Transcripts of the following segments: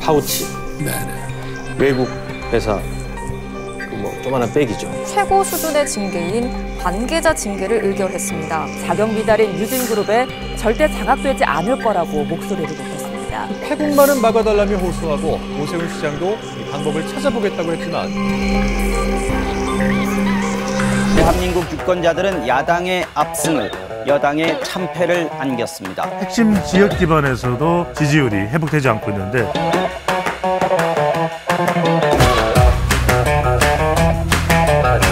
파우치. 외국 회사 뭐 조만한 백이죠. 최고 수준의 징계인 관계자 징계를 의결했습니다. 자격 미달인 유진그룹에 절대 장악되지 않을 거라고 목소리를 높였습니다. 태국말은 막아달라며 호소하고 오세훈 시장도 이 방법을 찾아보겠다고 했지만 대한민국 유권자들은 야당의 압승을, 여당의 참패를 안겼습니다. 핵심 지역 기반에서도 지지율이 회복되지 않고 있는데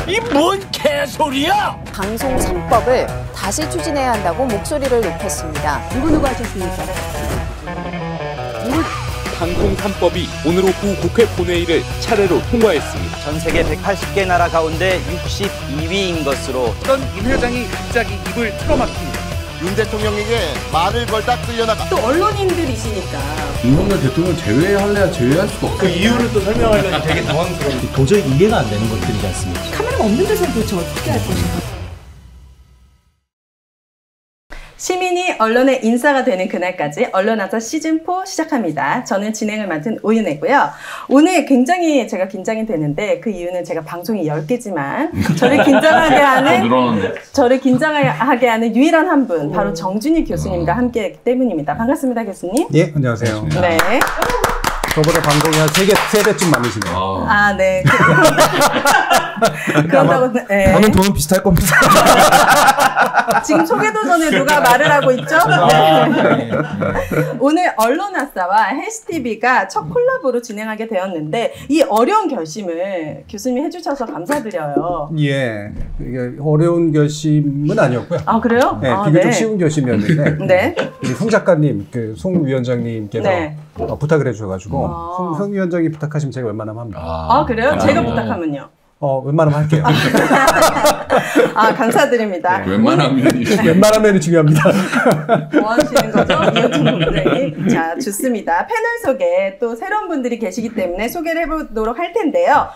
이 뭔 개소리야! 방송 3법을 다시 추진해야 한다고 목소리를 높였습니다. 누구 하셨습니까? 방송 3법이 오늘 오후 국회 본회의를 차례로 통과했습니다. 전 세계 180개 나라 가운데 62위인 것으로 어떤 임 회장이 갑자기 입을 틀어막힙니다. 윤 대통령에게 말을 걸다 끌려나가. 또 언론인들이시니까 윤석열 대통령 제외할래야 제외할 수가 없어요. 그 이유를 또 설명하려니 되게 당황스러운데 도저히 이해가 안 되는 것들이지 않습니까? 카메라가 없는 데서 도대체 어떻게 할 것인가. 시민이 언론의 인싸가 되는 그날까지 언론아사 시즌4 시작합니다. 저는 진행을 맡은 오윤혜고요. 오늘 굉장히 제가 긴장이 되는데 그 이유는 제가 방송이 10개지만 저를 긴장하게 하는 유일한 한 분, 바로 정준희 교수님과 함께했기 때문입니다. 반갑습니다, 교수님. 예, 안녕하세요. 네. 저보다 방송이 한 3배쯤 많으시네요. 아, 네. 그런다고, 네. 저는 돈은 비슷할 겁니다. 지금 소개도 전에 누가 말을 하고 있죠? 네. 오늘 언론아싸와 헬스TV가 첫 콜라보로 진행하게 되었는데 이 어려운 결심을 교수님이 해주셔서 감사드려요. 예, 이게 어려운 결심은 아니었고요. 아, 그래요? 네, 아, 비교적 네. 쉬운 결심이었는데 네. 우리 송 작가님, 송 위원장님께서 네. 부탁을 해주셔가지고 송 위원장이 부탁하시면 제가 웬만하면 합니다. 아, 그래요? 제가 부탁하면요? 웬만하면 할게요. 아, 감사드립니다. 네, 웬만하면이 중요합니다. 뭐 하시는 거죠? 이현준 본부장님. 자, 좋습니다. 패널 소개 또 새로운 분들이 계시기 때문에 소개를 해보도록 할 텐데요.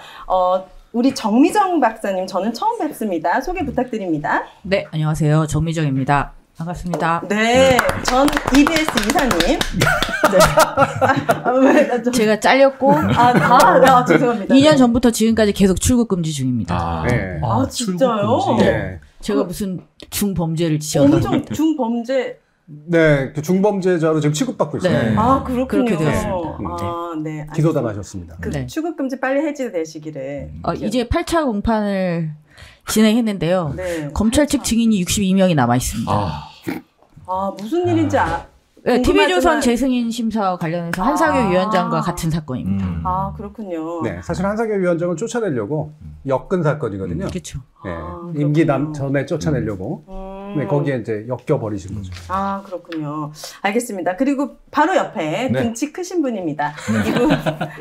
우리 정미정 박사님, 저는 처음 뵙습니다. 소개 부탁드립니다. 네, 안녕하세요. 정미정입니다. 반갑습니다. 네, 전 EBS 이사님. 네. 제가 잘렸고 죄송합니다. 2년 전부터 지금까지 계속 출국 금지 중입니다. 네. 아, 진짜요? 네. 제가 무슨 중범죄를 지었나? 엄청 중범죄. 네, 그 중범죄자로 지금 취급받고 있어요. 네. 아, 그렇군요. 그렇게 되었습니다. 아, 네. 기소당하셨습니다. 그 출국금지 빨리 해지되시기를. 이제 8차 공판을 진행했는데요. 네, 검찰 측 증인이 62명이 남아 있습니다. 무슨 일인지 네, TV조선 재승인 심사와 관련해서 한상혁 위원장과 같은 사건입니다. 아, 그렇군요. 네, 사실 한상혁 위원장을 쫓아내려고 엮은 사건이거든요. 그렇죠. 네, 임기 전에 쫓아내려고. 네, 거기에 이제 엮여버리신 거죠. 아, 그렇군요. 알겠습니다. 그리고 바로 옆에 등치 크신 분입니다. 이분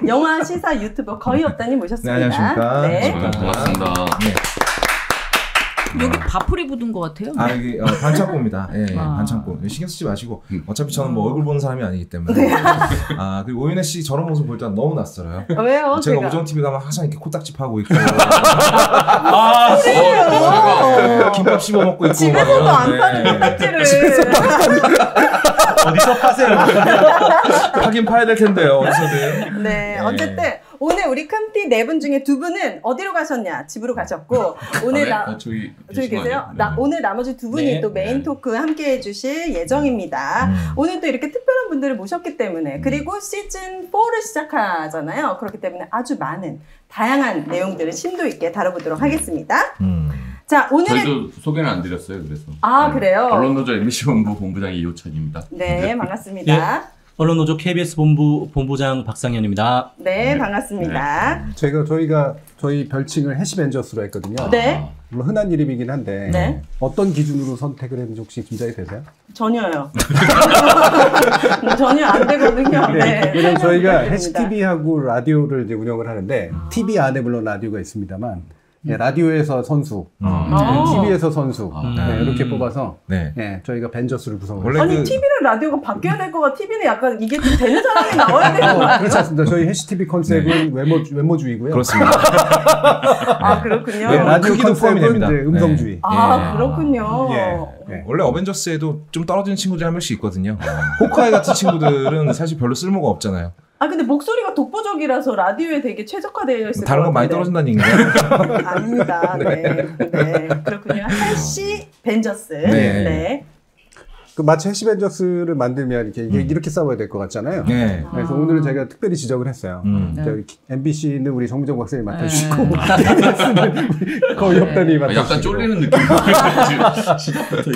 영화 시사 유튜버 거의 없다님 모셨습니다. 네, 안녕하십니까. 네. 반갑습니다. 여기 바풀이 묻은 것 같아요. 여기 반창고입니다. 예, 반창고. 신경 쓰지 마시고. 어차피 저는 뭐 얼굴 보는 사람이 아니기 때문에. 그리고 오윤혜 씨 저런 모습 볼 때 너무 낯설어요. 왜요? 제가 오전 TV 가면 항상 이렇게 코딱지 파고 있고. 김밥 씹어 먹고 있고. 집에서도 안 파는 코딱지를. 어디서 파세요? 파긴 파야 될 텐데요. 어디서든. 네, 어쨌든 오늘 우리 큰띠 4분 중에 2분은 어디로 가셨냐? 집으로 가셨고 오늘 저기 계세요? 오늘 나머지 2분이 또 메인 토크 함께 해주실 예정입니다. 오늘 또 이렇게 특별한 분들을 모셨기 때문에 그리고 시즌 4를 시작하잖아요. 그렇기 때문에 아주 많은 다양한 내용들을 심도 있게 다뤄보도록 하겠습니다. 자, 오늘은 저희도 소개는 안 드렸어요. 그래서 그래요? 언론노조 MBC 본부 본부장 이호천입니다. 네, 반갑습니다. 언론노조 KBS 본부장 박상현입니다. 네, 반갑습니다. 저희 별칭을 해시벤저스로 했거든요. 네. 물론 흔한 이름이긴 한데 네. 어떤 기준으로 선택을 했는지 혹시 짐작이 되세요? 전혀요. 전혀 안 되거든요. 네. 왜냐면 저희가 해시TV하고 라디오를 이제 운영을 하는데 TV 안에 물론 라디오가 있습니다만 라디오에서 선수, TV에서 선수 이렇게 뽑아서 저희가 벤저스를 구성을 아니 TV랑 라디오가 바뀌어야 될 거가 TV는 약간 이게 좀 되는 사람이 나와야 되는 거 아니에요? 그렇지 않습니다. 저희 해시TV 컨셉은 외모주의고요. 그렇습니다. 그렇군요. 라디오 컨셉은 이제 음성주의. 그렇군요. 원래 어벤져스에도 좀 떨어지는 친구들이 한 명씩 있거든요. 호크아이 같은 친구들은 사실 별로 쓸모가 없잖아요. 아 근데 목소리가 독보적이라서 라디오에 되게 최적화되어 있을 것 같은데. 다른 건 많이 떨어진다는 얘기인가요? 아닙니다. 네. 네. 그렇군요. 해시 벤저스. 네. 네. 그 마치 해시 벤저스를 만들면 이렇게 싸워야 될 것 같잖아요. 네. 그래서 오늘은 제가 특별히 지적을 했어요. MBC는 우리 정미정 박사님 맡아주시고 거의 없다니 맡아주시고. 약간 쫄리는 느낌.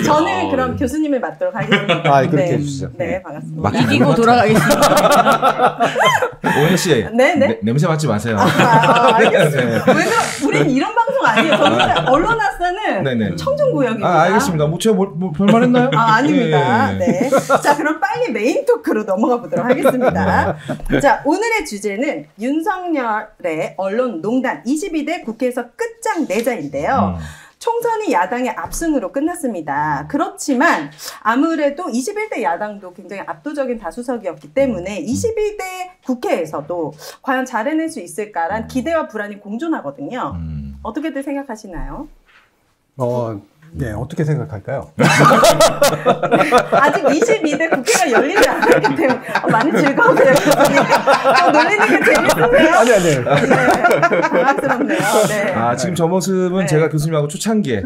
저는 그럼 교수님을 맡도록 하겠습니다. 아, 그렇게 네. 해주시죠. 네, 반갑습니다. 이기고 돌아가겠습니다. 오은혜 씨, 냄새 맡지 마세요. 알겠습니다. 왜 우리는 이런 방송 아니에요. 저는 언론아싸는 청정구역입니다. 알겠습니다. 뭐 제가 뭐 별말 했나요? 아닙니다. 네. 자, 그럼 빨리 메인 토크로 넘어가 보도록 하겠습니다. 자, 오늘의 주제는 윤석열의 언론농단 22대 국회에서 끝장내자인데요. 총선이 야당의 압승으로 끝났습니다. 그렇지만 아무래도 21대 야당도 굉장히 압도적인 다수석이었기 때문에 22대 국회에서도 과연 잘 해낼 수 있을까란 기대와 불안이 공존하거든요. 어떻게들 생각하시나요? 네, 어떻게 생각할까요? 아직 22대 국회가 열리지 않았기 때문에 많이 즐거우세요. 놀리는 게 재밌으세요? 아니. 네, 당황스럽네요. 네. 아, 지금 저 모습은 제가 교수님하고 초창기에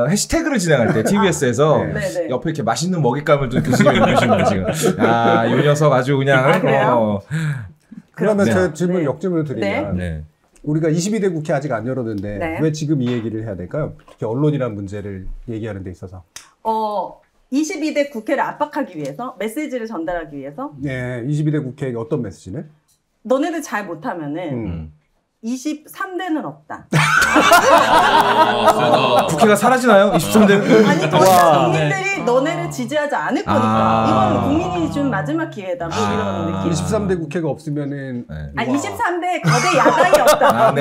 해시태그를 진행할 때 TBS에서 옆에 이렇게 맛있는 먹잇감을 둔 교수님이 보시면 지금 이 녀석 아주 그냥 그러면 제 질문 역질문을 드리면 우리가 22대 국회 아직 안 열었는데 왜 지금 이 얘기를 해야 될까요? 특히 언론이라는 문제를 얘기하는 데 있어서. 22대 국회를 압박하기 위해서? 메시지를 전달하기 위해서? 네, 22대 국회에게 어떤 메시지를? 너네들 잘 못하면은 23대는 없다. 국회가 사라지나요? 23대? 아니, 더 이상 국민들이 너네를 지지하지 않을 거니까. 이건 국민이 준 마지막 기회다. 뭐 이런 느낌. 23대 국회가 없으면은. 23대 거대 야당이 없다.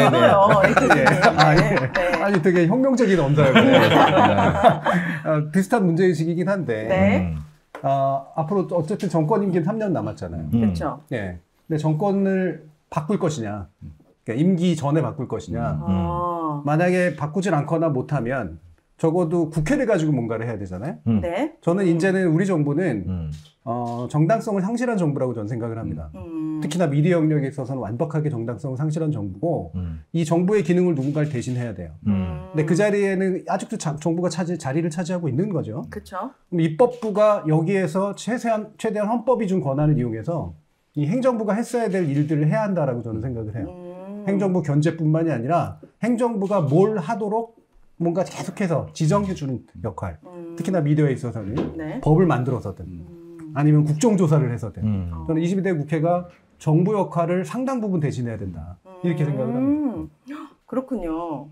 아니, 되게 혁명적인 언사였고. 비슷한 문제의식이긴 한데. 앞으로 어쨌든 정권 임기는 3년 남았잖아요. 그렇죠. 네. 근데 정권을 바꿀 것이냐. 그러니까 임기 전에 바꿀 것이냐. 만약에 바꾸질 않거나 못하면 적어도 국회를 가지고 뭔가를 해야 되잖아요. 네. 저는 이제는 우리 정부는 정당성을 상실한 정부라고 저는 생각을 합니다. 특히나 미디어 영역에 있어서는 완벽하게 정당성을 상실한 정부고 이 정부의 기능을 누군가를 대신해야 돼요. 근데 그 자리에는 아직도 정부가 자리를 차지하고 있는 거죠. 그렇죠. 입법부가 여기에서 최대한 헌법이 준 권한을 이용해서 이 행정부가 했어야 될 일들을 해야 한다라고 저는 생각을 해요. 행정부 견제뿐만이 아니라 행정부가 뭘 하도록 뭔가 계속해서 지정해주는 역할. 특히나 미디어에 있어서는 법을 만들어서든 아니면 국정조사를 해서든 저는 22대 국회가 정부 역할을 상당 부분 대신해야 된다. 이렇게 생각을 합니다. 그렇군요.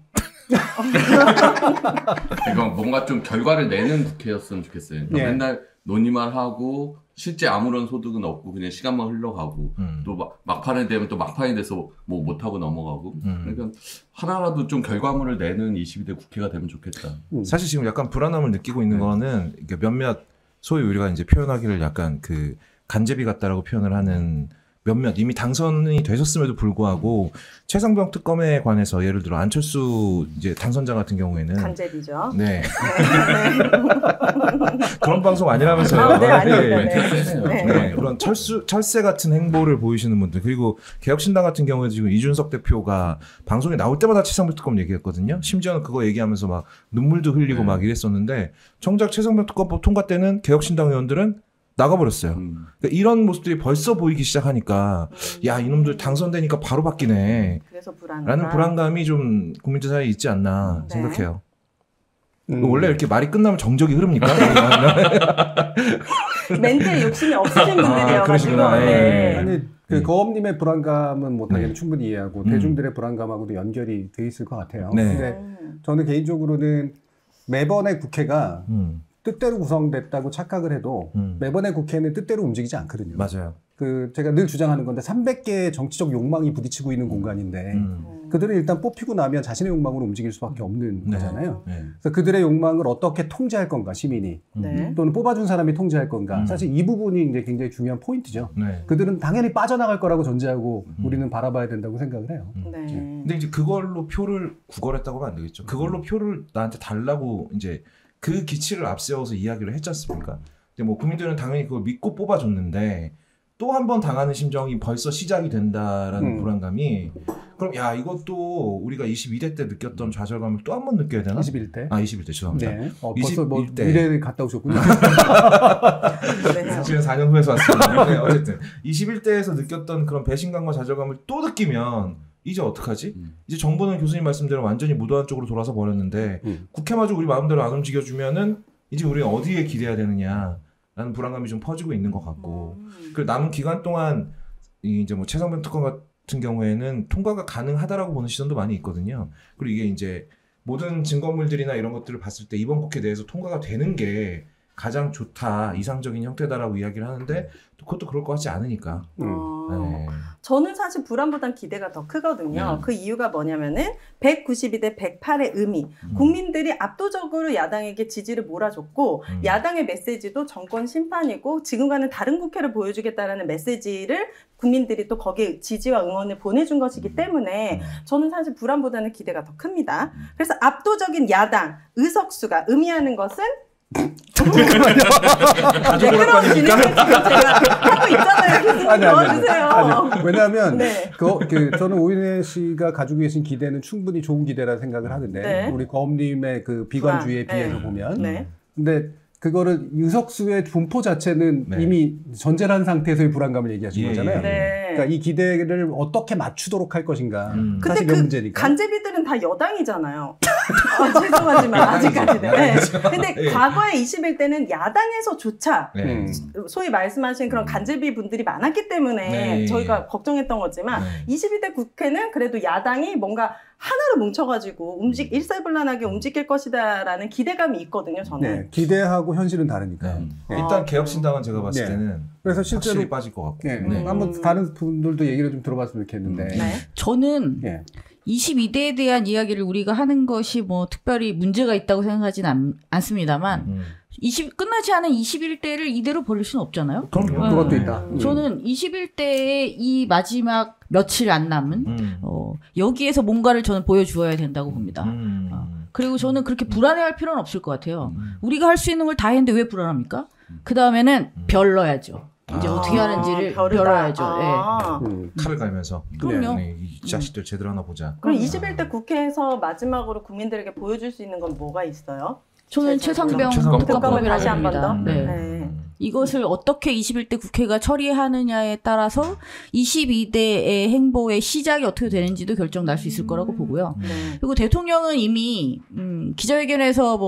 이건 뭔가 좀 결과를 내는 국회였으면 좋겠어요. 그러니까 맨날 논의만 하고 실제 아무런 소득은 없고 그냥 시간만 흘러가고 또 막판에 되면 또 막판이 돼서 뭐 못하고 넘어가고 그러니까 하나라도 좀 결과물을 내는 22대 국회가 되면 좋겠다. 사실 지금 약간 불안함을 느끼고 있는 거는 몇몇 소위 우리가 이제 표현하기를 약간 그 간제비 같다라고 표현을 하는 몇몇 이미 당선이 되셨음에도 불구하고 최상병 특검에 관해서 예를 들어 안철수 이제 당선자 같은 경우에는 간제비죠. 네. 그런 방송 아니라면서요. 네, 아니에요. 네. 그런 철새 같은 행보를 보이시는 분들 그리고 개혁신당 같은 경우에 지금 이준석 대표가 방송에 나올 때마다 최상병 특검 얘기했거든요. 심지어는 그거 얘기하면서 막 눈물도 흘리고 막 이랬었는데 정작 최상병 특검법 통과 때는 개혁신당 의원들은 나가버렸어요. 그러니까 이런 모습들이 벌써 보이기 시작하니까 야 이놈들 당선되니까 바로 바뀌네 그래서 라는 불안감이 좀 국민들 사이에 있지 않나 생각해요. 원래 이렇게 말이 끝나면 정적이 흐릅니까? 멘트에 욕심이 없으신 분들이어가지고 아니 그 거업님의 불안감은 뭐 당연히 충분히 이해하고 대중들의 불안감하고도 연결이 돼 있을 것 같아요. 근데 저는 개인적으로는 매번의 국회가 뜻대로 구성됐다고 착각을 해도 매번의 국회는 뜻대로 움직이지 않거든요. 맞아요. 제가 늘 주장하는 건데 300개의 정치적 욕망이 부딪히고 있는 공간인데 그들은 일단 뽑히고 나면 자신의 욕망으로 움직일 수밖에 없는 거잖아요. 그래서 그들의 욕망을 어떻게 통제할 건가 시민이 또는 뽑아준 사람이 통제할 건가 사실 이 부분이 이제 굉장히 중요한 포인트죠. 그들은 당연히 빠져나갈 거라고 전제하고 우리는 바라봐야 된다고 생각을 해요. 근데 이제 그걸로 표를 구걸했다고 하면 안 되겠죠. 그걸로 표를 나한테 달라고 이제 그 기치를 앞세워서 이야기를 했지 않습니까? 이제 뭐 국민들은 당연히 그걸 믿고 뽑아줬는데 또 한 번 당하는 심정이 벌써 시작이 된다라는 불안감이 그럼 야 이것도 우리가 22대 때 느꼈던 좌절감을 또 한 번 느껴야 되나? 21대? 아 21대 죄송합니다. 네. 벌써 뭐 미래에 갔다 오셨군요. 사실은 4년 후에서 왔습니다. 네, 어쨌든 21대에서 느꼈던 그런 배신감과 좌절감을 또 느끼면 이제 어떡하지? 이제 정부는 교수님 말씀대로 완전히 무도한 쪽으로 돌아서 버렸는데 국회마저 우리 마음대로 안 움직여주면은 이제 우리가 어디에 기대야 되느냐라는 불안감이 좀 퍼지고 있는 것 같고 그 남은 기간 동안 이제 뭐 최상병 특검 같은 경우에는 통과가 가능하다라고 보는 시선도 많이 있거든요. 그리고 이게 이제 모든 증거물들이나 이런 것들을 봤을 때 이번 국회 내에서 통과가 되는 게 가장 좋다, 이상적인 형태다라고 이야기를 하는데 그것도 그럴 것 같지 않으니까. 네. 저는 사실 불안보단 기대가 더 크거든요. 그 이유가 뭐냐면은 192대 108의 의미. 국민들이 압도적으로 야당에게 지지를 몰아줬고 야당의 메시지도 정권 심판이고 지금과는 다른 국회를 보여주겠다라는 메시지를 국민들이 또 거기에 지지와 응원을 보내준 것이기 때문에 저는 사실 불안보다는 기대가 더 큽니다. 그래서 압도적인 야당 의석수가 의미하는 것은 가족 오락관입니까? 제가 하고 있잖아요. 교수님 도와주세요. 아니요. 왜냐하면 저는 오인혜 씨가 가지고 계신 기대는 충분히 좋은 기대라 생각을 하는데 우리 거업님의 그 비관주의에 비해서 보면 근데 그거를 의석수의 분포 자체는 이미 전제한 상태에서의 불안감을 얘기하신 거잖아요. 그러니까 이 기대를 어떻게 맞추도록 할 것인가. 근데 사실 그 문제니까. 간제비들은 다 여당이잖아요. 죄송하지만 아직까지는. 근데 과거에 21대는 야당에서조차 소위 말씀하신 그런 간제비 분들이 많았기 때문에 저희가 걱정했던 거지만 21대 국회는 그래도 야당이 뭔가 하나로 뭉쳐가지고 일사불란하게 움직일 것이다라는 기대감이 있거든요. 저는. 기대하고 현실은 다르니까. 일단 개혁신당은 제가 봤을 때는 그래서 실제로 확실히 빠질 것 같고. 한번 다른 분들도 얘기를 좀 들어봤으면 좋겠는데. 저는 22대에 대한 이야기를 우리가 하는 것이 뭐 특별히 문제가 있다고 생각하지는 않습니다만 끝나지 않은 21대를 이대로 버릴 수는 없잖아요. 그럼요. 그것도 있다. 저는 21대의 이 마지막 며칠 안 남은 여기에서 뭔가를 저는 보여주어야 된다고 봅니다. 그리고 저는 그렇게 불안해할 필요는 없을 것 같아요. 우리가 할 수 있는 걸 다 했는데 왜 불안합니까? 그 다음에는 별 넣어야죠. 이제 어떻게 하는지를 별어야죠. 칼을 갈면서. 그럼요. 이 자식들 제대로 하나 보자. 그럼 21대 국회에서 마지막으로 국민들에게 보여줄 수 있는 건 뭐가 있어요? 저는 최상병 특검법이라고 다시 한 번 더. 네. 이것을 어떻게 21대 국회가 처리하느냐에 따라서 22대의 행보의 시작이 어떻게 되는지도 결정 날 수 있을 거라고 보고요. 그리고 대통령은 이미 기자회견에서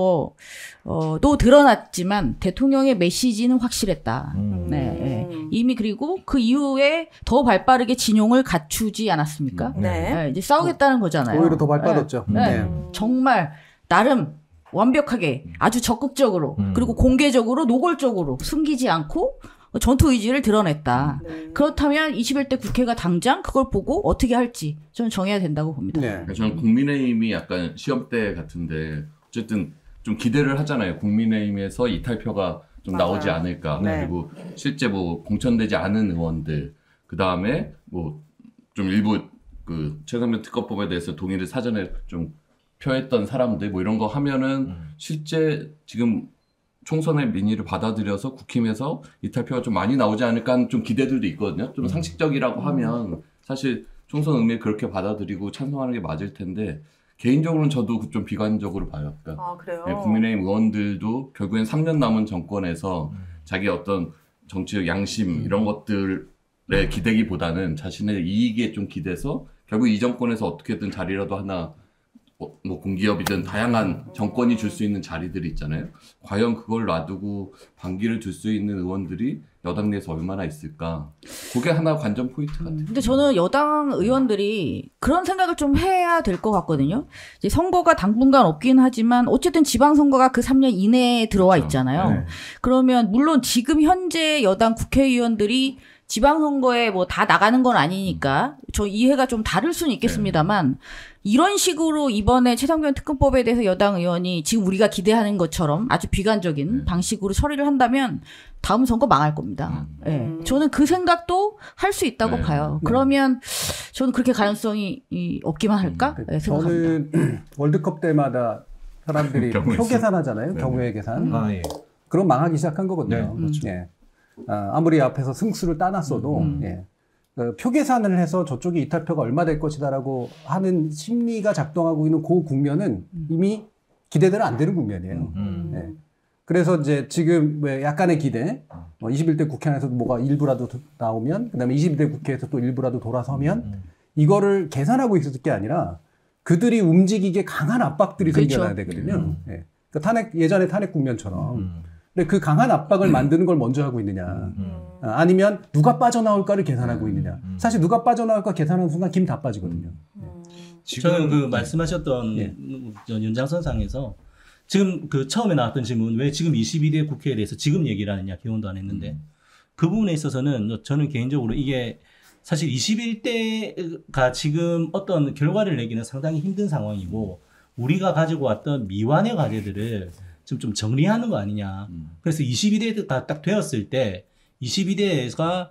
또 드러났지만 대통령의 메시지는 확실했다. 이미 그리고 그 이후에 더 발빠르게 진용을 갖추지 않았습니까? 이제 싸우겠다는 거잖아요. 오히려 더 발빠졌죠. 정말 나름 완벽하게 아주 적극적으로 그리고 공개적으로 노골적으로 숨기지 않고 전투 의지를 드러냈다. 그렇다면 21대 국회가 당장 그걸 보고 어떻게 할지 저는 정해야 된다고 봅니다. 저는 국민의힘이 약간 시험대 같은데 어쨌든 좀 기대를 하잖아요. 국민의힘에서 이탈표가 좀 나오지 않을까. 그리고 실제 공천되지 않은 의원들 그 다음에 좀 일부 그 최상병 특검법에 대해서 동의를 사전에 좀 표했던 사람들 이런 거 하면은 실제 지금 총선의 민의를 받아들여서 국힘에서 이탈표가 좀 많이 나오지 않을까 하는 좀 기대들도 있거든요. 좀 상식적이라고 하면 사실 총선 의미를 그렇게 받아들이고 찬성하는 게 맞을 텐데 개인적으로는 저도 좀 비관적으로 봐요. 그러니까 그래요? 국민의힘 의원들도 결국엔 3년 남은 정권에서 자기 어떤 정치적 양심 이런 것들에 기대기보다는 자신의 이익에 좀 기대서 결국 이 정권에서 어떻게든 자리라도 하나 공기업이든 다양한 정권이 줄 수 있는 자리들이 있잖아요. 과연 그걸 놔두고 반기를 줄 수 있는 의원들이 여당 내에서 얼마나 있을까? 그게 하나 관전 포인트 같아요. 근데 저는 여당 의원들이 그런 생각을 좀 해야 될 것 같거든요. 이제 선거가 당분간 없긴 하지만 어쨌든 지방선거가 그 3년 이내에 들어와 있잖아요. 그러면 물론 지금 현재 여당 국회의원들이 지방선거에 다 나가는 건 아니니까 저 이해가 좀 다를 수는 있겠습니다만 이런 식으로 이번에 최상병 특검법에 대해서 여당 의원이 지금 우리가 기대하는 것처럼 아주 비관적인 방식으로 처리를 한다면 다음 선거 망할 겁니다. 저는 그 생각도 할 수 있다고 봐요. 그러면 저는 그렇게 가능성이 없기만 할까 생각합니다. 저는 월드컵 때마다 사람들이 표 계산하잖아요. 경우의 계산. 그럼 망하기 시작한 거거든요. 아무리 앞에서 승수를 따놨어도 예. 표 계산을 해서 저쪽에 이탈표가 얼마 될 것이다라고 하는 심리가 작동하고 있는 그 국면은 이미 기대대로 안 되는 국면이에요. 예. 그래서 이제 지금 왜 약간의 기대, 21대 국회 안에서도 뭐가 일부라도 나오면, 그다음에 22대 국회에서 또 일부라도 돌아서면 이거를 계산하고 있을 게 아니라 그들이 움직이기에 강한 압박들이 그렇죠. 생겨나야 되거든요. 예. 그러니까 예전에 탄핵 국면처럼. 근데 그 강한 압박을 만드는 걸 먼저 하고 있느냐, 아니면 누가 빠져나올까를 계산하고 있느냐. 사실 누가 빠져나올까 계산하는 순간 김 다 빠지거든요. 저는 그 말씀하셨던 연장선상에서 지금 그 처음에 나왔던 질문 왜 지금 22대 국회에 대해서 지금 얘기를 하느냐 개헌도 안 했는데 그 부분에 있어서는 저는 개인적으로 이게 사실 21대가 지금 어떤 결과를 내기는 상당히 힘든 상황이고 우리가 가지고 왔던 미완의 과제들을 좀 정리하는 거 아니냐. 그래서 22대가 딱 되었을 때 22대가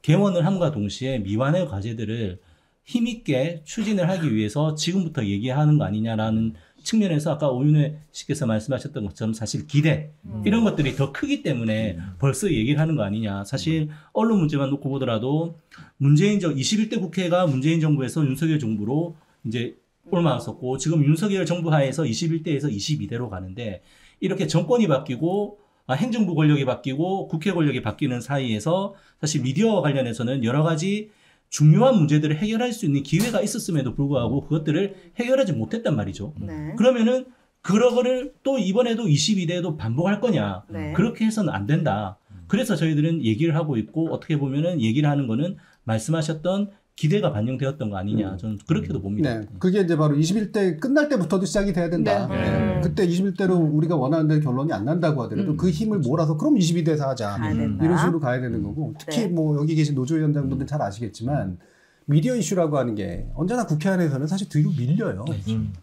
개헌을 함과 동시에 미완의 과제들을 힘있게 추진을 하기 위해서 지금부터 얘기하는 거 아니냐라는 측면에서 아까 오윤회 씨께서 말씀하셨던 것처럼 사실 기대 이런 것들이 더 크기 때문에 벌써 얘기를 하는 거 아니냐. 사실 언론 문제만 놓고 보더라도 21대 국회가 문재인 정부에서 윤석열 정부로 이제 올라왔었고 지금 윤석열 정부 하에서 21대에서 22대로 가는데 이렇게 정권이 바뀌고 행정부 권력이 바뀌고 국회 권력이 바뀌는 사이에서 사실 미디어와 관련해서는 여러 가지 중요한 문제들을 해결할 수 있는 기회가 있었음에도 불구하고 그것들을 해결하지 못했단 말이죠. 네. 그러면은 그거를 또 이번에도 22대에도 반복할 거냐. 네. 그렇게 해서는 안 된다. 그래서 저희들은 얘기를 하고 있고 어떻게 보면은 얘기를 하는 거는 말씀하셨던 기대가 반영되었던 거 아니냐. 저는 그렇게도 봅니다. 네. 그게 이제 바로 21대 끝날 때부터도 시작이 돼야 된다. 네. 그때 21대로 우리가 원하는 대로 결론이 안 난다고 하더라도 그 힘을 몰아서 그럼 22대에서 하자. 이런 식으로 가야 되는 거고. 특히 뭐 여기 계신 노조위원장분들 잘 아시겠지만 미디어 이슈라고 하는 게 언제나 국회 안에서는 사실 뒤로 밀려요.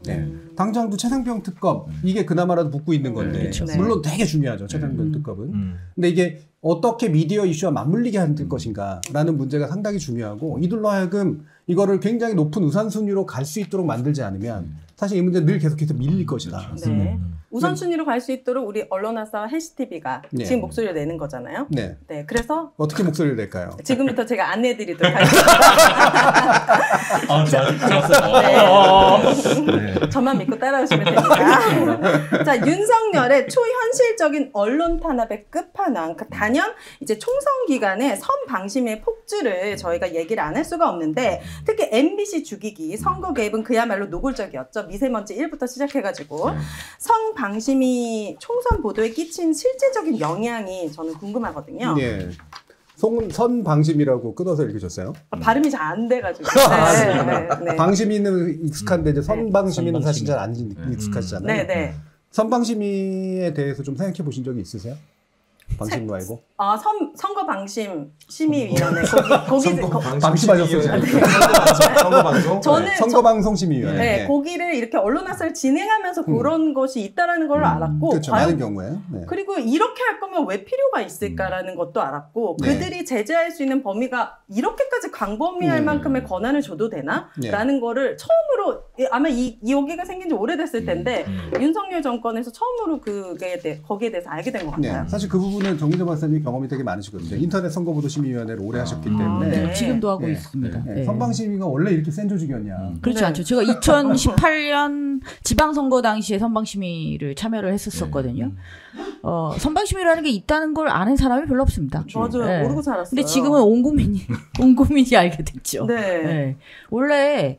네. 당장도 최상병 특검 이게 그나마라도 붙고 있는 건데 물론 되게 중요하죠. 최상병 특검은. 근데 이게 어떻게 미디어 이슈와 맞물리게 할 것인가라는 문제가 상당히 중요하고 이들로 하여금 이거를 굉장히 높은 우선순위로 갈 수 있도록 만들지 않으면 사실 이 문제는 늘 계속해서 밀릴 것이다. 네. 우선순위로 갈 수 있도록 우리 언론화사 해시TV가 지금 목소리를 내는 거잖아요. 네. 네. 그래서 어떻게 목소리를 낼까요? 지금부터 제가 안내해드리도록 하겠습니다. 좋았어요. 네. 저만 믿고 따라오시면 됩니다. 자, 윤석열의 초현실적인 언론 탄압의 끝판왕. 단연 이제 총선 기간에 선방심의 폭주를 저희가 얘기를 안 할 수가 없는데 특히 MBC 죽이기 선거 개입은 그야말로 노골적이었죠. 미세먼지 1부터 시작해가지고 성방심이 총선 보도에 끼친 실제적인 영향이 저는 궁금하거든요. 네. 선방심이라고 끊어서 읽으셨어요? 발음이 잘 안 돼가지고. 네. 방심이는 익숙한데 이제 선방심이는 사실 잘 안 익숙하시잖아요. 네. 선방심에 대해서 좀 생각해 보신 적이 있으세요? 방심 말고? 선거 방심 심의위원회 방심하셨어요. 선거방송? 저는 선거방송 심의위원회. 네, 거기를 이렇게 언론화사를 진행하면서 그런 것이 있다라는 걸 알았고, 그렇죠. 많은 경우에. 네. 그리고 이렇게 할 거면 왜 필요가 있을까라는 것도 알았고, 그들이 제재할 수 있는 범위가 이렇게까지 광범위할 만큼의 권한을 줘도 되나? 라는 거를 처음으로 아마 여기가 생긴 지 오래됐을 텐데 윤석열 정권에서 처음으로 거기에 대해서 알게 된 것 같아요. 네, 사실 그 부분은 정의정 박사님이 경험이 되게 많으시거든요. 인터넷 선거보도 심의위원회를 오래 하셨기 때문에 지금도 하고 있습니다. 선방심위가 원래 이렇게 센 조직이었냐? 그렇지 않죠. 제가 2018년 지방선거 당시에 선방심위를 참여를 했었거든요. 선방심위라는 게 있다는 걸 아는 사람이 별로 없습니다. 맞아요. 모르고 살았어요. 근데 지금은 온 국민이 알게 됐죠. 네. 원래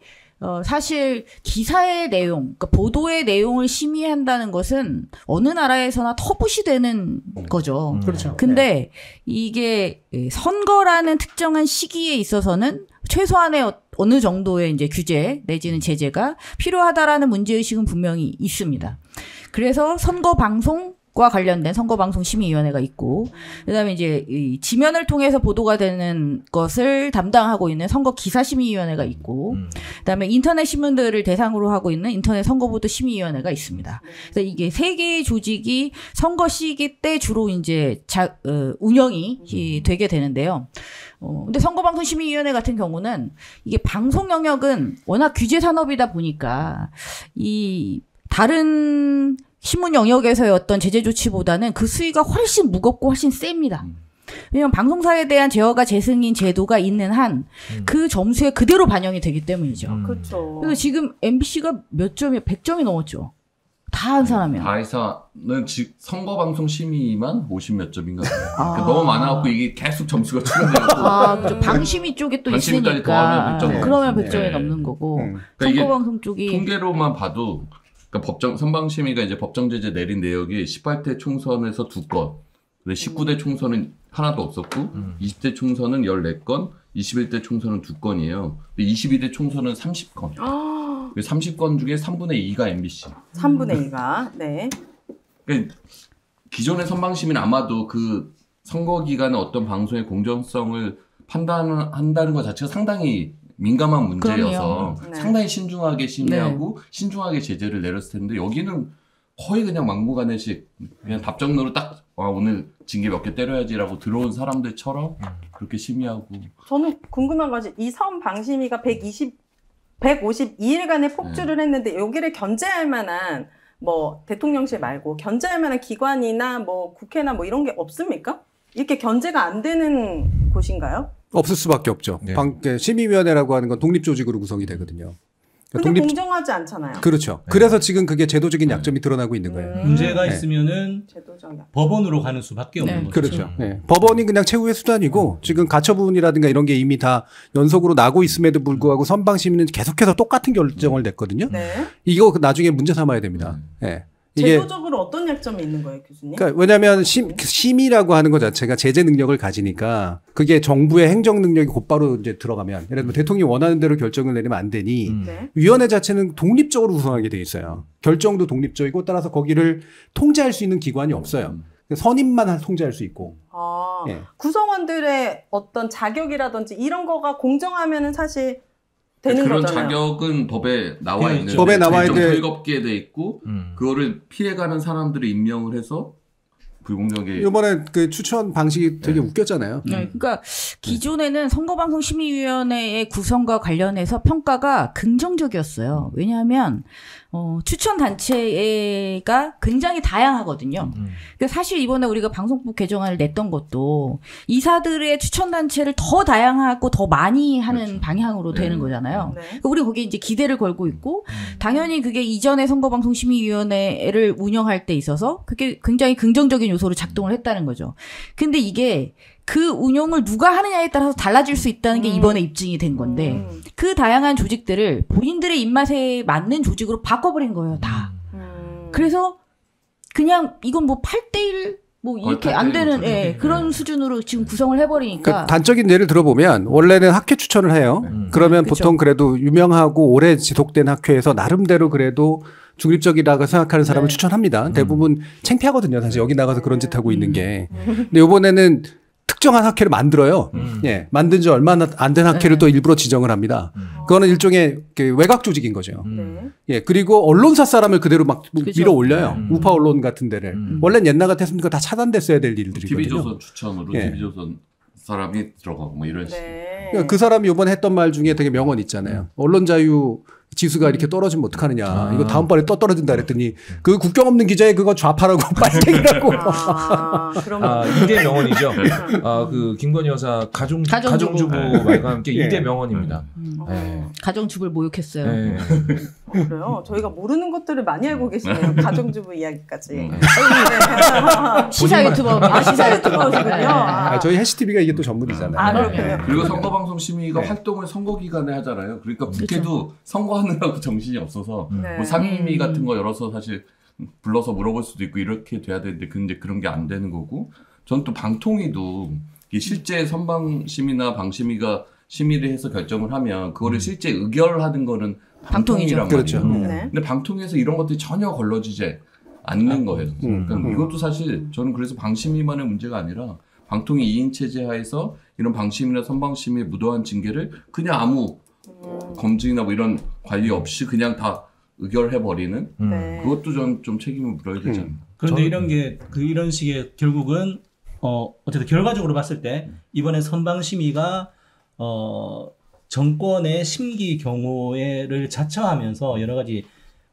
사실 기사의 내용, 그러니까 보도의 내용을 심의한다는 것은 어느 나라에서나 터부시되는 거죠. 그렇죠. 근데 이게 선거라는 특정한 시기에 있어서는 최소한의 어느 정도의 이제 규제 내지는 제재가 필요하다라는 문제의식은 분명히 있습니다. 그래서 선거 방송과 관련된 선거방송심의위원회가 있고, 그다음에 이제 이 지면을 통해서 보도가 되는 것을 담당하고 있는 선거기사심의위원회가 있고, 그다음에 인터넷 신문들을 대상으로 하고 있는 인터넷 선거보도 심의위원회가 있습니다. 그래서 이게 세 개의 조직이 선거 시기 때 주로 이제 운영이 되게 되는데요. 근데 선거방송심의위원회 같은 경우는 이게 방송 영역은 워낙 규제 산업이다 보니까 이 다른 신문 영역에서의 어떤 제재 조치보다는 그 수위가 훨씬 무겁고 훨씬 셉니다. 왜냐하면 방송사에 대한 제어가 재승인 제도가 있는 한 그 점수에 그대로 반영이 되기 때문이죠. 그렇죠. 그래서 지금 MBC가 몇 점이 100점이 넘었죠. 다 한 사람이야. 다이사는 선거방송 심의만 50몇 점인가. 그러니까 너무 많아갖고 이게 계속 점수가 추가되고. 그렇죠. 방심위 쪽에 또 방심위까지 있으니까. 더하면 100점. 그러면 100점이 넘는 거고. 그러니까 선거방송 쪽이 통계로만 봐도 그러니까 선방심의가 이제 법정 제재 내린 내역이 18대 총선에서 2건, 19대 총선은 하나도 없었고, 20대 총선은 14건, 21대 총선은 2건이에요. 22대 총선은 30건. 30건 중에 3분의 2가 MBC. 3분의 2가, 네. 그러니까 기존의 선방심의는 아마도 그 선거 기간에 어떤 방송의 공정성을 판단한다는 것 자체가 상당히 민감한 문제여서 네. 상당히 신중하게 심의하고 신중하게 제재를 내렸을 텐데 여기는 거의 그냥 막무가내식 그냥 답정너로 딱 오늘 징계 몇 개 때려야지라고 들어온 사람들처럼 그렇게 심의하고. 저는 궁금한 것이 이 선방심위가 152일간의 폭주를 했는데 여기를 견제할 만한 뭐 대통령실 말고 견제할 만한 기관이나 뭐 국회나 뭐 이런 게 없습니까? 이렇게 견제가 안 되는 곳인가요? 없을 수밖에 없죠. 네. 심의위원회라고 하는 건 독립조직으로 구성이 되거든요. 근데 공정하지 않잖아요. 그렇죠. 그래서 지금 그게 제도적인 약점이 드러나고 있는 거예요. 문제가 있으면은 법원으로 가는 수밖에 없는 거죠. 그렇죠. 네. 법원이 그냥 최후의 수단이고 지금 가처분이라든가 이런 게 이미 다 연속으로 나고 있음에도 불구하고 선방심의는 계속해서 똑같은 결정을 냈거든요. 이거 나중에 문제 삼아야 됩니다. 네. 이게 제도적으로 어떤 약점이 있는 거예요, 교수님? 그러니까 왜냐하면 심의라고 하는 것 자체가 제재 능력을 가지니까 그게 정부의 행정 능력이 곧바로 이제 들어가면 예를 들면 대통령이 원하는 대로 결정을 내리면 안 되니 위원회 자체는 독립적으로 구성하게 돼 있어요. 결정도 독립적이고 따라서 거기를 통제할 수 있는 기관이 없어요. 선임만 통제할 수 있고. 구성원들의 어떤 자격이라든지 이런 거가 공정하면은 사실 되는 그런 거잖아요. 자격은 법에 나와 있는데 법에 나와 좀 있는데 불겁게 돼 있고 그거를 피해가는 사람들을 임명을 해서 불공정하게 이번에 그 추천 방식이 되게 웃겼잖아요. 네, 그러니까 기존에는 선거방송심의위원회의 구성과 관련해서 평가가 긍정적이었어요. 왜냐하면 추천 단체가 굉장히 다양하거든요. 그러니까 사실 이번에 우리가 방송법 개정안을 냈던 것도 이사들의 추천 단체를 더 다양하고 더 많이 하는 방향으로 되는 거잖아요. 그러니까 우리 거기에 이제 기대를 걸고 있고 당연히 그게 이전에 선거방송심의위원회를 운영할 때 있어서 그게 굉장히 긍정적인 요소로 작동을 했다는 거죠. 근데 이게 그 운용을 누가 하느냐에 따라서 달라질 수 있다는 게 이번에 입증이 된 건데 그 다양한 조직들을 본인들의 입맛에 맞는 조직으로 바꿔버린 거예요, 다. 그래서 그냥 이건 뭐 8대1 뭐 이렇게 안 되는 그런 수준으로 지금 구성을 해버리니까. 그러니까 단적인 예를 들어보면 원래는 학회 추천을 해요. 그러면 보통 그래도 유명하고 오래 지속된 학회에서 나름대로 그래도 중립적이라고 생각하는 사람을 추천합니다. 대부분 창피하거든요. 사실 여기 나가서 그런 짓 하고 있는 게. 근데 이번에는 특정한 학회를 만들어요. 예, 만든 지 얼마나 안 된 학회를 또 일부러 지정을 합니다. 그거는 일종의 외곽 조직인 거죠. 예, 그리고 언론사 사람을 그대로 막 밀어 올려요. 우파 언론 같은 데를. 원래는 옛날 같았으면 다 차단됐어야 될 일들이거든요. TV조선 추천으로 TV조선 사람이 들어가고 뭐 이런 식으로. 그러니까 그 사람이 이번에 했던 말 중에 되게 명언 있잖아요. 언론 자유 지수가 이렇게 떨어지면 어떡하느냐. 이거 다음번에 또 떨어진다 그랬더니 그 국경 없는 기자의 그거 좌파라고 빨갱이라고. 이대 명언이죠. 그 김건희 여사 가정주부 말과 함께 이대 명언입니다. 가정주부를 모욕했어요. 네. 그래요? 저희가 모르는 것들을 많이 알고 계시네요. 가정주부 이야기까지. 시사 유튜버. 시사 유튜버시군요. 저희 해시TV가 이게 또 전문이잖아요. 그렇군요. 그리고 선거방송 심의가 활동을 선거 기간에 하잖아요. 그러니까 국회도 선거하느라고 정신이 없어서 뭐 상임위 같은 거 열어서 사실 불러서 물어볼 수도 있고 이렇게 돼야 되는데 근데 그런 게 안 되는 거고 전 또 방통위도 실제 선방심의나 방심위가 심의를 해서 결정을 하면 그거를 실제 의결하는 거는 방통위란 그렇죠. 말이에요. 근데 방통위에서 이런 것들이 전혀 걸러지지 않는 거예요. 그러니까 이것도 사실 저는 그래서 방심위만의 문제가 아니라 방통위 2인 체제 하에서 이런 방심이나 선방심의 무도한 징계를 그냥 아무 검증이나 뭐 이런 관리 없이 그냥 다 의결해버리는 그것도 전 좀 책임을 물어야 되지 않나. 그런데 이런 게 이런 식의 결국은 어쨌든 결과적으로 봤을 때 이번에 선방심의가 정권의 심기 경호를 자처하면서 여러 가지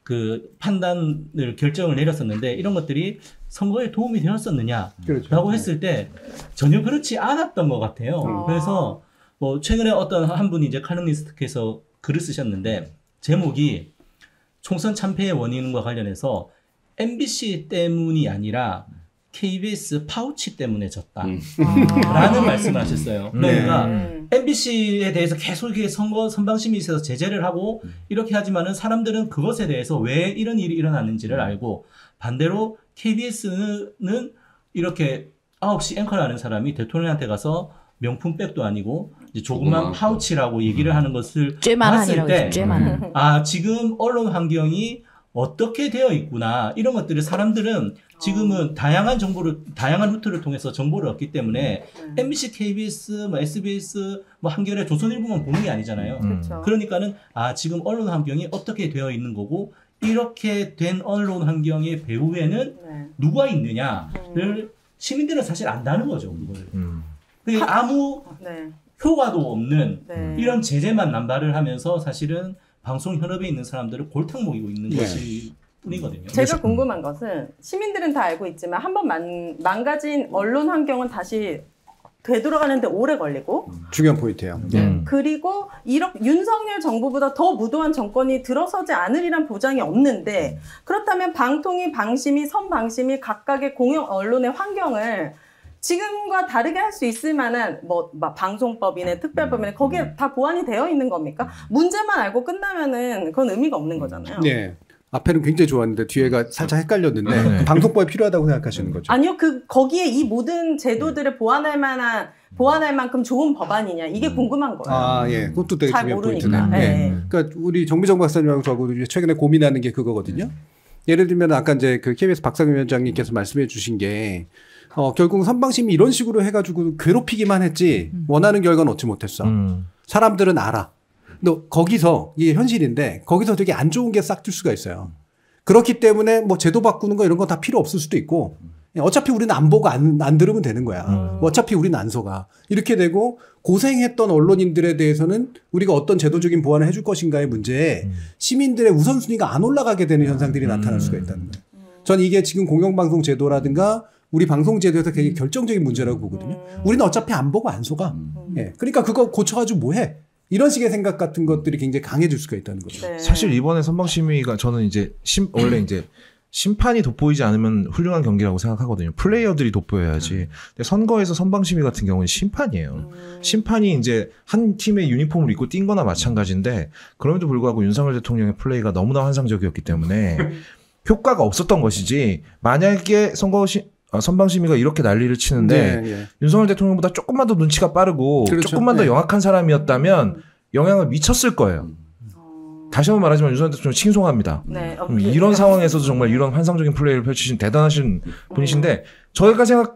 그 판단을 결정을 내렸었는데 이런 것들이 선거에 도움이 되었었느냐라고 그렇죠. 했을 때 전혀 그렇지 않았던 것 같아요. 그래서 뭐 최근에 어떤 한 분이 이제 칼럼니스트께서 글을 쓰셨는데 제목이 총선 참패의 원인과 관련해서 MBC 때문이 아니라 KBS 파우치 때문에 졌다. 라는 말씀을 하셨어요. 그러니까 MBC에 대해서 계속 이렇게 선방심이 있어서 제재를 하고 이렇게 하지만은 사람들은 그것에 대해서 왜 이런 일이 일어났는지를 알고 반대로 KBS는 이렇게 9시 앵커를 하는 사람이 대통령한테 가서 명품백도 아니고 이제 조그만 파우치라고 얘기를 하는 것을 봤을 때 아, 지금 언론 환경이 어떻게 되어 있구나. 이런 것들을 사람들은 지금은 다양한 정보를, 다양한 루트를 통해서 정보를 얻기 때문에 MBC, KBS, 뭐 SBS, 뭐 한겨레, 조선일보만 보는 게 아니잖아요. 그러니까는 아, 지금 언론 환경이 어떻게 되어 있는 거고 이렇게 된 언론 환경의 배후에는 누가 있느냐를 시민들은 사실 안다는 거죠. 그거를. 아무 효과도 없는 이런 제재만 남발을 하면서 사실은 방송 현업에 있는 사람들을 골탕 먹이고 있는 것이 뿐이거든요. 제가 궁금한 것은 시민들은 다 알고 있지만 한번 망가진 언론 환경은 다시 되돌아가는데 오래 걸리고 중요한 포인트예요. 그리고 윤석열 정부보다 더 무도한 정권이 들어서지 않으리란 보장이 없는데 그렇다면 방통위, 방심위, 선방심위 각각의 공영 언론의 환경을 지금과 다르게 할 수 있을 만한 뭐 방송법이네 특별법이네 거기에 다 보완이 되어 있는 겁니까? 문제만 알고 끝나면은 그건 의미가 없는 거잖아요. 네. 앞에는 굉장히 좋았는데 뒤에가 살짝 헷갈렸는데 방송법이 필요하다고 생각하시는 거죠? 아니요. 거기에 이 모든 제도들을 보완할 만큼 좋은 법안이냐 이게 궁금한 거예요. 아, 예. 그것도 되게 잘 중요한 모르니까. 포인트네. 예. 그러니까 우리 정비정 박사님하고 저하고 최근에 고민하는 게 그거거든요. 예를 들면 아까 이제 그 KBS 박상현 위원장님께서 말씀해 주신 게 결국 선방심이 이런 식으로 해가지고 괴롭히기만 했지 원하는 결과는 얻지 못했어. 사람들은 알아. 근데 거기서 이게 현실인데 거기서 되게 안 좋은 게 싹 들 수가 있어요. 그렇기 때문에 뭐 제도 바꾸는 거 이런 거 다 필요 없을 수도 있고 어차피 우리는 안 보고 안 들으면 되는 거야. 어차피 우리는 안 속아. 이렇게 되고 고생했던 언론인들에 대해서는 우리가 어떤 제도적인 보완을 해줄 것인가의 문제에 시민들의 우선순위가 안 올라가게 되는 현상들이 나타날 수가 있다는 거예요. 전 이게 지금 공영방송 제도라든가 우리 방송 제도에서 되게 결정적인 문제라고 보거든요. 우리는 어차피 안 보고 안 속아. 예. 그러니까 그거 고쳐가지고 뭐해? 이런 식의 생각 같은 것들이 굉장히 강해질 수가 있다는 거죠. 사실 이번에 선방심의가 저는 이제 원래 이제 심판이 돋보이지 않으면 훌륭한 경기라고 생각하거든요. 플레이어들이 돋보여야지. 근데 선거에서 선방심의 같은 경우는 심판이에요. 심판이 이제 한 팀의 유니폼을 입고 뛴 거나 마찬가지인데 그럼에도 불구하고 윤석열 대통령의 플레이가 너무나 환상적이었기 때문에 효과가 없었던 것이지 만약에 선방심의가 이렇게 난리를 치는데 윤석열 대통령보다 조금만 더 눈치가 빠르고 조금만 더 영악한 사람이었다면 영향을 미쳤을 거예요. 다시 한번 말하지만 윤석열 대통령 칭송합니다. 이런 상황에서도 정말 이런 환상적인 플레이를 펼치신 대단하신 분이신데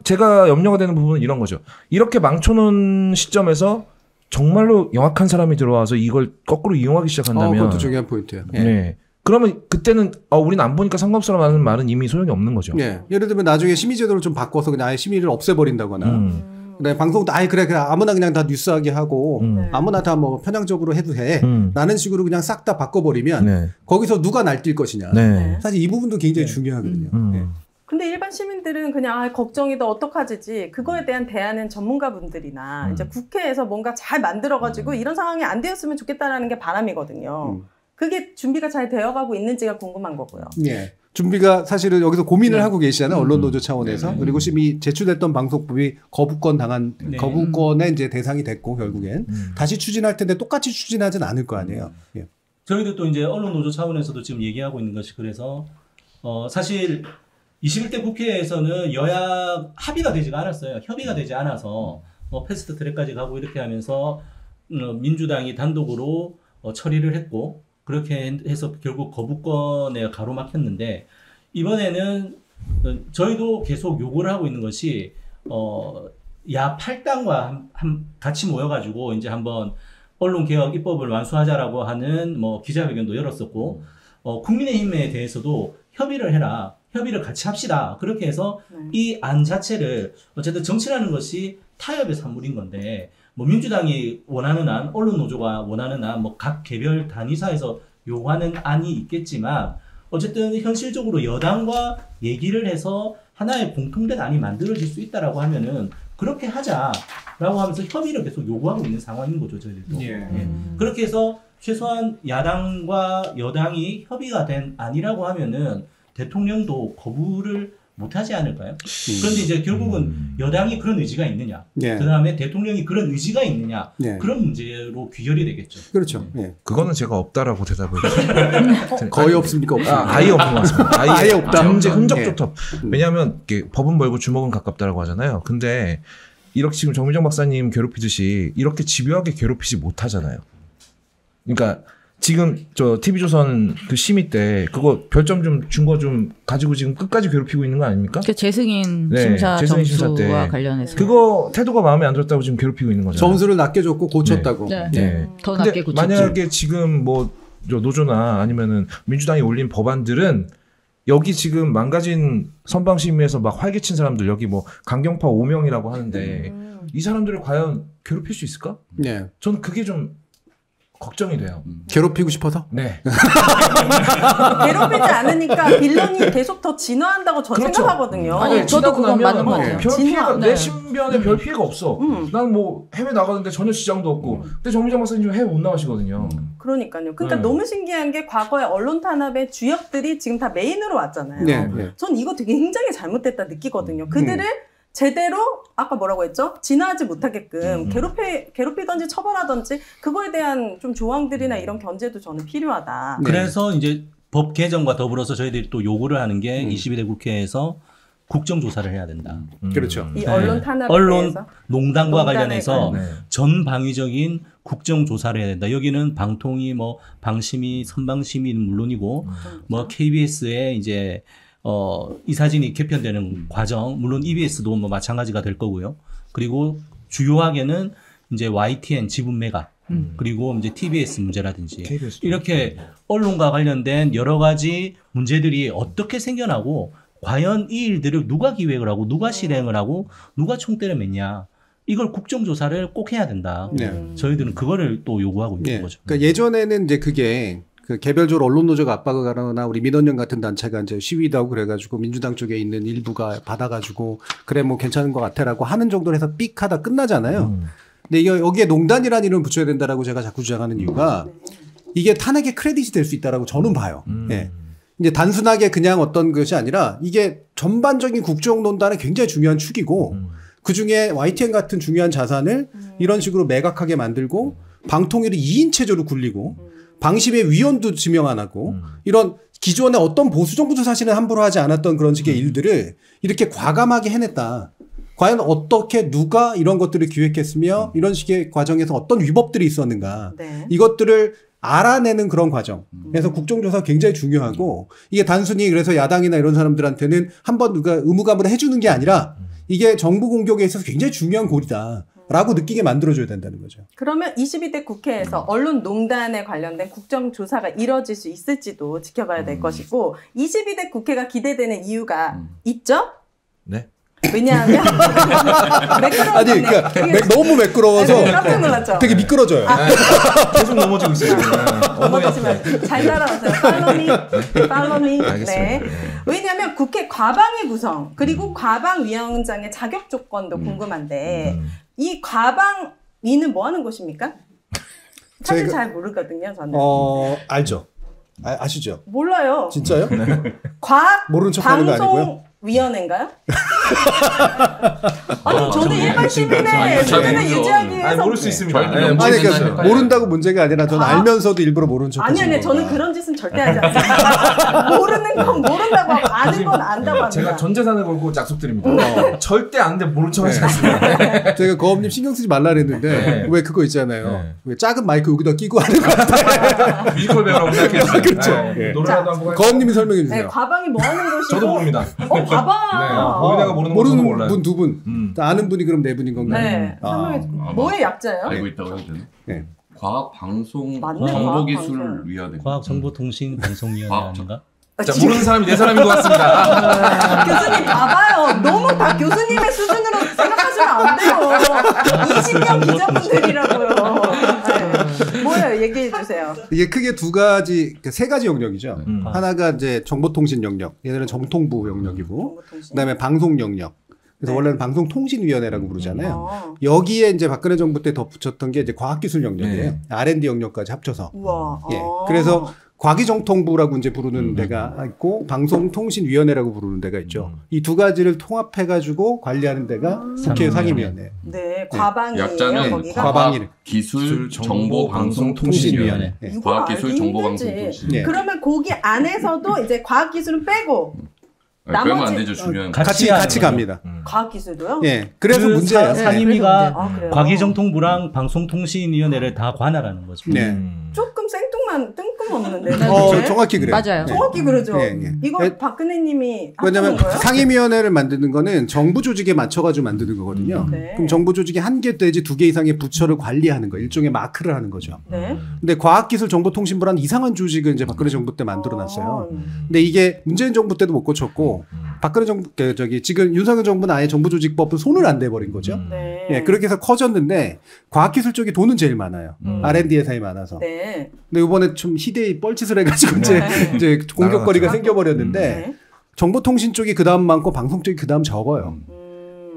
제가 염려가 되는 부분은 이런 거죠. 이렇게 망쳐놓은 시점에서 정말로 영악한 사람이 들어와서 이걸 거꾸로 이용하기 시작한다면 그것도 중요한 포인트예요. 네. 그러면 그때는 우리는 안 보니까 상관없어라는 말은 이미 소용이 없는 거죠. 예. 예를 들면 나중에 심의제도를 좀 바꿔서 그냥 아예 심의를 없애버린다거나 네, 방송도 그래 아무나 그냥 다 뉴스하게 하고 아무나 다 뭐 편향적으로 해도 해 라는 식으로 그냥 싹 다 바꿔버리면 거기서 누가 날뛸 것이냐. 사실 이 부분도 굉장히 중요하거든요. 근데 일반 시민들은 그냥 걱정이다 어떡하지 그거에 대한 대안은 전문가분들이나 이제 국회에서 뭔가 잘 만들어가지고 이런 상황이 안 되었으면 좋겠다라는 게 바람이거든요. 그게 준비가 잘 되어가고 있는지가 궁금한 거고요. 예. 준비가 사실은 여기서 고민을 하고 계시잖아요. 언론노조 차원에서. 그리고 심의 제출됐던 방송법이 거부권의 이제 대상이 됐고 결국엔 다시 추진할 텐데 똑같이 추진하진 않을 거 아니에요. 예. 저희도 또 이제 언론노조 차원에서도 지금 얘기하고 있는 것이 그래서 사실 21대 국회에서는 여야 합의가 되지가 않았어요. 협의가 되지 않아서 패스트 트랙까지 가고 이렇게 하면서 민주당이 단독으로 처리를 했고 그렇게 해서 결국 거부권에 가로막혔는데 이번에는 저희도 계속 요구를 하고 있는 것이 야 8당과 같이 모여가지고 이제 한번 언론개혁 입법을 완수하자라고 하는 기자회견도 열었었고 국민의힘에 대해서도 협의를 해라. 협의를 같이 합시다. 그렇게 해서 이 안 자체를 어쨌든 정치라는 것이 타협의 산물인 건데 민주당이 원하는 안, 언론노조가 원하는 안, 각 개별 단위사에서 요구하는 안이 있겠지만 어쨌든 현실적으로 여당과 얘기를 해서 하나의 공통된 안이 만들어질 수 있다라고 하면은 그렇게 하자라고 하면서 협의를 계속 요구하고 있는 상황인 거죠, 저희들도. 그렇게 해서 최소한 야당과 여당이 협의가 된 안이라고 하면은 대통령도 거부를 못하지 않을까요? 그런데 이제 결국은 여당이 그런 의지가 있느냐, 그 다음에 대통령이 그런 의지가 있느냐, 그런 문제로 귀결이 되겠죠. 그렇죠. 그거는 제가 없다라고 대답을 드려요. 거의 없습니까? 없습니다. 아예 없는 것 같습니다. 아예 없다. 현재 흔적조차. 왜냐하면 법은 멀고 주먹은 가깝다라고 하잖아요. 근데 이렇게 지금 정미정 박사님 괴롭히듯이 이렇게 집요하게 괴롭히지 못하잖아요. 그러니까 지금 저 TV조선 그 심의 때 그거 별점 좀 준 거 좀 가지고 지금 끝까지 괴롭히고 있는 거 아닙니까? 그 재승인 심사 재승인 심사 점수와 때 관련해서 그거 태도가 마음에 안 들었다고 지금 괴롭히고 있는 거잖아요. 점수를 낮게 줬고 고쳤다고. 더 낮게 고쳤죠. 만약에 지금 뭐 노조나 아니면은 민주당이 올린 법안들은 여기 지금 망가진 선방심의에서 막 활개친 사람들 여기 뭐 강경파 5명이라고 하는데 이 사람들을 과연 괴롭힐 수 있을까? 저는 그게 좀 걱정이 돼요. 괴롭히고 싶어서? 네. 괴롭히지 않으니까 빌런이 계속 더 진화한다고 저 생각하거든요. 아니, 저도 그건 맞는 것 같아요. 별 피해가, 내 신변에 별 피해가 없어. 난 뭐 해외 나가는데 전혀 지장도 없고. 근데 정미정 박사님 해외 못 나가시거든요. 그러니까요. 그러니까 너무 신기한 게 과거에 언론 탄압의 주역들이 지금 다 메인으로 왔잖아요. 전 이거 되게 굉장히 잘못됐다 느끼거든요. 그들을 제대로 아까 뭐라고 했죠? 진화하지 못하게끔 괴롭히든지 처벌하든지 그거에 대한 좀 조항들이나 이런 견제도 저는 필요하다. 그래서 이제 법 개정과 더불어서 저희들이 또 요구를 하는 게 22대 국회에서 국정조사를 해야 된다. 그렇죠. 이 언론 탄압에 언론 대해서? 농단과 관련해서 네. 전방위적인 국정조사를 해야 된다. 여기는 방통위, 뭐 방심위, 선방심위는 물론이고 뭐 KBS의 이제 이사진이 개편되는 과정, 물론 EBS도 뭐 마찬가지가 될 거고요. 그리고 주요하게는 이제 YTN 지분 매각, 그리고 이제 TBS 문제라든지 이렇게 언론과 관련된 여러 가지 문제들이 어떻게 생겨나고 과연 이 일들을 누가 기획을 하고 누가 실행을 하고 누가 총대를 맸냐. 이걸 국정조사를 꼭 해야 된다. 저희들은 그거를 또 요구하고 있는 거죠. 그러니까 예전에는 이제 그게 그 개별적으로 언론 노조가 압박을 가거나 우리 민원연 같은 단체가 이제 시위도 하고 그래가지고 민주당 쪽에 있는 일부가 받아가지고 그래 뭐 괜찮은 것 같아라고 하는 정도로 해서 삑 하다 끝나잖아요. 근데 여기에 농단이라는 이름을 붙여야 된다라고 제가 자꾸 주장하는 이유가 이게 탄핵의 크레딧이 될 수 있다라고 저는 봐요. 이제 단순하게 그냥 어떤 것이 아니라 이게 전반적인 국정농단의 굉장히 중요한 축이고 그 중에 YTN 같은 중요한 자산을 이런 식으로 매각하게 만들고 방통위를 2인 체제로 굴리고 방심의 위원도 지명 안 하고 이런 기존의 어떤 보수 정부도 사실은 함부로 하지 않았던 그런 식의 일들을 이렇게 과감하게 해냈다. 과연 어떻게 누가 이런 것들을 기획했으며 이런 식의 과정에서 어떤 위법들이 있었는가. 이것들을 알아내는 그런 과정. 그래서 국정조사가 굉장히 중요하고 이게 단순히 그래서 야당이나 이런 사람들한테는 한번 누가 의무감으로 해주는 게 아니라 이게 정부 공격에 있어서 굉장히 중요한 골이다. 라고 느끼게 만들어줘야 된다는 거죠. 그러면 22대 국회에서 언론 농단에 관련된 국정조사가 이뤄질 수 있을지도 지켜봐야 될 것이고 22대 국회가 기대되는 이유가 있죠? 네. 왜냐하면 아니 그러니까 너무 매끄러워서 깜짝 놀랐죠. 되게 미끄러져요. 계속 넘어지고 있어요. 넘어지시면 잘 따라오세요. 팔로미. 네. 왜냐하면 국회 과방위 구성 그리고 과방위원장의 자격 조건도 궁금한데 이 과방위는 뭐 하는 곳입니까? 사실 잘 모르거든요, 저는. 알죠. 아시죠? 몰라요. 진짜요? 과학 모르는 척하는 거 아니고요? 위원회인가요? 아니 저는 일반 시민의 수준을 유지하기 위해서 모를 수 있습니다. 아니 그러니까 모른다고 문제가 아니라 저는 알면서도 일부러 모르는 척. 아니 저는 그런 짓은 절대 하지 않습니다. 모르는 건 모른다고 하고 아는 건 안다고 합니다. 제가 전 재산을 걸고 약속드립니다. 절대 안 돼 모른 척 하지 않습니다. 제가 거업님 신경 쓰지 말라 그랬는데 왜 그거 있잖아요. 왜 작은 마이크 여기다 끼고 하는 거 같아. 뮤지컬 배우라고 생각했어요. 그렇죠. 노래라도 한번 거업님이 설명해 주세요. 네, 과방이 뭐 하는 곳이고 저도 모릅니다. 과방. 거기다가 모르는 몰라요. 분 두 분. 아는 분이 그럼 네 분인 건가요? 네. 뭐의 약자예요? 알고 있다고 해도 되나? 네. 과학방송 정보기술위원회. 과학정보통신방송위원회 아닌가? 자, 모르는 사람이 네 사람인 것 같습니다. 교수님 봐봐요. 너무 다 교수님의 수준으로 생각하시면 안 돼요. 20년 기자분들이라고요. 뭐예요? 얘기해 주세요. 이게 크게 세 가지 영역이죠. 하나가 이제 정보통신 영역, 얘네는 정통부 영역이고, 그다음에 방송 영역. 그래서 원래는 방송통신위원회라고 부르잖아요. 여기에 이제 박근혜 정부 때 덧붙였던 게 이제 과학기술 영역이에요. R&D 영역까지 합쳐서. 우와. 예. 그래서 과기정통부라고 이제 부르는 데가 있고 방송통신위원회라고 부르는 데가 있죠. 이 두 가지를 통합해가지고 관리하는 데가 국회 상임위원회. 네, 과방이에요. 약자는 거기가? 과학기술 정보방송통신위원회. 과학기술 정보방송통신. 네. 그러면 거기 안에서도 이제 과학기술은 빼고 빼면 안 되죠. 중요한 같이 갑니다. 과학기술도요? 예. 그래서 문제예요. 상임위가 과기정통부랑 방송통신위원회를 다 관할하는 거죠. 네. 조금 뜬금없는데. 정확히 그래요. 맞아요. 정확히 그러죠. 예, 예. 이거 박근혜님이 왜냐하면 거예요? 상임위원회를 만드는 거는 정부 조직에 맞춰가지고 만드는 거거든요. 네. 그럼 정부 조직이 1개 내지 2개 이상의 부처를 관리하는 거, 일종의 마크를 하는 거죠. 네. 근데 과학기술정보통신부라는 이상한 조직을 이제 박근혜 정부 때 만들어놨어요. 근데 이게 문재인 정부 때도 못 고쳤고 박근혜 정부 지금 윤석열 정부는 아예 정부조직법은 손을 안 대버린 거죠. 네. 예, 그렇게 해서 커졌는데 과학기술 쪽이 돈은 제일 많아요. R&D 예산이 많아서. 네. 근데 이번에 좀 희대의 뻘짓을 해가지고 이제 공격거리가 생겨버렸는데 정보통신 쪽이 그 다음 많고 방송 쪽이 그 다음 적어요.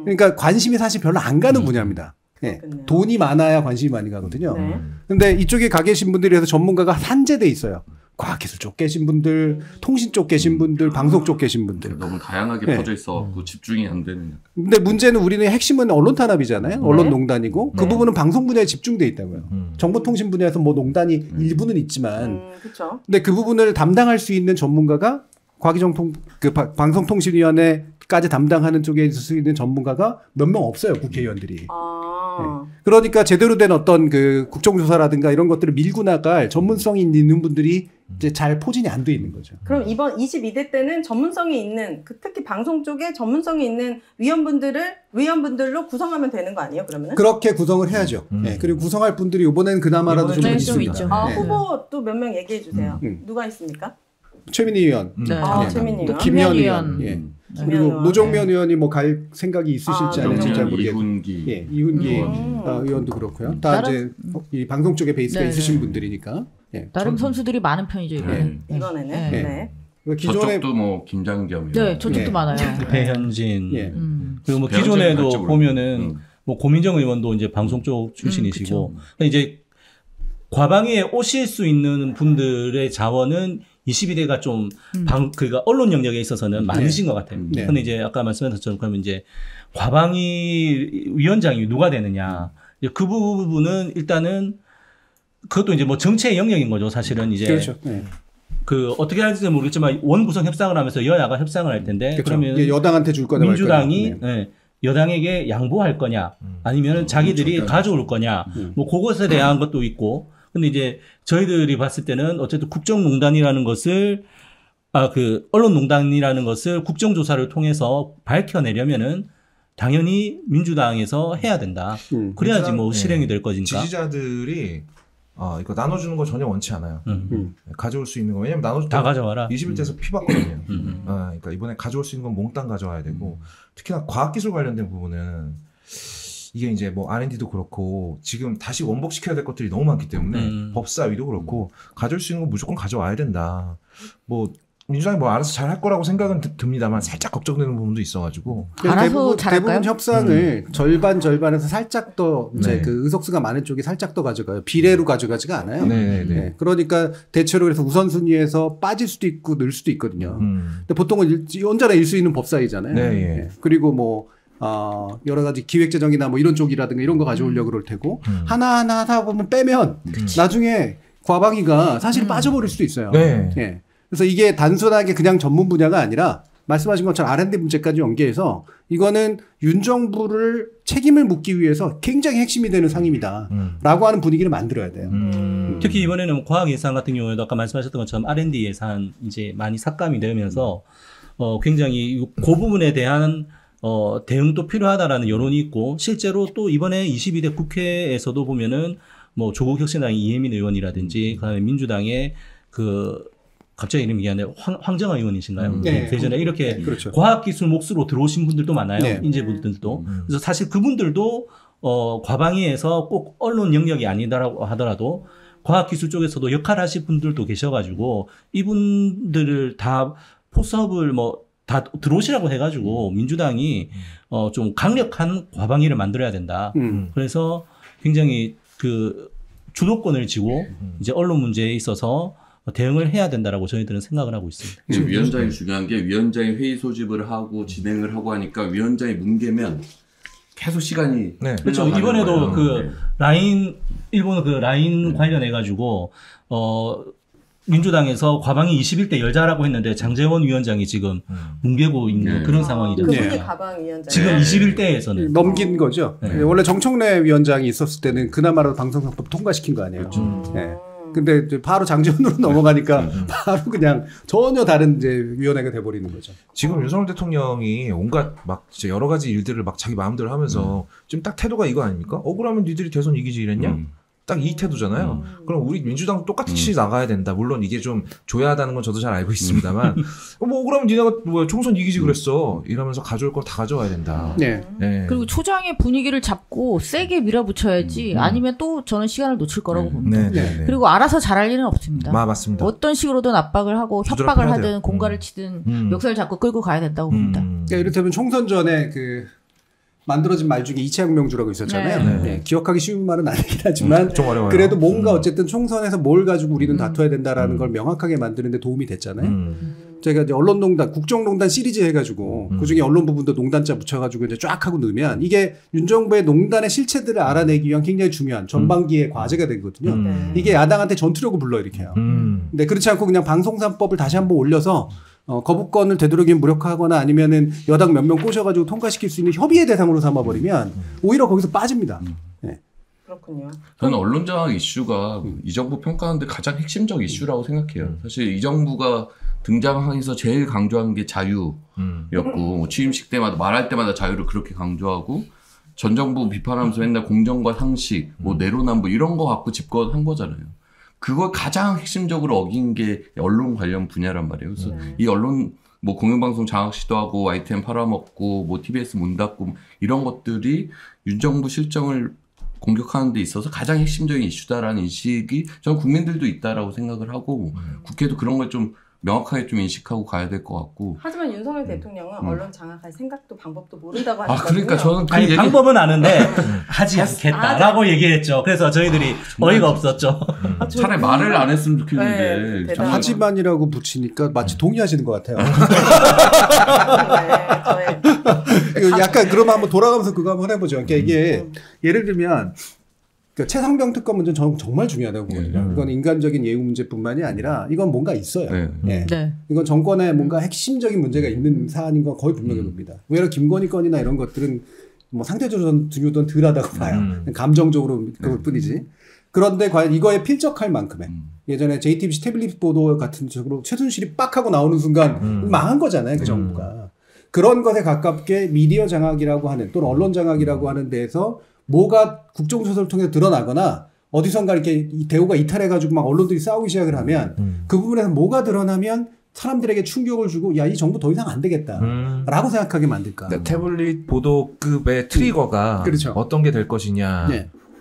그러니까 관심이 사실 별로 안 가는 분야입니다. 예. 돈이 많아야 관심이 많이 가거든요. 근데 이쪽에 가 계신 분들이 해서 전문가가 산재돼 있어요. 과학기술 쪽 계신 분들, 통신 쪽 계신 분들, 방송 쪽 계신 분들. 너무 다양하게 퍼져 있어갖고 집중이 안 되는. 근데 문제는 우리는 핵심은 언론 탄압이잖아요. 언론 농단이고 그 부분은 방송 분야에 집중돼 있다고요. 정보통신 분야에서 뭐 농단이 일부는 있지만, 근데 그 부분을 담당할 수 있는 전문가가 방송통신위원회까지 담당하는 쪽에 있을 수 있는 전문가가 몇 명 없어요. 국회의원들이. 네. 그러니까 제대로 된 어떤 그 국정조사라든가 이런 것들을 밀고 나갈 전문성이 있는 분들이 이제 잘 포진이 안 돼 있는 거죠. 그럼 이번 22대 때는 전문성이 있는 특히 방송 쪽에 전문성이 있는 위원분들로 구성하면 되는 거 아니에요? 그러면 그렇게 구성을 해야죠. 네. 그리고 구성할 분들이 이번에는 그나마라도 좀 있습니다. 후보 또 몇 명 얘기해 주세요. 누가 있습니까? 최민희 의원, 최민희 의원, 김현 의원, 그리고 노정면 의원이 뭐 갈 생각이 있으실지 아닐지 잘 모르겠고, 이훈기 의원도 그렇고요. 다 이제 이 방송 쪽에 베이스가 있으신 분들이,니까 나름 선수들이 많은 편이죠 이번에는. 이번에는. 저쪽도 뭐 김장겸, 저쪽도 많아요. 배현진, 그리고 뭐 기존에도 보면은 뭐 고민정 의원도 이제 방송 쪽 출신이시고, 이제 과방위에 오실 수 있는 분들의 자원은 22대가 좀 그러니까 언론 영역에 있어서는 많으신 것 같아요. 근데 이제 아까 말씀하신 것처럼 그러면 이제 과방위 위원장이 누가 되느냐. 그 부분은 일단은 그것도 이제 뭐 정치의 영역인 거죠. 사실은 이제. 그렇죠. 그 어떻게 할지는 모르겠지만 원구성 협상을 하면서 여야가 협상을 할 텐데 그렇죠. 그러면 여당한테 줄 거냐 민주당이 여당에게 양보할 거냐 아니면 자기들이 가져올 거냐 뭐 그것에 대한 것도 있고 근데 이제 저희들이 봤을 때는 어쨌든 국정농단이라는 것을 그 언론농단이라는 것을 국정조사를 통해서 밝혀내려면은 당연히 민주당에서 해야 된다. 그래야지 뭐 실행이 될 거니까. 지지자들이 이거 나눠주는 거 전혀 원치 않아요. 가져올 수 있는 거 왜냐면 나눠줄 때 다 가져와라. 21대에서 피봤거든요. 그러니까 이번에 가져올 수 있는 건 몽땅 가져와야 되고 특히나 과학기술 관련된 부분은 이게 이제 뭐 R&D도 그렇고 지금 다시 원복시켜야 될 것들이 너무 많기 때문에 법사위도 그렇고 가져올 수 있는 건 무조건 가져와야 된다. 뭐 민주당이 뭐 알아서 잘 할 거라고 생각은 듭니다만 살짝 걱정되는 부분도 있어가지고 대부분 협상을 절반에서 살짝 더 이제 그 의석수가 많은 쪽이 살짝 더 가져가요. 비례로 가져가지가 않아요. 그러니까 대체로 그래서 우선순위에서 빠질 수도 있고 늘 수도 있거든요. 근데 보통은 언제나 일 수 있는 법사위잖아요. 그리고 뭐 여러 가지 기획재정이나 뭐 이런 쪽이라든가 이런 거 가져오려고 그럴 테고 하나하나 하다 보면 빼면 나중에 과방위가 사실 빠져버릴 수도 있어요. 그래서 이게 단순하게 그냥 전문 분야가 아니라 말씀하신 것처럼 R&D 문제까지 연계해서 이거는 윤 정부를 책임을 묻기 위해서 굉장히 핵심이 되는 상임이다 라고 하는 분위기를 만들어야 돼요. 특히 이번에는 과학 예산 같은 경우에도 아까 말씀하셨던 것처럼 R&D 예산 이제 많이 삭감이 되면서 굉장히 그 부분에 대한 대응도 필요하다라는 여론이 있고 실제로 또 이번에 22대 국회에서도 보면은 뭐 조국 혁신당의 이혜민 의원이라든지 그다음에 민주당의 갑자기 이름이 기억나네. 황정아 의원이신가요? 대전에 이렇게 그렇죠. 과학기술 몫으로 들어오신 분들도 많아요. 인재분들도. 그래서 사실 그분들도 과방위에서 꼭 언론 영역이 아니다라고 하더라도 과학기술 쪽에서도 역할하실 분들도 계셔가지고 이분들을 다 포스업을 다 들어오시라고 해가지고 민주당이 좀 강력한 과방위를 만들어야 된다. 그래서 굉장히 그 주도권을 쥐고 이제 언론 문제에 있어서 대응을 해야 된다라고 저희들은 생각을 하고 있습니다. 지금 위원장이 중요한 게 위원장이 회의 소집을 하고 진행을 하고 하니까 위원장이 뭉개면 계속 시간이 그렇죠. 이번에도 그 라인 일본 그 라인 관련해 가지고 민주당에서 과방위 21대 열자라고 했는데 장제원 위원장이 지금 뭉개고 있는 그런 상황이잖아요. 그분이 과방 위원장. 지금 21대에서는 넘긴 거죠. 원래 정청래 위원장이 있었을 때는 그나마라도 방송사법 통과시킨 거 아니에요. 근데 이제 바로 장제원으로 넘어가니까 바로 그냥 전혀 다른 이제 위원회가 돼버리는 거죠. 지금 윤석열 대통령이 온갖 막 진짜 여러 가지 일들을 막 자기 마음대로 하면서 지금 딱 태도가 이거 아닙니까? 억울하면 니들이 대선 이기지 이랬냐? 딱 이 태도잖아요. 그럼 우리 민주당도 똑같이 나가야 된다. 물론 이게 좀 조야하다는 건 저도 잘 알고 있습니다만 뭐 억울하면 니네가 뭐 총선 이기지 그랬어. 이러면서 가져올 걸 다 가져와야 된다. 네. 그리고 초장의 분위기를 잡고 세게 밀어붙여야지 아니면 또 저는 시간을 놓칠 거라고 봅니다. 그리고 알아서 잘할 일은 없습니다. 맞습니다. 어떤 식으로든 압박을 하고 협박을 하든 공갈을 치든 멱살 잡고 끌고 가야 된다고 봅니다. 그러니까 이를테면 총선 전에 그 만들어진 말 중에 이채양명주라고 있었잖아요. 기억하기 쉬운 말은 아니긴 하지만 좀 어려워요. 그래도 뭔가 어쨌든 총선에서 뭘 가지고 우리는 다퉈야 된다라는 걸 명확하게 만드는 데 도움이 됐잖아요. 저희가 이제 언론농단, 국정농단 시리즈 해가지고 그중에 언론 부분도 농단자 붙여가지고 이제 쫙 하고 넣으면 이게 윤 정부의 농단의 실체들을 알아내기 위한 굉장히 중요한 전반기의 과제가 되거든요. 이게 야당한테 전투력을 불러일으켜요. 근데 그렇지 않고 그냥 방송사법을 다시 한번 올려서 거부권을 되도록이면 무력화하거나 아니면은 여당 몇 명 꼬셔가지고 통과시킬 수 있는 협의의 대상으로 삼아버리면 오히려 거기서 빠집니다. 그렇군요. 저는 언론장악 이슈가 이 정부 평가하는데 가장 핵심적 이슈라고 생각해요. 사실 이 정부가 등장하면서 제일 강조한 게 자유였고 취임식 때마다 말할 때마다 자유를 그렇게 강조하고 전 정부 비판하면서 맨날 공정과 상식, 뭐 내로남불 이런 거 갖고 집권한 거잖아요. 그걸 가장 핵심적으로 어긴 게 언론 관련 분야란 말이에요. 그래서 이 언론 뭐 공영방송 장악 시도하고 YTN 팔아먹고 뭐 TBS 문 닫고 이런 것들이 윤 정부 실정을 공격하는 데 있어서 가장 핵심적인 이슈다라는 인식이 저는 국민들도 있다라고 생각을 하고 국회도 그런 걸 좀 명확하게 좀 인식하고 가야 될 것 같고. 하지만 윤석열 대통령은 언론 장악할 생각도 방법도 모른다고 하니까. 그러니까 저는 그 아니, 방법은 아는데 하지 않겠다라고 얘기했죠. 그래서 저희들이 어이가 없었죠. 차라리 말을 안 했으면 좋겠는데. 하지만이라고 붙이니까 마치 동의하시는 것 같아요. 약간 그러면 한번 돌아가면서 그거 한번 해보죠. 그러니까 이게 예를 들면 그러니까 최상병 특검 문제는 저는 정말 중요하다고 보거든요. 이건 인간적인 예우 문제뿐만이 아니라 이건 뭔가 있어요. 이건 정권에 뭔가 핵심적인 문제가 있는 사안인 건 거의 분명해 봅니다. 오히려 김건희 건이나 이런 것들은 뭐 상대적으로 중요도는 덜하다고 봐요. 감정적으로 그럴 뿐이지. 그런데 과연 이거에 필적할 만큼의 예전에 JTBC 태블릿 보도 같은 식으로 최순실이 빡 하고 나오는 순간 망한 거잖아요. 그 정부가. 그런 것에 가깝게 미디어 장악이라고 하는 또는 언론 장악이라고 하는 데에서 뭐가 국정조사를 통해 드러나거나 어디선가 이렇게 대우가 이탈해가지고 막 언론들이 싸우기 시작을 하면 그 부분에서 뭐가 드러나면 사람들에게 충격을 주고 야, 이 정부 더 이상 안 되겠다 라고 생각하게 만들까. 태블릿 보도급의 트리거가 그렇죠. 어떤 게 될 것이냐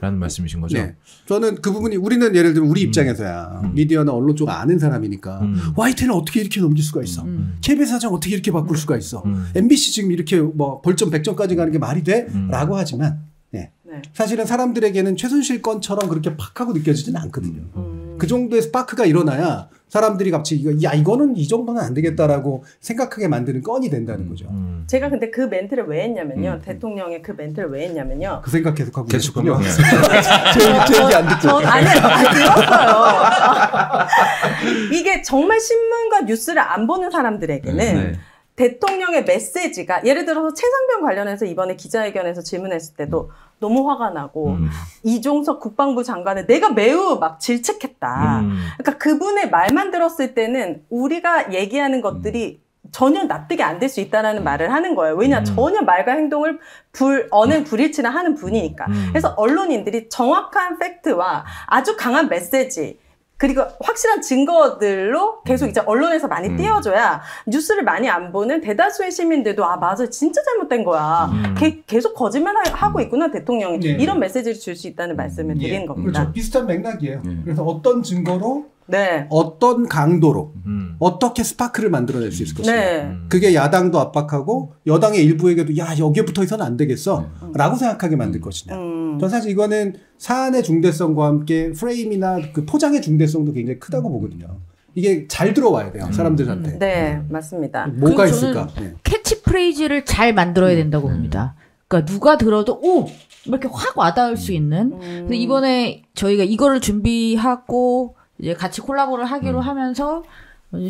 라는 말씀이신 거죠? 저는 그 부분이 우리는 예를 들면 우리 입장에서야 미디어나 언론 쪽 아는 사람이니까 YTN을 어떻게 이렇게 넘길 수가 있어? KBS 사장 어떻게 이렇게 바꿀 수가 있어? MBC 지금 이렇게 뭐 벌점 100점까지 가는 게 말이 돼? 라고 하지만 사실은 사람들에게는 최순실 건처럼 그렇게 팍 하고 느껴지지는 않거든요. 그 정도의 스파크가 일어나야 사람들이 갑자기 이거는 이 정도는 안 되겠다라고 생각하게 만드는 건이 된다는 거죠. 제가 근데 그 멘트를 왜 했냐면요. 대통령의 그 멘트를 왜 했냐면요. 그 생각 계속 하고 계셨군요. 제 얘기 안 듣고. 아니, 들었어요. 이게 정말 신문과 뉴스를 안 보는 사람들에게는 대통령의 메시지가 예를 들어서 최상병 관련해서 이번에 기자회견에서 질문했을 때도 너무 화가 나고 이종석 국방부 장관을 내가 매우 막 질책했다. 그러니까 그분의 말만 들었을 때는 우리가 얘기하는 것들이 전혀 납득이 안 될 수 있다는 말을 하는 거예요. 왜냐 전혀 말과 행동을 언행 불일치나 하는 분이니까. 그래서 언론인들이 정확한 팩트와 아주 강한 메시지 그리고 확실한 증거들로 계속 이제 언론에서 많이 띄워줘야 뉴스를 많이 안 보는 대다수의 시민들도 아 맞아 진짜 잘못된 거야. 계속 거짓말하고 있구나 대통령이. 이런 메시지를 줄 수 있다는 말씀을 드리는 겁니다. 그렇죠. 비슷한 맥락이에요. 그래서 어떤 증거로 어떤 강도로 어떻게 스파크를 만들어낼 수 있을 것인가. 그게 야당도 압박하고 여당의 일부에게도 야 여기에 붙어있어는 안 되겠어 라고 생각하게 만들 것이냐. 전 사실 이거는 사안의 중대성과 함께 프레임이나 그 포장의 중대성도 굉장히 크다고 보거든요. 이게 잘 들어와야 돼요. 사람들한테. 네, 맞습니다. 뭐가 있을까. 캐치프레이즈를 잘 만들어야 된다고 봅니다. 그러니까 누가 들어도 오! 이렇게 확 와닿을 수 있는. 근데 이번에 저희가 이거를 준비하고 이제 같이 콜라보를 하기로 하면서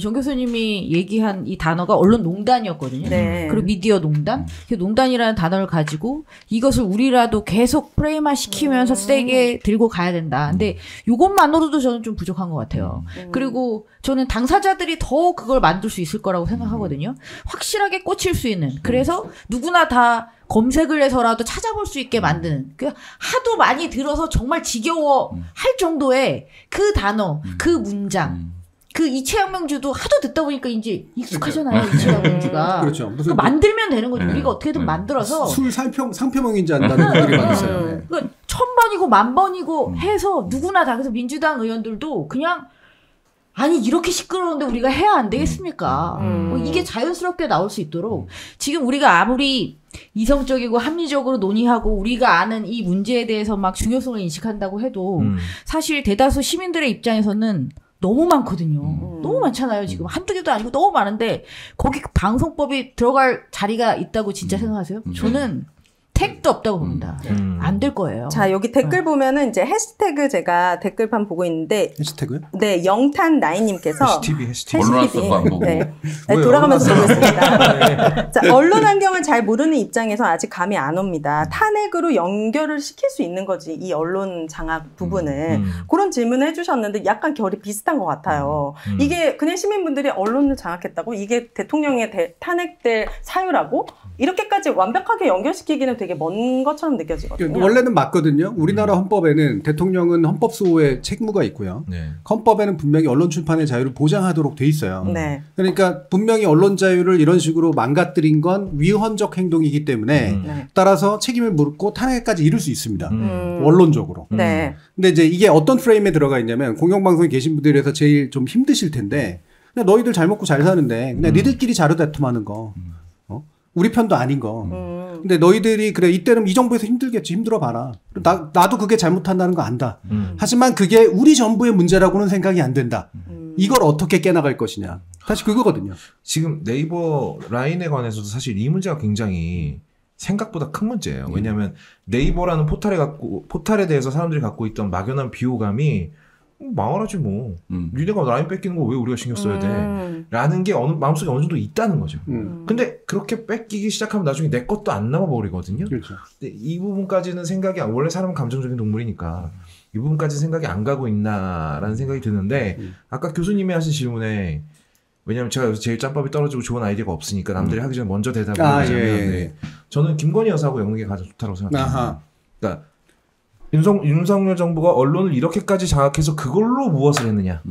정 교수님이 얘기한 이 단어가 언론 농단이었거든요. 그리고 미디어 농단. 그 농단이라는 단어를 가지고 이것을 우리라도 계속 프레임화 시키면서 세게 들고 가야 된다. 근데 이것만으로도 저는 좀 부족한 것 같아요. 그리고 저는 당사자들이 더 그걸 만들 수 있을 거라고 생각하거든요. 확실하게 꽂힐 수 있는. 그래서 누구나 다 검색을 해서라도 찾아볼 수 있게 만드는. 그 하도 많이 들어서 정말 지겨워 할 정도의 그 단어, 그 문장. 그 이채영 명주도 하도 듣다 보니까 이제 익숙하잖아요. 이채영 명주가. 그렇죠. 무슨 만들면 되는 거죠. 우리가 어떻게든 만들어서. 술 상표명인지 안다는 분들이 많으세요. 그러니까 1000번이고 10,000번이고 해서 누구나 다. 그래서 민주당 의원들도 그냥 아니 이렇게 시끄러운데 우리가 해야 안 되겠습니까? 이게 자연스럽게 나올 수 있도록 지금 우리가 아무리 이성적이고 합리적으로 논의하고 우리가 아는 이 문제에 대해서 막 중요성을 인식한다고 해도 사실 대다수 시민들의 입장에서는 너무 많거든요. 너무 많잖아요. 지금 한두 개도 아니고 너무 많은데 거기 방송법이 들어갈 자리가 있다고 진짜 생각하세요? 저는 택도 없다고 봅니다. 안 될 거예요. 자, 여기 댓글 보면은 이제 해시태그 제가 댓글판 보고 있는데. 해시태그요? 네, 영탄나이님께서. 해시태그. 언론학습 안 보고. 네, 돌아가면서 보겠습니다. 자, 언론 환경을 잘 모르는 입장에서 아직 감이 안 옵니다. 탄핵으로 연결을 시킬 수 있는 거지, 이 언론 장악 부분을. 그런 질문을 해주셨는데 약간 결이 비슷한 것 같아요. 이게 그냥 시민분들이 언론을 장악했다고? 이게 대통령의 탄핵될 사유라고? 이렇게까지 완벽하게 연결시키기는 되게 먼 것처럼 느껴지거든요. 원래는 맞거든요. 우리나라 헌법에는 대통령은 헌법 수호의 책무가 있고요. 헌법에는 분명히 언론 출판의 자유를 보장하도록 돼 있어요. 그러니까 분명히 언론 자유를 이런 식으로 망가뜨린 건 위헌적 행동이기 때문에 따라서 책임을 묻고 탄핵까지 이룰 수 있습니다. 원론적으로. 근데 이제 이게 어떤 프레임에 들어가 있냐면 공영방송에 계신 분들에서 제일 좀 힘드실 텐데 그냥 너희들 잘 먹고 잘 사는데 그냥 니들끼리 자료 다툼하는 거. 우리 편도 아닌 거. 근데 너희들이 그래 이때는 이 정부에서 힘들겠지. 힘들어 봐라. 나도 그게 잘못한다는 거 안다. 하지만 그게 우리 정부의 문제라고는 생각이 안 된다. 이걸 어떻게 깨나갈 것이냐. 사실 그거거든요. 지금 네이버 라인에 관해서도 사실 이 문제가 굉장히 생각보다 큰 문제예요. 왜냐하면 네이버라는 포탈에 대해서 사람들이 갖고 있던 막연한 비호감이 망하라지 뭐. 니네가 라인 뺏기는 거 왜 우리가 신경 써야 돼? 라는 게 마음속에 어느 정도 있다는 거죠. 근데 그렇게 뺏기기 시작하면 나중에 내 것도 안 남아버리거든요. 그렇죠. 근데 이 부분까지는 생각이 원래 사람은 감정적인 동물이니까 이 부분까지 생각이 안 가고 있나라는 생각이 드는데 아까 교수님이 하신 질문에 왜냐하면 제가 제일 짬밥이 떨어지고 좋은 아이디어가 없으니까 남들이 하기 전에 먼저 대답을 하자면 저는 김건희 여사하고 엮는 게 가장 좋다고 생각합니다. 그러니까 윤석열 정부가 언론을 이렇게까지 장악해서 그걸로 무엇을 했느냐.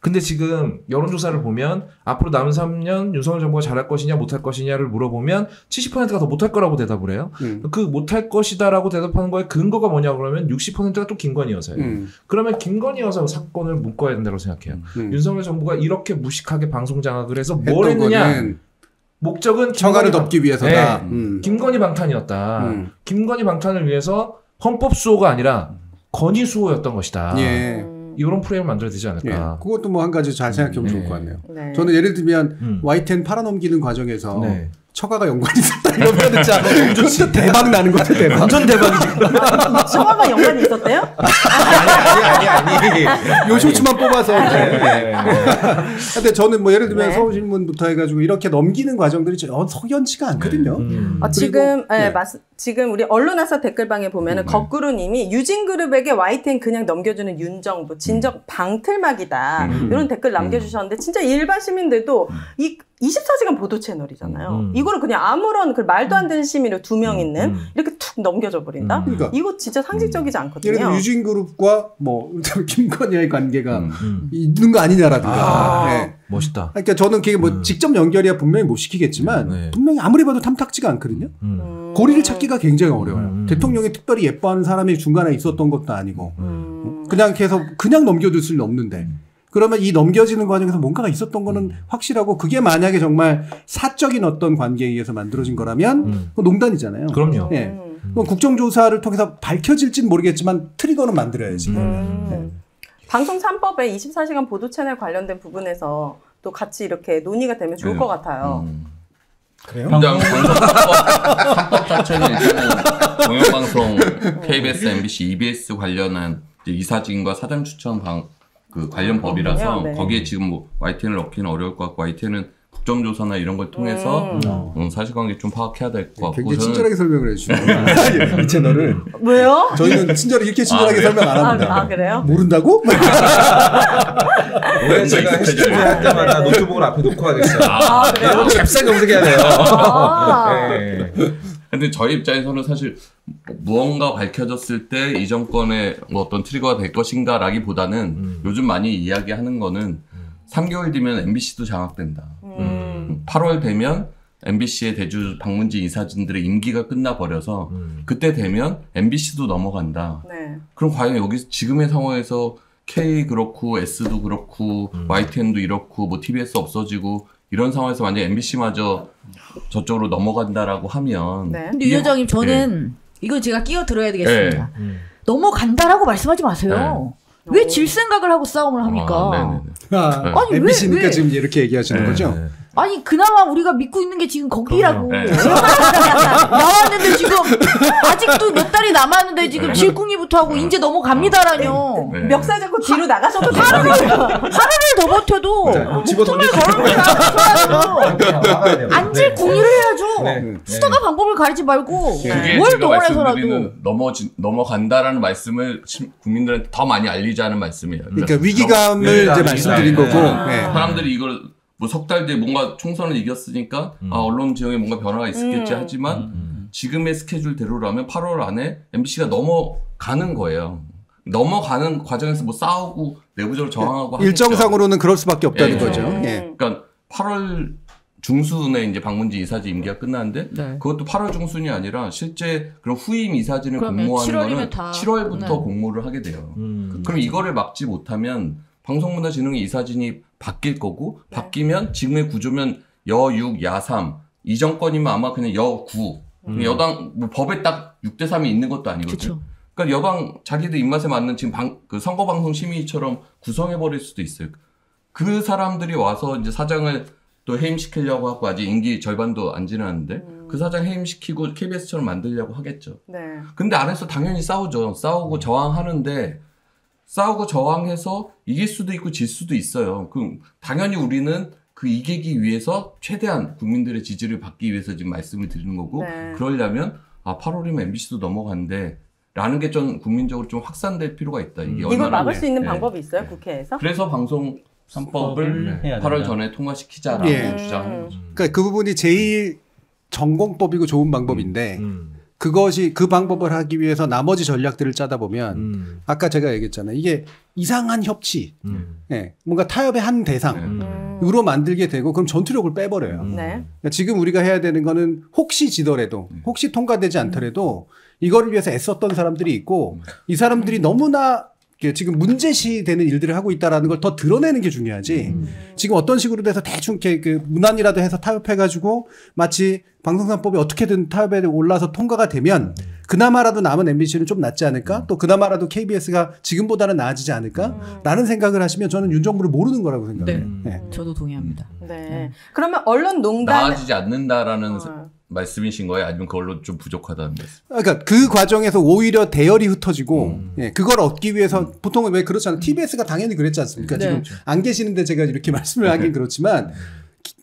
근데 지금 여론조사를 보면 앞으로 남은 3년 윤석열 정부가 잘할 것이냐 못할 것이냐를 물어보면 70%가 더 못할 거라고 대답을 해요. 그 못할 것이다라고 대답하는 거에 근거가 뭐냐 그러면 60%가 또 김건희 여사예요. 그러면 김건희 여사 사건을 묶어야 된다고 생각해요. 윤석열 정부가 이렇게 무식하게 방송 장악을 해서 뭘 했느냐. 목적은 처가를 덮기 위해서다. 김건희 방탄이었다. 김건희 방탄을 위해서 헌법 수호가 아니라 건의 수호였던 것이다. 이런 프레임을 만들어야 되지 않을까. 그것도 뭐 한 가지 잘 생각해보면 좋을 것 같네요. 저는 예를 들면 Y10 팔아넘기는 과정에서 처가가 연관이 있었다 이러면 진짜 대박 나는 것 같아요. 대박. 완전 대박이지. 처가가 연관이 있었대요? 아니. 요 쇼츠만 뽑아서. 근데 저는 뭐 예를 들면 서울신문부터 해가지고 이렇게 넘기는 과정들이 석연치가 않거든요. 지금 지금 우리 언론아사 댓글방에 보면은 거꾸로님이 유진그룹에게 YTN 그냥 넘겨주는 윤정부 진정 방틀막이다 이런 댓글 남겨주셨는데 진짜 일반 시민들도 이 24시간 보도 채널이잖아요. 이거를 그냥 아무런 그 말도 안 되는 시민을 2명 있는 이렇게 툭 넘겨줘 버린다. 그러니까. 이거 진짜 상식적이지 않거든요. 예를 들어 유진그룹과 뭐 김건희의 관계가 있는 거 아니냐라든가. 네. 멋있다. 그러니까 저는 그게 뭐 직접 연결이야 분명히 못 시키겠지만 분명히 아무리 봐도 탐탁지가 않거든요. 고리를 찾기가 굉장히 어려워요. 대통령이 특별히 예뻐하는 사람이 중간에 있었던 것도 아니고 그냥 계속 그냥 넘겨둘 수는 없는데. 그러면 이 넘겨지는 과정에서 뭔가가 있었던 거는 확실하고 그게 만약에 정말 사적인 어떤 관계에 의해서 만들어진 거라면 그건 농단이잖아요. 그럼요. 예. 그럼 국정조사를 통해서 밝혀질지는 모르겠지만 트리거는 만들어야지. 네. 방송 3법에 24시간 보도 채널 관련된 부분에서 또 같이 이렇게 논의가 되면 좋을 것 같아요. 그래요? 당장 3법 자체는 일단은 공영방송 KBS, MBC, EBS 관련한 이사진과 사장 추천 그 관련 법이라서 네. 거기에 지금 뭐 YTN을 넣기는 어려울 것 같고 YTN은 국정조사나 이런 걸 통해서 사실관계 좀 파악해야 될 것 같고 굉장히 친절하게 설명을 해주시네요. 이 채널을. 왜요? 저희는 이렇게 친절하게 설명 안 합니다. 그래요? 모른다고? 왜 제가 해시태그 할 때마다 노트북을 앞에 놓고 하겠어요. 그래요? 잽싸게 검색해야 돼요. 네. 근데 저희 입장에서는 사실 무언가 밝혀졌을 때 이 정권의 뭐 어떤 트리거가 될 것인가라기보다는 요즘 많이 이야기하는 거는 3개월 뒤면 MBC도 장악된다. 8월 되면 MBC의 대주 방문지 이사진들의 임기가 끝나버려서 그때 되면 MBC도 넘어간다. 네. 그럼 과연 여기 지금의 상황에서 K 그렇고 S도 그렇고 YTN도 이렇고 뭐 TBS 없어지고 이런 상황에서 만약 MBC마저 저쪽으로 넘어간다라고 하면 근데 유 회장님 저는 이거 제가 끼어들어야 되겠습니다. 넘어간다라고 말씀하지 마세요. 왜 질 생각을 하고 싸움을 합니까? 아니 MBC니까 왜? 지금 이렇게 얘기하시는 거죠? 아니 그나마 우리가 믿고 있는 게 지금 거기라고. 나왔는데 지금 아직도 몇 달이 남았는데 지금 질궁이부터 하고 이제 넘어갑니다라뇨. 멱살 잡고 뒤로 나가셔도 돼요. 하루를 더 버텨도 목숨을 걸어서 안질 궁리를 해야죠. 수다가 방법을 가리지 말고 뭘 동원해서라도 넘어간다라는 말씀을 국민들한테 더 많이 알리자는 말씀이에요. 그러니까 위기감을 이제 말씀드린 거고 사람들이 이걸 뭐 석 달 뒤에 뭔가 총선을 이겼으니까 언론 지형에 뭔가 변화가 있었겠지 하지만 지금의 스케줄대로라면 8월 안에 MBC가 넘어가는 거예요. 넘어가는 과정에서 뭐 싸우고 내부적으로 저항하고 하겠죠. 일정상으로는 그럴 수밖에 없다는 거죠. 그러니까 8월 중순에 이제 방문지 이사진 임기가 끝나는데 그것도 8월 중순이 아니라 실제 그런 후임 이사진을 공모하는 거는 7월부터 공모를 하게 돼요. 그럼 이거를 막지 못하면 방송문화진흥위 이사진이 바뀔 거고 바뀌면 지금의 구조면 여6, 야3 이 정권이면 아마 그냥 여9 여당 뭐 법에 딱 6대3이 있는 것도 아니거든요. 그러니까 여당 자기들 입맛에 맞는 지금 그 선거방송 심의처럼 구성해버릴 수도 있어요. 그 사람들이 와서 이제 사장을 또 해임시키려고 하고 아직 임기 절반도 안 지났는데 그 사장 해임시키고 KBS처럼 만들려고 하겠죠. 근데 안에서 당연히 싸우죠. 싸우고 저항하는데 싸우고 저항해서 이길 수도 있고 질 수도 있어요. 그럼 당연히 우리는 그 이기기 위해서 최대한 국민들의 지지를 받기 위해서 지금 말씀을 드리는 거고 그러려면 8월이면 MBC도 넘어간대 라는 게 좀 국민적으로 좀 확산될 필요가 있다. 이걸 막을 수 있는 방법이 있어요? 국회에서? 그래서 방송 3법을 8월 전에 통과시키자라고 주장하는 거죠. 그러니까 그 부분이 제일 전공법이고 좋은 방법인데 그것이 그 방법을 하기 위해서 나머지 전략들을 짜다 보면 아까 제가 얘기했잖아요. 이게 이상한 협치, 뭔가 타협의 한 대상으로 만들게 되고 그럼 전투력을 빼버려요. 그러니까 지금 우리가 해야 되는 거는 혹시 지더라도 혹시 통과되지 않더라도 이거를 위해서 애썼던 사람들이 있고 이 사람들이 너무나 지금 문제시 되는 일들을 하고 있다라는 걸 더 드러내는 게 중요하지. 지금 어떤 식으로 돼서 대충 이렇게 그 문안이라도 해서 타협해가지고 마치 방송사법이 어떻게든 타협에 올라서 통과가 되면 그나마라도 남은 MBC는 좀 낫지 않을까? 또 그나마라도 KBS가 지금보다는 나아지지 않을까? 라는 생각을 하시면 저는 윤 정부를 모르는 거라고 생각해요. 저도 동의합니다. 그러면 언론 농단 나아지지 않는다라는 말씀이신 거예요? 아니면 그걸로 좀 부족하다는 말씀? 그러니까 그 과정에서 오히려 대열이 흩어지고 그걸 얻기 위해서 보통은 왜 그렇잖아요. TBS가 당연히 그랬지 않습니까? 지금 안 계시는데 제가 이렇게 말씀을 하긴 그렇지만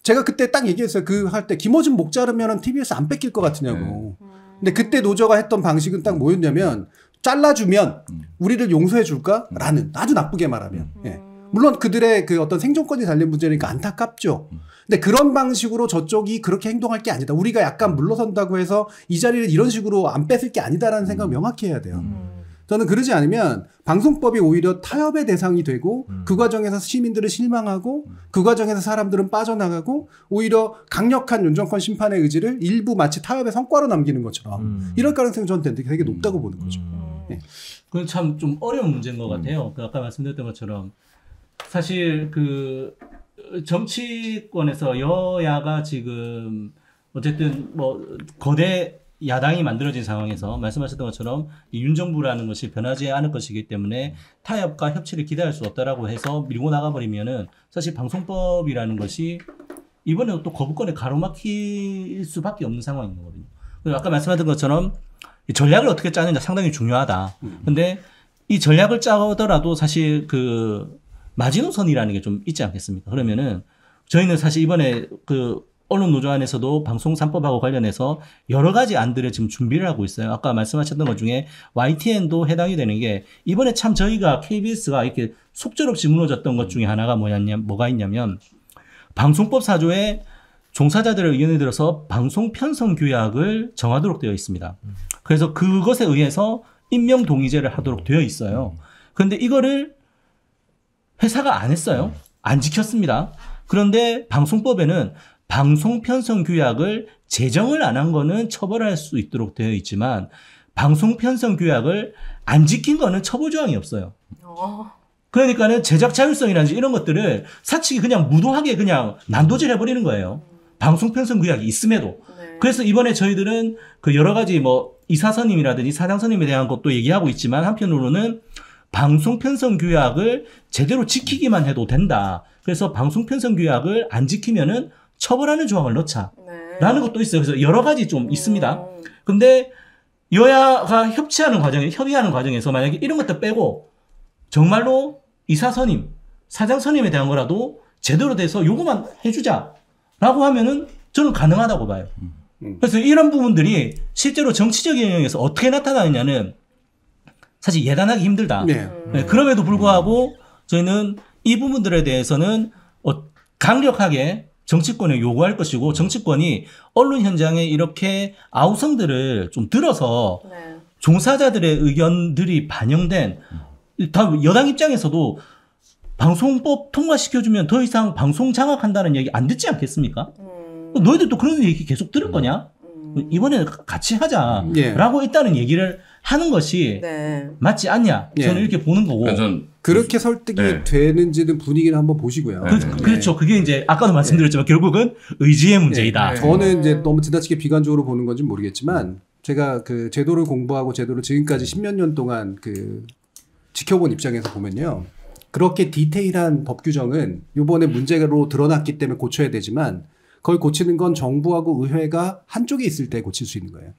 제가 그때 딱 얘기했어요. 그 할 때 김어준 목 자르면은 TBS 안 뺏길 것 같으냐고. 근데 그때 노조가 했던 방식은 딱 뭐였냐면 잘라주면 우리를 용서해 줄까라는 아주 나쁘게 말하면. 예. 물론 그들의 그 어떤 생존권이 달린 문제니까 안타깝죠. 근데 그런 방식으로 저쪽이 그렇게 행동할 게 아니다. 우리가 약간 물러선다고 해서 이 자리를 이런 식으로 안 뺏을 게 아니다라는 생각을 명확히 해야 돼요. 저는 그러지 않으면 방송법이 오히려 타협의 대상이 되고 그 과정에서 시민들은 실망하고 그 과정에서 사람들은 빠져나가고 오히려 강력한 윤정권 심판의 의지를 일부 마치 타협의 성과로 남기는 것처럼 이럴 가능성이 저는 되게 높다고 보는 거죠. 네. 그건 참 좀 어려운 문제인 것 같아요. 아까 말씀드렸던 것처럼 사실 그 정치권에서 여야가 지금 어쨌든 뭐 거대 야당이 만들어진 상황에서 말씀하셨던 것처럼 이 윤정부라는 것이 변하지 않을 것이기 때문에 타협과 협치를 기대할 수 없다라고 해서 밀고 나가버리면은 사실 방송법이라는 것이 이번에도 또 거부권에 가로막힐 수밖에 없는 상황인 거거든요. 그리고 아까 말씀하셨던 것처럼 이 전략을 어떻게 짜느냐 상당히 중요하다. 근데 이 전략을 짜더라도 사실 그 마지노선이라는 게 좀 있지 않겠습니까? 그러면은 저희는 사실 이번에 그 언론 노조 안에서도 방송 3법하고 관련해서 여러 가지 안들을 지금 준비를 하고 있어요. 아까 말씀하셨던 것 중에 YTN도 해당이 되는 게 이번에 참 저희가 KBS가 이렇게 속절없이 무너졌던 것 중에 하나가 뭐가 있냐면 방송법 4조에 종사자들의 의견을 들어서 방송 편성 규약을 정하도록 되어 있습니다. 그래서 그것에 의해서 임명 동의제를 하도록 되어 있어요. 그런데 이거를 회사가 안 했어요. 안 지켰습니다. 그런데 방송법에는 방송 편성 규약을 제정을 안 한 거는 처벌할 수 있도록 되어 있지만 방송 편성 규약을 안 지킨 거는 처벌 조항이 없어요. 그러니까는 제작 자율성이라든지 이런 것들을 사측이 그냥 무도하게 그냥 난도질 해버리는 거예요. 방송 편성 규약이 있음에도. 그래서 이번에 저희들은 그 여러 가지 뭐 이사선임이라든지 사장선임에 대한 것도 얘기하고 있지만 한편으로는 방송 편성 규약을 제대로 지키기만 해도 된다. 그래서 방송 편성 규약을 안 지키면은 처벌하는 조항을 넣자라는 것도 있어요. 그래서 여러 가지 좀 있습니다. 근데 여야가 협의하는 과정에서 만약에 이런 것들 빼고 정말로 이사선임, 사장선임에 대한 거라도 제대로 돼서 요거만 해주자라고 하면은 저는 가능하다고 봐요. 그래서 이런 부분들이 실제로 정치적 영역에서 어떻게 나타나느냐는 사실 예단하기 힘들다. 네, 그럼에도 불구하고 저희는 이 부분들에 대해서는 강력하게 정치권에 요구할 것이고 정치권이 언론 현장에 이렇게 아우성들을 좀 들어서 종사자들의 의견들이 반영된 다 여당 입장에서도 방송법 통과시켜주면 더 이상 방송 장악한다는 얘기 안 듣지 않겠습니까? 너희들도 그런 얘기 계속 들을 거냐? 이번에 같이 하자라고 일단은 얘기를 하는 것이 맞지 않냐? 저는 이렇게 보는 거고. 그렇게 설득이 되는지는 분위기를 한번 보시고요. 그렇죠. 그게 이제 아까도 말씀드렸지만 결국은 의지의 문제이다. 저는 이제 너무 지나치게 비관적으로 보는 건지 모르겠지만 제가 그 제도를 공부하고 제도를 지금까지 10몇 년 동안 그 지켜본 입장에서 보면요. 그렇게 디테일한 법 규정은 이번에 문제로 드러났기 때문에 고쳐야 되지만 그걸 고치는 건 정부하고 의회가 한쪽에 있을 때 고칠 수 있는 거예요.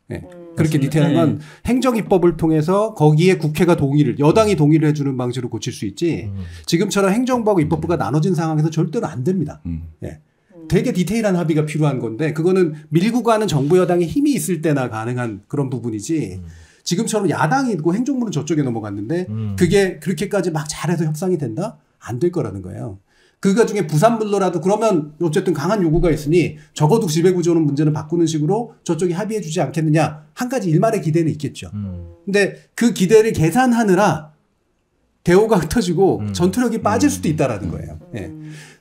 네. 그렇게 디테일한 건 행정입법을 통해서 거기에 국회가 동의를, 여당이 동의를 해주는 방식으로 고칠 수 있지 지금처럼 행정부하고 입법부가 나눠진 상황에서 절대로 안 됩니다. 네. 되게 디테일한 합의가 필요한 건데 그거는 밀고 가는 정부 여당의 힘이 있을 때나 가능한 그런 부분이지 지금처럼 야당이 있고 행정부는 저쪽에 넘어갔는데 그게 그렇게까지 막 잘해서 협상이 된다? 안 될 거라는 거예요. 그거 중에 부산물로라도 그러면 어쨌든 강한 요구가 있으니 적어도 지배구조는 문제는 바꾸는 식으로 저쪽이 합의해 주지 않겠느냐. 한 가지 일말의 기대는 있겠죠. 근데 그 기대를 계산하느라 대오가 흩어지고 전투력이 빠질 수도 있다라는 거예요. 예.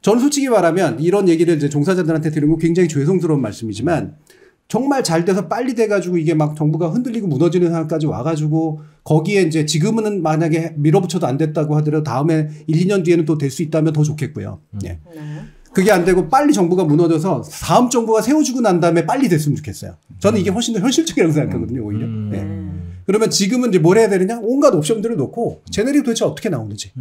저는 솔직히 말하면 이런 얘기를 이제 종사자들한테 드리는 거 굉장히 죄송스러운 말씀이지만 정말 잘 돼서 빨리 돼가지고 이게 막 정부가 흔들리고 무너지는 상황까지 와가지고 거기에 이제 지금은 만약에 밀어붙여도 안 됐다고 하더라도 다음에 1, 2년 뒤에는 또 될 수 있다면 더 좋겠고요. 예. 그게 안 되고 빨리 정부가 무너져서 다음 정부가 세워지고 난 다음에 빨리 됐으면 좋겠어요. 저는 이게 훨씬 더 현실적이라고 생각하거든요, 오히려. 예. 그러면 지금은 이제 뭘 해야 되느냐? 온갖 옵션들을 놓고 제네릭 도대체 어떻게 나오는지.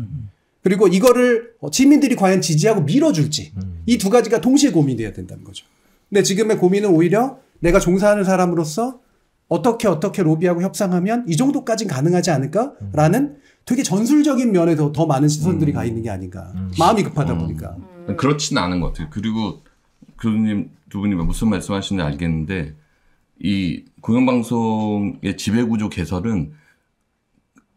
그리고 이거를 시민들이 과연 지지하고 밀어줄지. 이 두 가지가 동시에 고민돼야 된다는 거죠. 근데 지금의 고민은 오히려 내가 종사하는 사람으로서 어떻게 로비하고 협상하면 이 정도까지는 가능하지 않을까라는 되게 전술적인 면에서 더 많은 시선들이 가 있는 게 아닌가. 마음이 급하다 보니까. 그렇지는 않은 것 같아요. 그리고 교수님 두 분이 무슨 말씀하시는지 알겠는데 이 공영방송의 지배구조 개설은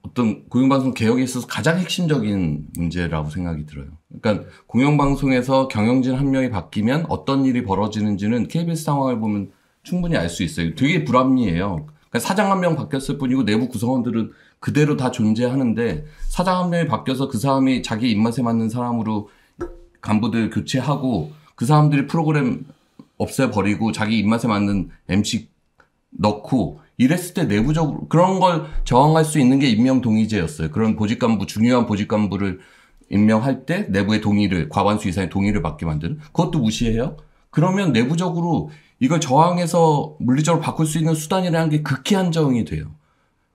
어떤 공영방송 개혁에 있어서 가장 핵심적인 문제라고 생각이 들어요. 그러니까 공영방송에서 경영진 한 명이 바뀌면 어떤 일이 벌어지는지는 KBS 상황을 보면 충분히 알 수 있어요. 되게 불합리해요. 그러니까 사장 한 명 바뀌었을 뿐이고 내부 구성원들은 그대로 다 존재하는데 사장 한 명이 바뀌어서 그 사람이 자기 입맛에 맞는 사람으로 간부들 교체하고 그 사람들이 프로그램 없애버리고 자기 입맛에 맞는 MC 넣고 이랬을 때 내부적으로 그런 걸 저항할 수 있는 게 임명동의제였어요. 그런 보직간부, 중요한 보직간부를 임명할 때 내부의 동의를, 과반수 이상의 동의를 받게 만드는 그것도 무시해요? 그러면 내부적으로 이걸 저항해서 물리적으로 바꿀 수 있는 수단이라는 게 극히 한정이 돼요.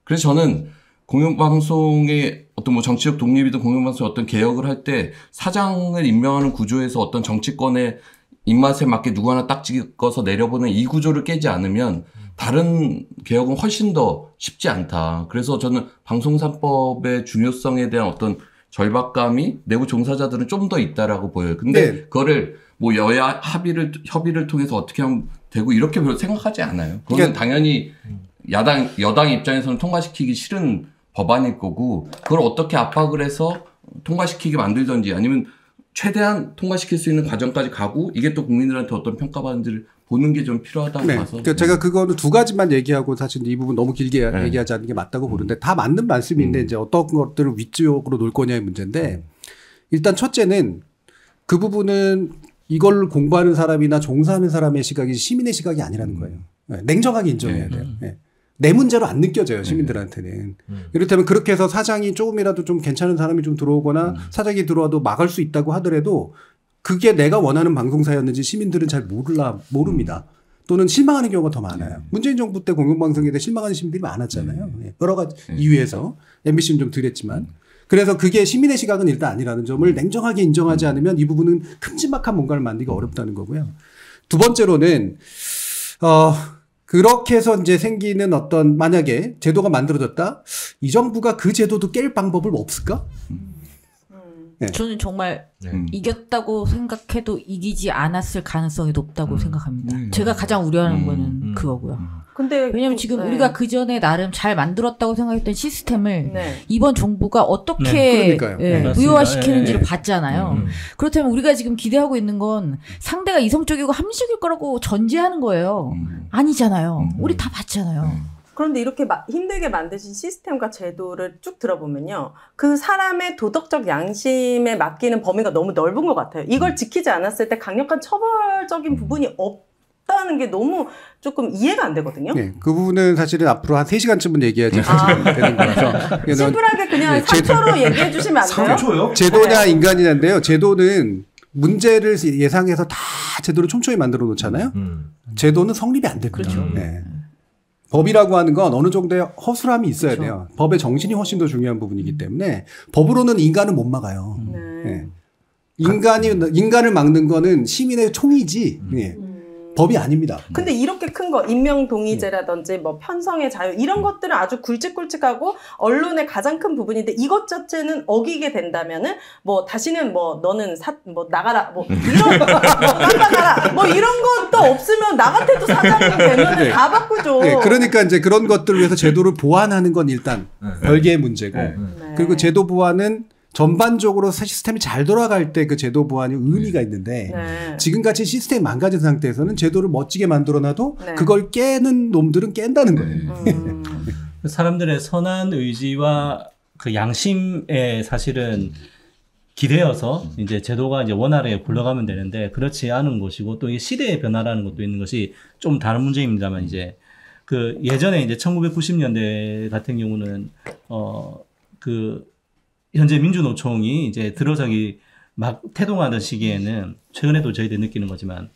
그래서 저는 공영방송의 어떤 뭐 정치적 독립이든 공영방송의 어떤 개혁을 할 때 사장을 임명하는 구조에서 어떤 정치권의 입맛에 맞게 누구 하나 딱 찍어서 내려보는 이 구조를 깨지 않으면 다른 개혁은 훨씬 더 쉽지 않다. 그래서 저는 방송3법의 중요성에 대한 어떤 절박감이 내부 종사자들은 좀 더 있다라고 보여요. 근데 그거를 뭐 여야 협의를 통해서 어떻게 하면 되고 이렇게 별로 생각하지 않아요. 그건 당연히 여당 입장에서는 통과시키기 싫은 법안일 거고 그걸 어떻게 압박을 해서 통과시키게 만들든지 아니면 최대한 통과시킬 수 있는 과정까지 가고 이게 또 국민들한테 어떤 평가받는지를 보는 게 좀 필요하다고 봐서. 그러니까 제가 그거는 두 가지만 얘기하고 사실 이 부분 너무 길게 얘기하지 않는 게 맞다고 보는데 다 맞는 말씀인데 이제 어떤 것들을 위쪽으로 놓을 거냐의 문제인데 일단 첫째는 그 부분은 이걸 공부하는 사람이나 종사하는 사람의 시각이 시민의 시각이 아니라는 거예요. 냉정하게 인정해야 돼요. 내 문제로 안 느껴져요, 시민들한테는. 이렇다면 그렇게 해서 사장이 조금이라도 좀 괜찮은 사람이 좀 들어오거나 사장이 들어와도 막을 수 있다고 하더라도 그게 내가 원하는 방송사였는지 시민들은 잘 모릅니다. 또는 실망하는 경우가 더 많아요. 문재인 정부 때 공영방송에 대해 실망하는 시민들이 많았잖아요. 여러 가지 이유에서. MBC는 좀 덜했지만. 그래서 그게 시민의 시각은 일단 아니라는 점을 냉정하게 인정하지 않으면 이 부분은 큼지막한 뭔가를 만들기가 어렵다는 거고요. 두 번째로는 그렇게 해서 이제 생기는 어떤 만약에 제도가 만들어졌다? 이 정부가 그 제도도 깰 방법은 없을까? 저는 정말 이겼다고 생각해도 이기지 않았을 가능성이 높다고 생각합니다. 제가 가장 우려하는 거는 그거고요. 근데 왜냐면 지금 우리가 그 전에 나름 잘 만들었다고 생각했던 시스템을 이번 정부가 어떻게 무효화시키는지를 봤잖아요. 그렇다면 우리가 지금 기대하고 있는 건 상대가 이성적이고 합리적일 거라고 전제하는 거예요. 아니잖아요. 우리 다 봤잖아요. 그런데 이렇게 힘들게 만드신 시스템과 제도를 쭉 들어보면요. 그 사람의 도덕적 양심에 맡기는 범위가 너무 넓은 것 같아요. 이걸 지키지 않았을 때 강력한 처벌적인 부분이 없다는 게 너무 조금 이해가 안 되거든요. 네, 그 부분은 사실은 앞으로 한 3시간쯤은 얘기하지 되는 거라서. 심플하게 그냥 3초로 얘기해 주시면 안 돼요? 3초요? 제도냐 인간이냐인데요. 제도는 문제를 예상해서 다 제도를 촘촘히 만들어 놓잖아요. 제도는 성립이 안 됩니다. 그렇죠. 네. 법이라고 하는 건 어느 정도의 허술함이 있어야 돼요. 법의 정신이 훨씬 더 중요한 부분이기 때문에 법으로는 인간은 못 막아요. 네. 인간을 막는 거는 시민의 총이지 법이 아닙니다. 근데 이렇게 큰 거 임명동의제라든지 뭐 편성의 자유 이런 것들은 아주 굵직굵직하고 언론의 가장 큰 부분인데 이것 자체는 어기게 된다면은 뭐 다시는 뭐 너는 뭐 나가라 뭐 이런 깜빡하라 뭐 이런 것도 없으면 나 같아도 사장이 되면 다 바꾸죠. 네, 그러니까 이제 그런 것들을 위해서 제도를 보완하는 건 일단 별개의 문제고 그리고 제도 보완은 전반적으로 시스템이 잘 돌아갈 때 그 제도 보완이 의미가 있는데 지금같이 시스템이 망가진 상태에서는 제도를 멋지게 만들어놔도 그걸 깨는 놈들은 깬다는 거예요. 사람들의 선한 의지와 그 양심에 사실은 기대어서 이제 제도가 이제 원활하게 굴러가면 되는데 그렇지 않은 것이고 또 이 시대의 변화라는 것도 있는 것이 좀 다른 문제입니다만 이제 그 예전에 이제 1990년대 같은 경우는 그 현재 민주노총이 이제 들어서기 막 태동하던 시기에는 최근에도 저희들이 느끼는 거지만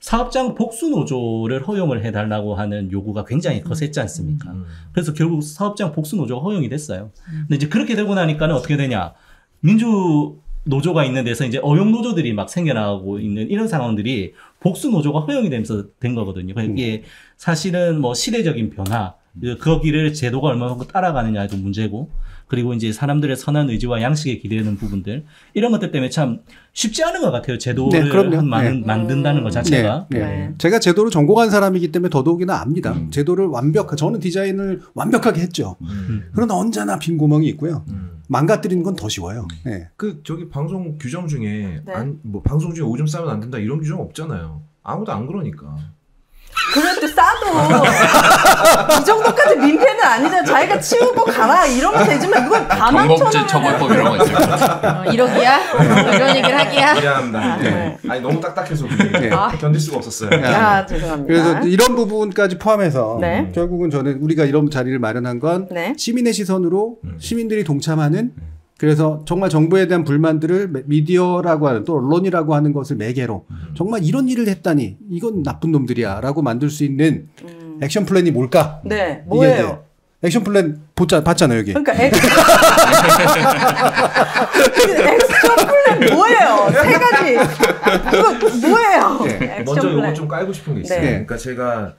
사업장 복수노조를 허용을 해달라고 하는 요구가 굉장히 거셌지 않습니까? 그래서 결국 사업장 복수노조가 허용이 됐어요. 근데 이제 그렇게 되고 나니까는 어떻게 되냐. 민주노조가 있는 데서 이제 어용노조들이 막 생겨나고 있는 이런 상황들이 복수노조가 허용이 되면서 된 거거든요. 이게 사실은 뭐 시대적인 변화, 거기를 제도가 얼마나 따라가느냐도 문제고 그리고 이제 사람들의 선한 의지와 양식에 기대는 부분들 이런 것들 때문에 참 쉽지 않은 것 같아요. 제도를 만든다는 것 자체가. 제가 제도를 전공한 사람이기 때문에 더더욱이나 압니다. 제도를 저는 디자인을 완벽하게 했죠. 그러나 언제나 빈 구멍이 있고요. 망가뜨리는 건 더 쉬워요. 저기 방송 규정 중에 뭐 방송 중에 오줌 싸면 안 된다 이런 규정 없잖아요. 아무도 안 그러니까. 그래도 싸도 이 정도까지 민폐는 아니잖아. 자기가 치우고 가라 이러면 되지만 이걸 경범죄 처벌법 이런 거 있어요. 이러기야? 이런 얘기를 하기야? 미안합니다. 아니 너무 딱딱해서 견딜 수가 없었어요. 죄송합니다. 그래서 이런 부분까지 포함해서 결국은 저는 우리가 이런 자리를 마련한 건 시민의 시선으로 시민들이 동참하는 그래서 정말 정부에 대한 불만들을 미디어라고 하는 또 언론이라고 하는 것을 매개로 정말 이런 일을 했다니 이건 나쁜 놈들이야 라고 만들 수 있는 액션 플랜이 뭘까? 네, 뭐예요? 액션 플랜 봤잖아요 여기. 그러니까 액션 플랜 뭐예요? 세 가지. 이거 뭐예요? 먼저 이거 좀 깔고 싶은 게 있어요. 그러니까 제가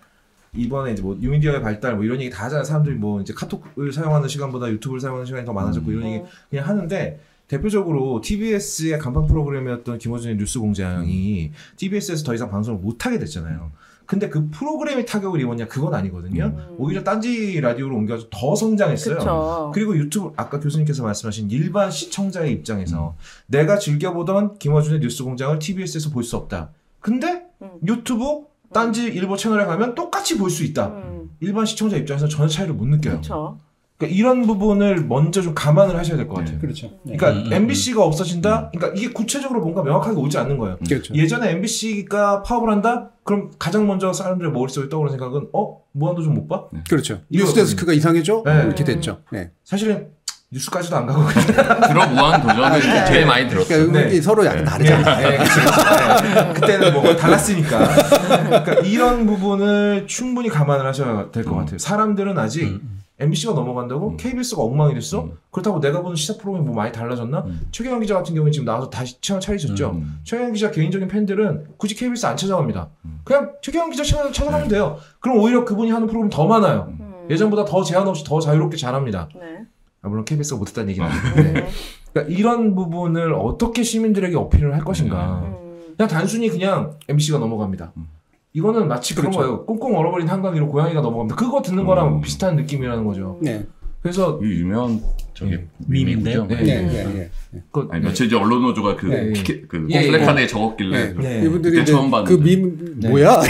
이번에 이제 뭐 뉴미디어의 발달 뭐 이런 얘기 다 하잖아요. 사람들이 뭐 이제 카톡을 사용하는 시간보다 유튜브를 사용하는 시간이 더 많아졌고 이런 얘기 그냥 하는데 대표적으로 TBS의 간판 프로그램이었던 김어준의 뉴스공장이 TBS에서 더 이상 방송을 못 하게 됐잖아요. 근데 그 프로그램이 타격을 입었냐 그건 아니거든요. 오히려 딴지 라디오로 옮겨서 더 성장했어요. 그쵸. 그리고 유튜브 아까 교수님께서 말씀하신 일반 시청자의 입장에서 내가 즐겨보던 김어준의 뉴스공장을 TBS에서 볼 수 없다. 근데 유튜브 딴지 일보 채널에 가면 똑같이 볼 수 있다. 일반 시청자 입장에서 전혀 차이를 못 느껴요. 그쵸. 그러니까 이런 부분을 먼저 좀 감안을 하셔야 될 것 같아요. 그렇죠. 그러니까 MBC가 없어진다. 그러니까 이게 구체적으로 뭔가 명확하게 오지 않는 거예요. 그렇죠. 예전에 MBC가 파업을 한다. 그럼 가장 먼저 사람들의 머릿속에 떠오르는 생각은 무한도전 못 봐? 그렇죠. 뉴스데스크가 이상해져? 이렇게 됐죠. 사실은 뉴스까지도 안 가고 주로 무한도전을 제일 많이 들었어요. 그러니까 서로 약간 다르잖아요. 그때는 뭐 달랐으니까. 그러니까 이런 부분을 충분히 감안을 하셔야 될 것 같아요. 사람들은 아직 MBC가 넘어간다고 KBS가 엉망이 됐어? 그렇다고 내가 보는 시사 프로그램이 뭐 많이 달라졌나? 최경영 기자 같은 경우는 지금 나와서 다시 채널 차리셨죠. 최경영 기자 개인적인 팬들은 굳이 KBS 안 찾아갑니다. 그냥 최경영 기자 채널 찾아가면 돼요. 그럼 오히려 그분이 하는 프로그램 더 많아요. 예전보다 더 제한 없이 더 자유롭게 잘합니다. 물론 KBS가 못했다는 얘기는 아닌데 그러니까 이런 부분을 어떻게 시민들에게 어필을 할 것인가. 그냥 단순히 그냥 MBC가 넘어갑니다. 이거는 마치 그런 거예요. 꽁꽁 얼어버린 한강 위로 고양이가 넘어갑니다. 그거 듣는 거랑 비슷한 느낌이라는 거죠. 그래서 이 유명한 저기 밈인데요. 며칠 전 언론노조가 그 플래카드에 적었길래 이분들이 그때 처음 봤는데 그 밈 뭐야?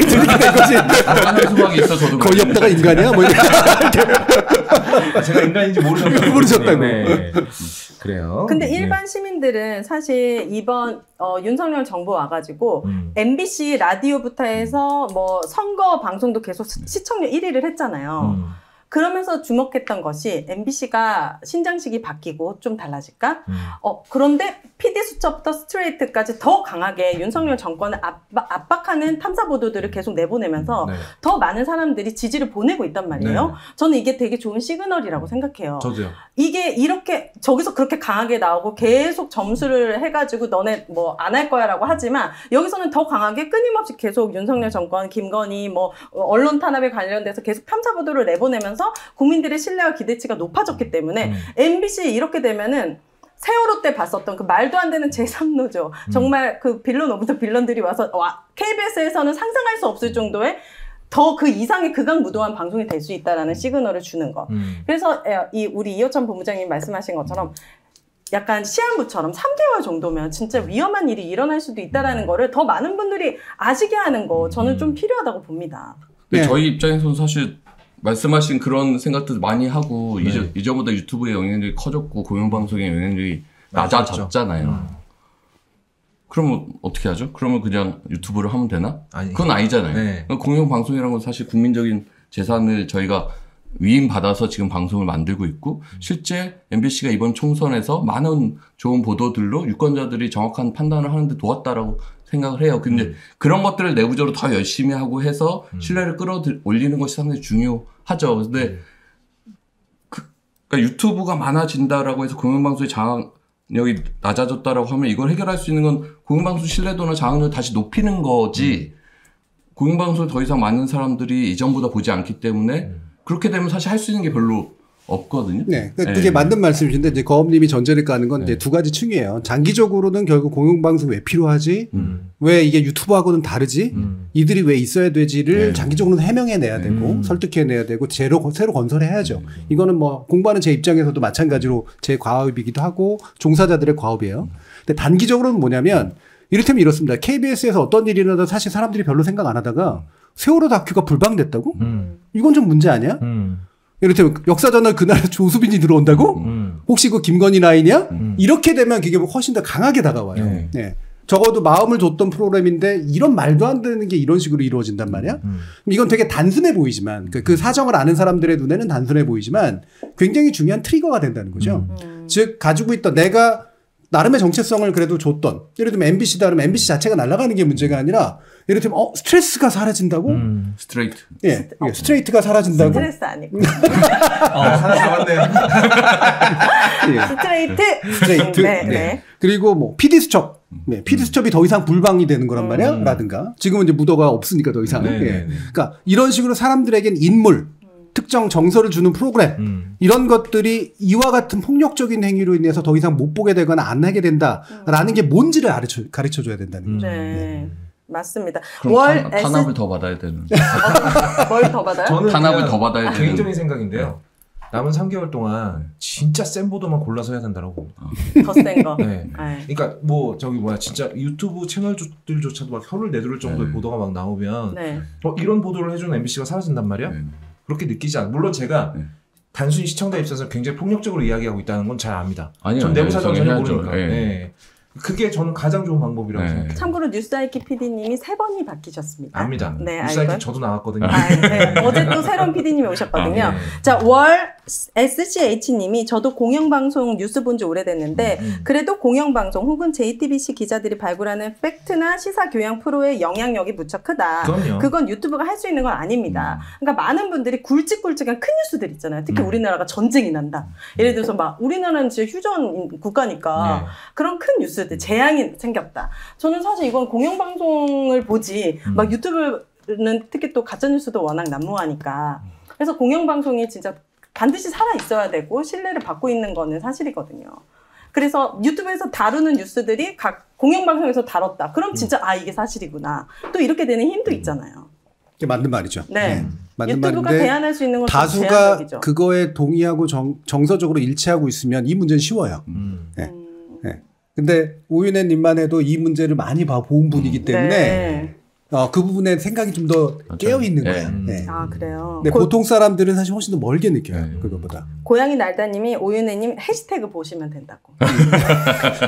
하늘 수박이 있어 저도 거의 없다가 인간이야? 뭐 제가 인간인지 모르셨다고. 그래요. 근데 일반 시민들은 사실 이번 윤석열 정부 와가지고 MBC 라디오부터 해서 뭐 선거 방송도 계속 시청률 1위를 했잖아요. 그러면서 주목했던 것이 MBC가 신장식이 바뀌고 좀 달라질까? 그런데 PD 수첩부터 스트레이트까지 더 강하게 윤석열 정권을 압박하는 탐사 보도들을 계속 내보내면서 더 많은 사람들이 지지를 보내고 있단 말이에요. 저는 이게 되게 좋은 시그널이라고 생각해요. 저도요. 이게 이렇게 저기서 그렇게 강하게 나오고 계속 점수를 해가지고 너네 뭐 안 할 거야 라고 하지만 여기서는 더 강하게 끊임없이 계속 윤석열 정권, 김건희 뭐 언론 탄압에 관련돼서 계속 탐사 보도를 내보내면서 국민들의 신뢰와 기대치가 높아졌기 때문에 MBC 이렇게 되면은 세월호 때 봤었던 그 말도 안 되는 제3노조 정말 그 빌런 오브 더 빌런들이 와서 KBS에서는 상상할 수 없을 정도의 더 그 이상의 극악무도한 방송이 될 수 있다라는 시그널을 주는 거. 그래서 우리 이호천 본부장님 말씀하신 것처럼 약간 시한부처럼 3개월 정도면 진짜 위험한 일이 일어날 수도 있다라는 거를 더 많은 분들이 아시게 하는 거 저는 좀 필요하다고 봅니다. 저희 입장에서는 사실 말씀하신 그런 생각들 많이 하고 이전보다 유튜브의 영향력이 커졌고 공영방송의 영향력이 낮아졌잖아요. 그러면 어떻게 하죠? 그러면 그냥 유튜브를 하면 되나? 그건 아니잖아요. 공영방송이라는 건 사실 국민적인 재산을 저희가 위임받아서 지금 방송을 만들고 있고 실제 MBC가 이번 총선에서 많은 좋은 보도들로 유권자들이 정확한 판단을 하는데 도왔다라고 생각을 해요. 근데 그런 것들을 내부적으로 더 열심히 하고 해서 신뢰를 끌어올리는 것이 상당히 중요하죠. 근데 그러니까 유튜브가 많아진다라고 해서 공영방송의 장악력이 낮아졌다라고 하면 이걸 해결할 수 있는 건 공영방송 신뢰도나 장악력을 다시 높이는 거지 공영방송을 더 이상 많은 사람들이 이전보다 보지 않기 때문에 그렇게 되면 사실 할 수 있는 게 별로 없거든요. 네, 그게 맞는 말씀이신데 이제 거업님이 전제를 까는 건 이제 두 가지 층이에요. 장기적으로는 결국 공영방송 왜 필요하지? 왜 이게 유튜브하고는 다르지? 이들이 왜 있어야 되지를 장기적으로는 해명해내야 되고 설득해내야 되고 새로 건설해야죠. 이거는 뭐 공부하는 제 입장에서도 마찬가지로 제 과업이기도 하고 종사자들의 과업이에요. 근데 단기적으로는 뭐냐면 이를테면 이렇습니다. KBS에서 어떤 일이 일어나도 사실 사람들이 별로 생각 안 하다가 세월호 다큐가 불방됐다고? 이건 좀 문제 아니야? 이를테면 역사저널 그날 조수빈이 들어온다고? 혹시 그 김건희 라인이야? 이렇게 되면 그게 훨씬 더 강하게 다가와요. 네. 적어도 마음을 줬던 프로그램인데 이런 말도 안 되는 게 이런 식으로 이루어진단 말이야. 이건 되게 단순해 보이지만 그 사정을 아는 사람들의 눈에는 단순해 보이지만 굉장히 중요한 트리거가 된다는 거죠. 즉 가지고 있던 내가 나름의 정체성을 그래도 줬던 예를 들면 MBC다 그러면 MBC 자체가 날아가는 게 문제가 아니라 예를 들면 스트레스가 사라진다고? 스트레이트. 예, 스트레이트가 사라진다고? 스트레스 아니고. 하나 잡았네요. 스트레이트. 네. 그리고 뭐 PD 수첩. 네, PD 수첩이 더 이상 불방이 되는 거란 말이야. 라든가. 지금은 이제 무더가 없으니까 더 이상. 예. 그러니까 이런 식으로 사람들에겐 인물, 특정 정서를 주는 프로그램 이런 것들이 이와 같은 폭력적인 행위로 인해서 더 이상 못 보게 되거나 안 하게 된다라는 게 뭔지를 가르쳐줘야 된다는 거죠. 네. 맞습니다. 그럼 탄압을 더 받아야 되는. 뭘 더 받아요? 저는 탄압을 더 받아야 되는. 개인적인 생각인데요. 남은 3개월 동안 진짜 센 보도만 골라서 해야 된다고 봅니다. 더 센 거. 네. 그러니까 뭐 저기 뭐야 진짜 유튜브 채널들조차도 막 혀를 내두를 정도의 보도가 막 나오면 이런 보도를 해주는 MBC가 사라진단 말이야. 그렇게 느끼지 않아. 물론 제가 단순히 시청자 입장에서 굉장히 폭력적으로 이야기하고 있다는 건 잘 압니다. 전 내부 사정을 전혀 모르니까. 네. 그게 저는 가장 좋은 방법이라고 생각해요. 참고로 뉴스아이키 PD님이 3번이 바뀌셨습니다. 압니다. 네, 뉴스아이키 저도 나왔거든요. 네. 어제 또 새로운 PD님이 오셨거든요. 자, SCH님이 저도 공영방송 뉴스 본 지 오래됐는데 그래도 공영방송 혹은 JTBC 기자들이 발굴하는 팩트나 시사 교양 프로의 영향력이 무척 크다. 그럼요. 그건 유튜브가 할 수 있는 건 아닙니다. 그러니까 많은 분들이 굵직굵직한 큰 뉴스들 있잖아요. 특히 우리나라가 전쟁이 난다. 예를 들어서 막 우리나라는 진짜 휴전 국가니까 그런 큰 뉴스 재앙이 생겼다. 저는 사실 이건 공영방송을 보지 막 유튜브는 특히 또 가짜뉴스도 워낙 난무하니까 그래서 공영방송이 진짜 반드시 살아 있어야 되고 신뢰를 받고 있는 거는 사실이거든요. 그래서 유튜브에서 다루는 뉴스들이 각 공영방송에서 다뤘다. 그럼 진짜 이게 사실이구나. 또 이렇게 되는 힘도 있잖아요. 이게 맞는 말이죠. 네. 맞는 유튜브가 말인데 대안할 수 있는 건 다수가 제한적이죠. 그거에 동의하고 정서적으로 일치하고 있으면 이 문제는 쉬워요. 네. 근데 오윤혜님만 해도 이 문제를 많이 본 분이기 때문에 그 부분에 생각이 좀 더 깨어 있는 거예요. 아 그래요. 근데 보통 사람들은 사실 훨씬 더 멀게 느껴요. 그거보다. 고양이 날다님이 오윤혜님 해시태그 보시면 된다고.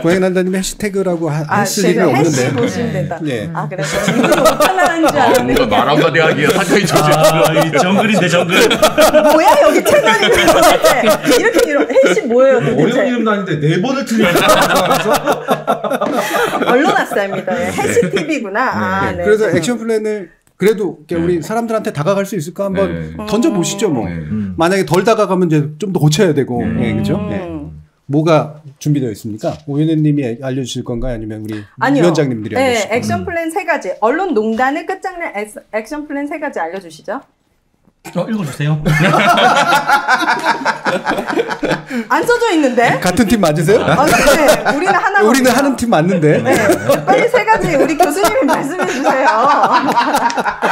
고양이 날다님 해시태그라고 했을 리는 없는데. 해시 보시면 된다. 아 그래서 이분이 오판나는 줄 알았는데. 뭔가 말 한마디 하기에 사건이 이 정글인데 정글. 뭐야 여기 채널이 이렇게 해시 뭐예요 도대체. 어려운 이름도 아닌데 4번을 틀리니까. 언론학사입니다. 해시 TV구나. 네. 그래서 액션 플랜을 그래도 우리 사람들한테 다가갈 수 있을까 한번 던져보시죠. 뭐 만약에 덜 다가가면 이제 좀 더 고쳐야 되고, 그렇죠? 뭐가 준비되어 있습니까? 오윤혜님이 알려주실 건가요, 아니면 우리 위원장님들이 알려주실 건가요? 액션 플랜 3가지. 언론 농단을 끝장낸 액션 플랜 3가지 알려주시죠. 읽어주세요. 안 써져 있는데? 같은 팀 맞으세요? 네. 우리는 하나. 우리는 하는 팀 맞는데. 네. 빨리 3가지 우리 교수님이 말씀해 주세요.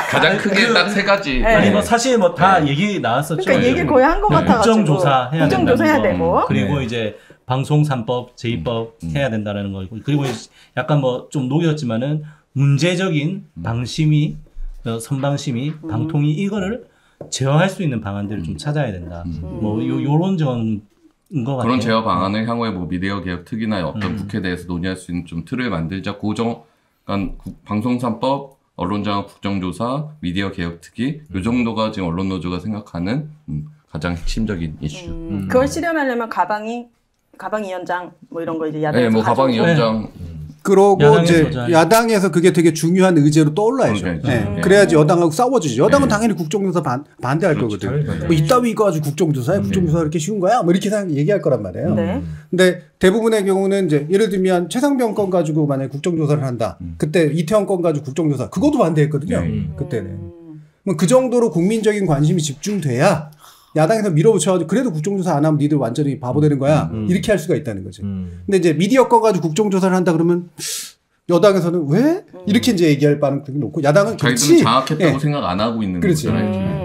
가장 크게 딱 3가지. 아니 뭐 사실 뭐 다 얘기 나왔었죠. 그러니까 얘기 거의 한 것 같아가지고. 국정조사 해야 된다는 국정조사 해야 거. 되고. 그리고 이제 방송 3법, 제2법 해야 된다는 거고. 그리고 약간 뭐 좀 녹였지만은 문제적인 방심위, 선방심위, 방통위 이거를 제어할 수 있는 방안들을 좀 찾아야 된다. 뭐 요런 점인 것 같아요. 그런 제어 방안을 향후에 뭐 미디어 개혁 특위나 어떤 국회 내에서 논의할 수 있는 좀 틀을 만들자. 그러니까 방송 3법, 언론장악 국정조사, 미디어 개혁 특위 요 정도가 지금 언론 노조가 생각하는 가장 핵심적인 이슈. 그걸 실현하려면 가방위원장 뭐 이런 거 이제 야당에서 뭐 가방위원장. 그러고 이제 야당에서 그게 되게 중요한 의제로 떠올라야죠. 그래야지 여당하고 싸워주지. 여당은 당연히 국정조사 반대할 거거든. 뭐 이따위 이거 가지고 국정조사야? 국정조사 이렇게 쉬운 거야? 뭐 이렇게 얘기할 거란 말이에요. 근데 대부분의 경우는 이제 예를 들면 최상병 건 가지고 만약에 국정조사를 한다. 그때 이태원 건 가지고 국정조사. 그것도 반대했거든요. 그때는. 뭐 그 정도로 국민적인 관심이 집중돼야 야당에서 밀어붙여가지고 그래도 국정조사 안 하면 니들 완전히 바보 되는 거야. 이렇게 할 수가 있다는 거지. 근데 이제 미디어 거 가지고 국정조사를 한다 그러면 여당에서는 왜? 이렇게 이제 얘기할 가능성이 높고 야당은 자기들은 장악했다고 생각 안 하고 있는 거잖아요.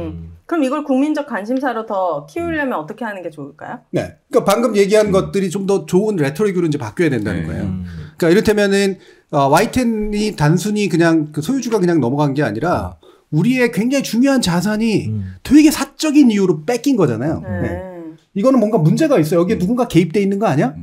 그럼 이걸 국민적 관심사로 더 키우려면 어떻게 하는 게 좋을까요? 네. 그러니까 방금 얘기한 것들이 좀 더 좋은 레토릭으로 이제 바뀌어야 된다는 거예요. 그러니까 이를테면은 YTN이 단순히 그냥 그 소유주가 그냥 넘어간 게 아니라 우리의 굉장히 중요한 자산이 되게 사적인 이유로 뺏긴 거잖아요. 네. 이거는 뭔가 문제가 있어요. 여기에 누군가 개입돼 있는 거 아니야?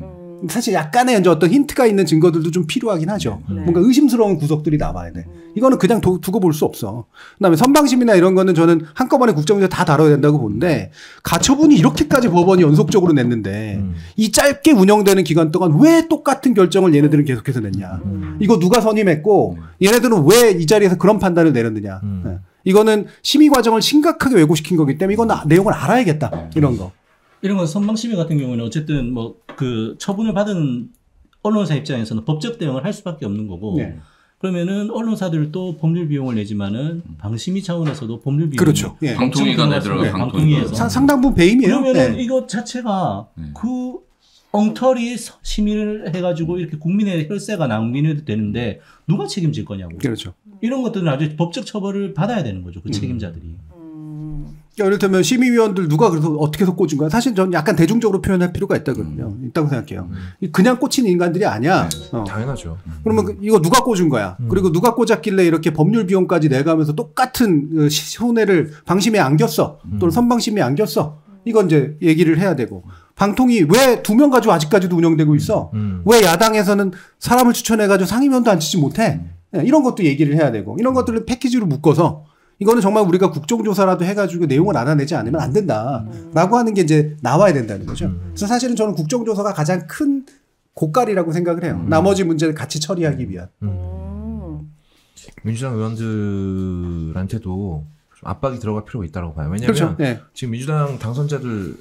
사실 약간의 이제 어떤 힌트가 있는 증거들도 좀 필요하긴 하죠. 뭔가 의심스러운 구석들이 나와야 돼. 이거는 그냥 두고 볼 수 없어. 그다음에 선방심이나 이런 거는 저는 한꺼번에 국정조사 다 다뤄야 된다고 보는데 가처분이 이렇게까지 법원이 연속적으로 냈는데 이 짧게 운영되는 기간 동안 왜 똑같은 결정을 얘네들은 계속해서 냈냐. 이거 누가 선임했고 얘네들은 왜 이 자리에서 그런 판단을 내렸느냐. 네. 이거는 심의 과정을 심각하게 왜곡시킨 거기 때문에 이건 내용을 알아야겠다. 이런 거. 이런 건 선방심의 같은 경우는 어쨌든 뭐 그 처분을 받은 언론사 입장에서는 법적 대응을 할 수밖에 없는 거고 그러면은 언론사들도 법률 비용을 내지만은 방심위 차원에서도 법률 비용 그렇죠. 예. 방통위가 내더라고요. 방통위에서 상당 부분 배임이에요. 그러면은 이것 자체가 그 엉터리 심의를 해가지고 이렇게 국민의 혈세가 낭비는 되는데 누가 책임질 거냐고. 그렇죠. 이런 것들은 아주 법적 처벌을 받아야 되는 거죠. 그 책임자들이. 이를테면 심의위원들 누가 그래서 어떻게 해서 꽂은 거야? 사실 저는 약간 대중적으로 표현할 필요가 있다고 생각해요. 그냥 꽂힌 인간들이 아니야. 당연하죠. 그러면 이거 누가 꽂은 거야? 그리고 누가 꽂았길래 이렇게 법률 비용까지 내가면서 똑같은 손해를 방심에 안겼어. 또는 선방심에 안겼어. 이건 이제 얘기를 해야 되고. 방통위 왜 2명 가지고 아직까지도 운영되고 있어? 왜 야당에서는 사람을 추천해가지고 상임위원도 앉히지 못해? 이런 것도 얘기를 해야 되고. 이런 것들을 패키지로 묶어서 이거는 정말 우리가 국정조사라도 해가지고 내용을 알아내지 않으면 안 된다라고 하는 게 이제 나와야 된다는 거죠. 그래서 사실은 저는 국정조사가 가장 큰 고깔이라고 생각을 해요. 나머지 문제를 같이 처리하기 위한. 민주당 의원들한테도 좀 압박이 들어갈 필요가 있다고 봐요. 왜냐하면 그렇죠. 네. 지금 민주당 당선자들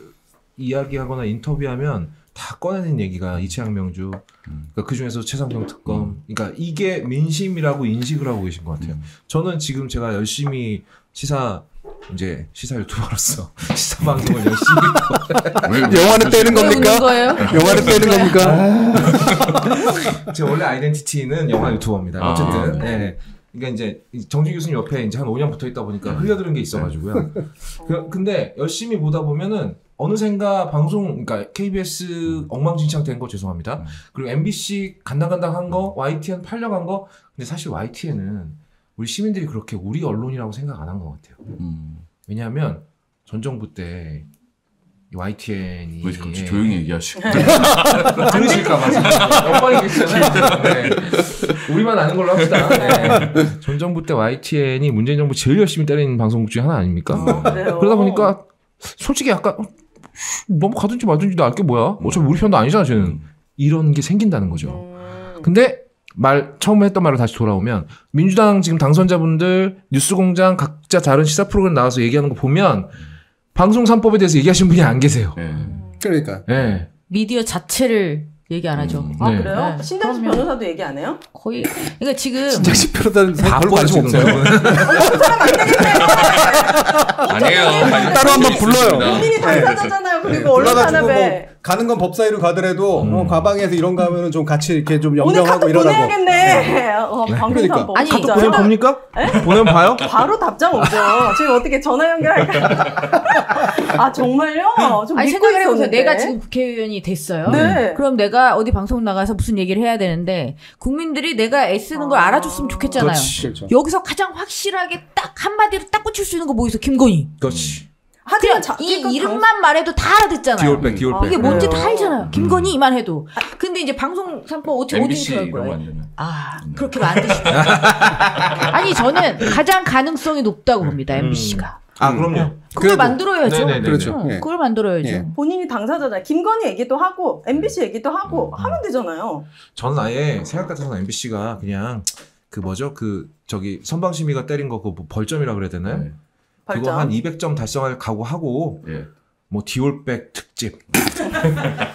이야기하거나 인터뷰하면 다 꺼내는 얘기가 이채양 명주, 그러니까 그 중에서 최상병 특검, 그러니까 이게 민심이라고 인식을 하고 계신 것 같아요. 저는 지금 제가 열심히 시사 유튜버로서 시사 방송을 열심히 영화는 빼는 겁니까? 영화는 빼는 겁니까? 제 원래 아이덴티티는 영화 유튜버입니다. 어쨌든. 네. 그러니까 이제 정준 교수님 옆에 이제 한 5년 붙어 있다 보니까 흘려들은 게 있어가지고요. 근데 열심히 보다 보면은 어느샌가 방송, 그러니까 KBS 엉망진창 된 거 죄송합니다. 그리고 MBC 간당간당한 거, YTN 팔려간 거. 근데 사실 YTN은 우리 시민들이 그렇게 우리 언론이라고 생각 안 한 것 같아요. 왜냐하면 전 정부 때 YTN이 조용히 얘기하시고 들으실까봐 옆방에 계시잖아요. 네. 우리만 아는 걸로 합시다. 네. 전 정부 때 YTN이 문재인 정부 제일 열심히 때리는 방송국 중에 하나 아닙니까? 그러다 보니까 솔직히 약간 너무 가든지 말든지 알 게 뭐야? 어차피 우리 편도 아니잖아 쟤는. 이런 게 생긴다는 거죠. 근데 처음에 했던 말로 다시 돌아오면 민주당 지금 당선자분들 뉴스공장 각자 다른 시사 프로그램 나와서 얘기하는 거 보면 방송 3법에 대해서 얘기하신 분이 안 계세요. 그러니까. 네. 미디어 자체를 얘기 안 하죠. 아, 그래요? 신장식 변호사도 얘기 안 해요? 거의. 그러니까 지금. 신장식 변호사는 다 관심 없어요. 아니에요. 따로 한번 불러요. 본인이 당사자잖아요. 그리고 언론 탄압에. 가는 건 법사위로 가더라도 가방에서 이런 거 하면은 좀 같이 이렇게 좀 오늘 연명하고 카톡 이러라고. 보내야겠네. 방송 3법. 아니, 진짜요? 보내면 봅니까? 보내면 봐요? 바로 답장 오죠. 지금 어떻게 전화 연결할까? 아, 정말요? 좀 아니, 믿고 생각을 해보세요. 있었는데. 내가 지금 국회의원이 됐어요. 네. 그럼 내가 어디 방송 나가서 무슨 얘기를 해야 되는데 국민들이 내가 애쓰는 걸 알아줬으면 좋겠잖아요. 그렇지. 여기서 가장 확실하게 딱 한마디로 딱 꽂힐 수 있는 거 뭐 있어? 김건희. 그렇지. 하지만 이 이름만 말해도 다 알아듣잖아요. 디올백. 이게 뭔지 다 알잖아요. 김건희만 해도. 근데 이제 방송 3법 어떻게 들어갈 거예요? 그렇게 만드시죠. 아니 저는 가장 가능성이 높다고 봅니다. MBC가. 그럼요. 그걸 만들어야죠. 그렇죠. 그걸 만들어야죠. 본인이 당사자잖아요. 김건희 얘기도 하고 MBC 얘기도 하고 하면 되잖아요. 저는 아예 생각 같아서는 MBC가 그냥 저기 선방심의가 때린 거 그거 벌점이라 그래야 되나요? 벌점. 그거 한 200점 달성할 각오하고 뭐 디올백 특집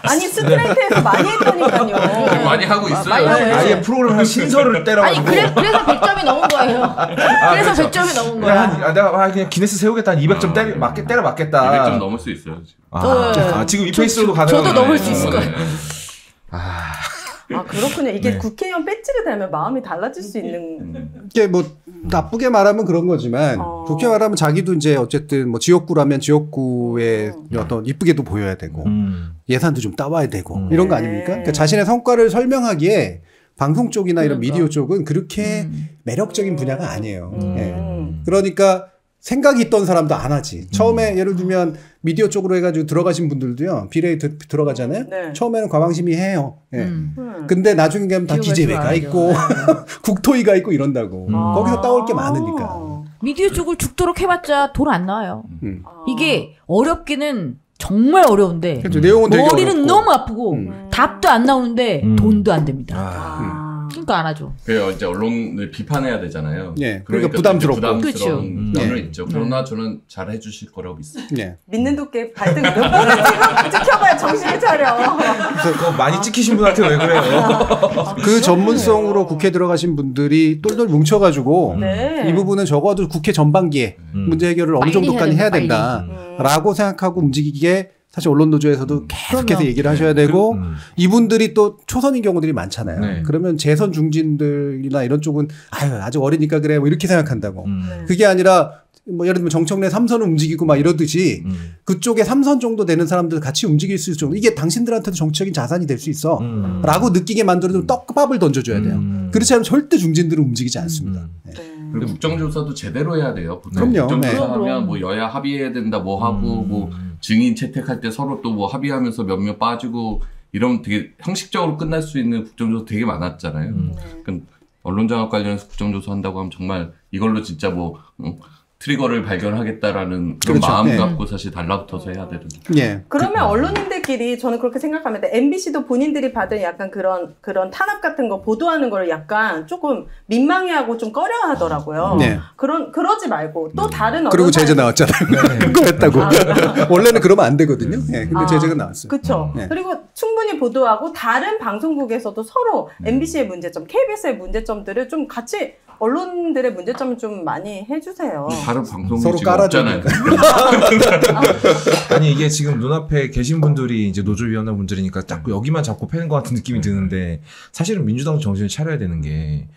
아니 스트레이트에서 많이 했다니까요. 많이 하고 있어요. 아예 프로그램 한 신설을 때려가지고. 아니 그래서 100점이 넘은 거예요. 그래서 그렇죠. 100점이 넘은 거야. 내가 그냥 기네스 세우겠다. 한 200점 때려 맞겠다. 200점 넘을 수 있어요. 지금. 지금 이 페이스로도 가능해요. 저도 넘을 수 있을 거예요. 그렇군요. 이게 국회의원 배지가 되면 마음이 달라질 수 있는. 이게 뭐 나쁘게 말하면 그런 거지만 국회의원 말하면 자기도 이제 어쨌든 뭐 지역구라면 지역구에 어떤 이쁘게도 보여야 되고 예산도 좀 따와야 되고 이런 거 아닙니까? 그러니까 자신의 성과를 설명하기에 방송 쪽이나 이런 미디어 쪽은 그렇게 매력적인 분야가 아니에요. 그러니까 생각이 있던 사람도 안 하지. 처음에 예를 들면 미디어 쪽으로 해가지고 들어가신 분들도요. 비례에 들어가잖아요. 네. 처음에는 과방심이 해요. 근데 나중에 가면 다 기재회가 있고 국토위가 있고 이런다고. 거기서 따올 게 많으니까. 미디어 쪽을 죽도록 해봤자 돈 안 나와요. 이게 어렵기는 정말 어려운데 그렇죠. 내용은 되게 머리는 어렵고. 너무 아프고 답도 안 나오는데 돈도 안 됩니다. 그러니까 안 하죠. 그래요. 이제 언론을 비판해야 되잖아요. 예. 그러니까 부담스럽고. 부담스러운 면은 예. 있죠. 그러나 저는 잘 해주실 거라고 믿습니다. 예. 믿는 도끼 발등 몇 번을 찍혀봐야 정신을 차려. 그거 많이 찍히신 분한테 왜 그래요? 그 전문성으로 국회 들어가신 분들이 똘똘 뭉쳐가지고 네. 이 부분은 적어도 국회 전반기에 문제 해결을 어느 정도까지 해야 된다라고 생각하고 움직이기에 사실 언론노조에서도 계속해서 얘기를 하셔야 되고 이분들이 또 초선인 경우들이 많잖아요. 네. 그러면 재선 중진들이나 이런 쪽은 아직 어리니까 그래 뭐 이렇게 생각한다고. 그게 아니라 뭐 예를 들면 정청래 3선을 움직이고 막 이러듯이 그쪽에 3선 정도 되는 사람들 같이 움직일 수 있을 정도 이게 당신들한테도 정치적인 자산이 될 수 있어 라고 느끼게 만들어서 떡밥을 던져줘야 돼요. 그렇지 않으면 절대 중진들은 움직이지 않습니다. 그리고 국정조사도 제대로 해야 돼요. 보통 그럼요. 국정조사하면 뭐 여야 합의해야 된다 뭐 하고 뭐 증인 채택할 때 서로 또 뭐 합의하면서 몇몇 빠지고 이러면 되게 형식적으로 끝날 수 있는 국정조사 되게 많았잖아요. 그러니까 언론장악 관련해서 국정조사 한다고 하면 정말 이걸로 진짜 뭐 트리거를 발견하겠다라는 그런 그렇죠. 마음 네. 갖고 사실 달라붙어서 해야 되는. 예. 그러면 언론인들끼리 저는 그렇게 생각합니다. MBC도 본인들이 받은 약간 그런 탄압 같은 거 보도하는 걸 약간 조금 민망해하고 좀 꺼려하더라고요. 네. 그러지 말고 또 다른 그리고 언론사 제재 나왔잖아요. 그거 했다고. 원래는 그러면 안 되거든요. 예. 근데 제재가 나왔어요. 그렇죠. 네. 그리고 충분히 보도하고 다른 방송국에서도 서로 MBC의 문제점, KBS의 문제점들을 좀 같이 언론들의 문제점을 좀 많이 해주세요. 다른 방송이 서로 지금 없잖아요. 아니 이게 지금 눈앞에 계신 분들이 이제 노조위원회 분들이니까 자꾸 여기만 잡고 패는 것 같은 느낌이 드는데 사실은 민주당 정신을 차려야 되는 게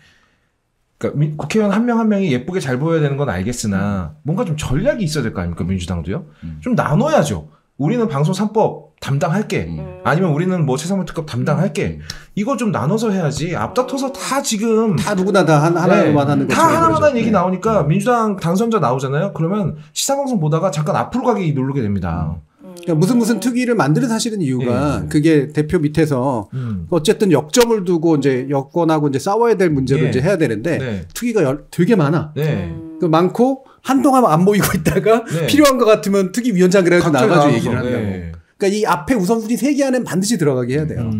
그러니까 국회의원 한 명 한 명이 예쁘게 잘 보여야 되는 건 알겠으나 뭔가 좀 전략이 있어야 될 거 아닙니까 민주당도요? 좀 나눠야죠. 우리는 방송 3법 담당할게. 아니면 우리는 뭐 최상무 특급 담당할게. 이거 좀 나눠서 해야지. 앞다퉈서 다 지금 다 누구나 다 하나만 하는 다 것처럼 하나만 그러죠. 얘기 나오니까 민주당 당선자 나오잖아요. 그러면 시사방송 보다가 잠깐 앞으로 가기 누르게 됩니다. 그러니까 무슨 특위를 만드는 사실은 이유가 그게 대표 밑에서 어쨌든 역점을 두고 이제 여권하고 이제 싸워야 될 문제를 이제 해야 되는데 특위가 되게 많아. 그 많고 한동안 안 모이고 있다가 필요한 것 같으면 특위 위원장이라도 나가지고 얘기를 한다고. 그러니까 이 앞에 우선순위 3개 안에 반드시 들어가게 해야 돼요.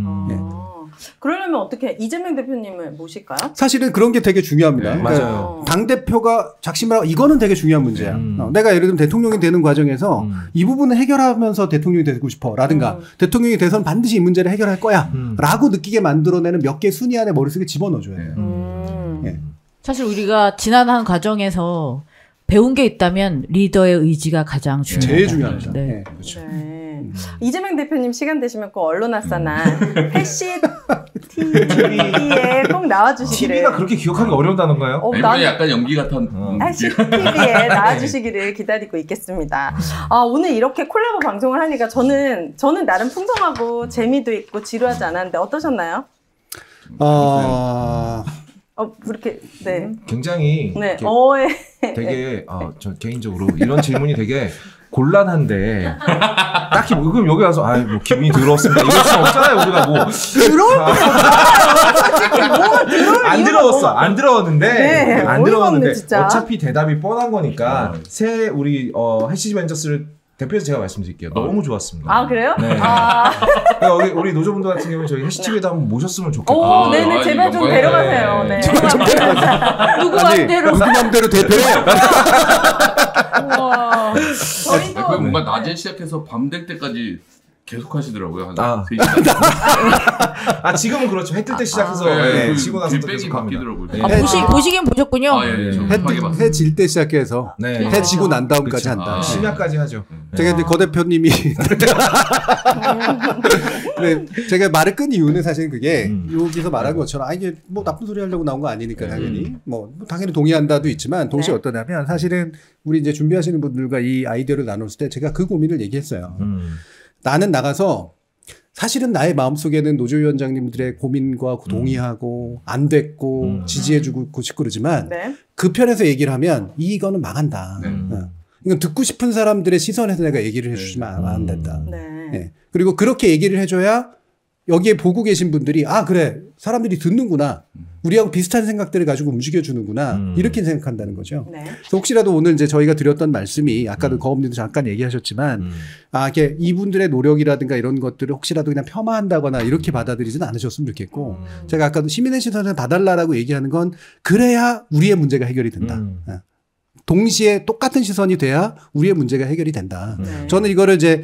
그러려면 어떻게 이재명 대표님을 모실까요? 사실은 그런 게 되게 중요합니다. 네, 그러니까 맞아요. 당대표가 작심을 하고 이거는 되게 중요한 문제야. 내가 예를 들면 대통령이 되는 과정에서 이 부분을 해결하면서 대통령이 되고 싶어 라든가 대통령이 돼서는 반드시 이 문제를 해결할 거야 라고 느끼게 만들어내는 몇 개 순위 안에 머릿속에 집어넣어줘야 돼요. 예. 사실 우리가 지나간 과정에서 배운 게 있다면 리더의 의지가 가장 중요합니다. 제일 중요합니다. 네. 그렇죠. 이재명 대표님 시간 되시면 꼭 언론아싸나 패시 TV에 꼭 나와주시기를. TV가 그렇게 기억하기 어려운 단어인가요? 아니면 약간 연기 같은. 패시 TV에 나와주시기를 기다리고 있겠습니다. 오늘 이렇게 콜라보 방송을 하니까 저는 나름 풍성하고 재미도 있고 지루하지 않았는데 어떠셨나요? 그렇게 네. 굉장히 네. 되게 저 개인적으로 이런 질문이 되게 곤란한데 딱히 뭐 그럼 여기 와서 뭐 기분이 더러웠습니다 이럴 수 없잖아요. 우리가 뭐 더러울 건 없잖아요. 안 들어왔어. 안 들어왔는데 네, 안 들어왔는데 진짜. 어차피 대답이 뻔한 거니까 새 우리 해시지 벤저스를 대표해서 제가 말씀드릴게요. 너무 좋았습니다. 아 그래요? 네. 우리 노조분들 같은 경우는 저희 해시TV에도 한번 모셨으면 좋겠고. 오, 네네 제발 좀 데려가세요. 네. 제발 좀 데려가세요. 누구 맘대로. 누구 맘대로 대표해? 우와. 저희도 뭔가 낮에 시작해서 밤 될 때까지 계속 하시더라고요. 한 아. 3시간. 아, 지금은 그렇죠. 해 뜰 때 시작해서 쉬고 나서 또 계속 합니다. 보시긴 보셨군요. 아, 예, 해 질 때 시작해서 해 지고 난 다음까지 한다. 심야까지 하죠. 제가 이제 거 대표님이 네, 제가 말을 끈 이유는 사실 그게 여기서 말한 것처럼 이게 뭐 나쁜 소리 하려고 나온 거 아니니까 당연히 뭐 당연히 동의한다도 있지만 동시에 어떠냐면 사실은 우리 이제 준비하시는 분들과 이 아이디어를 나눴을 때 제가 그 고민을 얘기했어요. 나는 나가서 사실은 나의 마음속에는 노조위원장님들의 고민과 동의하고 안 됐고 지지해주고 싶고 그러지만 그 편에서 얘기를 하면 이거는 망한다. 이건 듣고 싶은 사람들의 시선에서 내가 얘기를 해주시면 안 된다. 네. 그리고 그렇게 얘기를 해줘야 여기에 보고 계신 분들이 그래 사람들이 듣는구나. 우리하고 비슷한 생각들을 가지고 움직여주는구나. 이렇게 생각한다는 거죠. 그래서 혹시라도 오늘 이제 저희가 드렸던 말씀이 아까도 거업님도 잠깐 얘기하셨지만 이게 이분들의 노력이라든가 이런 것들을 혹시라도 그냥 폄하한다거나 이렇게 받아들이지는 않으셨으면 좋겠고 제가 아까도 시민의 시선을 봐달라고 얘기하는 건 그래야 우리의 문제가 해결이 된다. 동시에 똑같은 시선이 돼야 우리의 문제가 해결이 된다. 저는 이거를 이제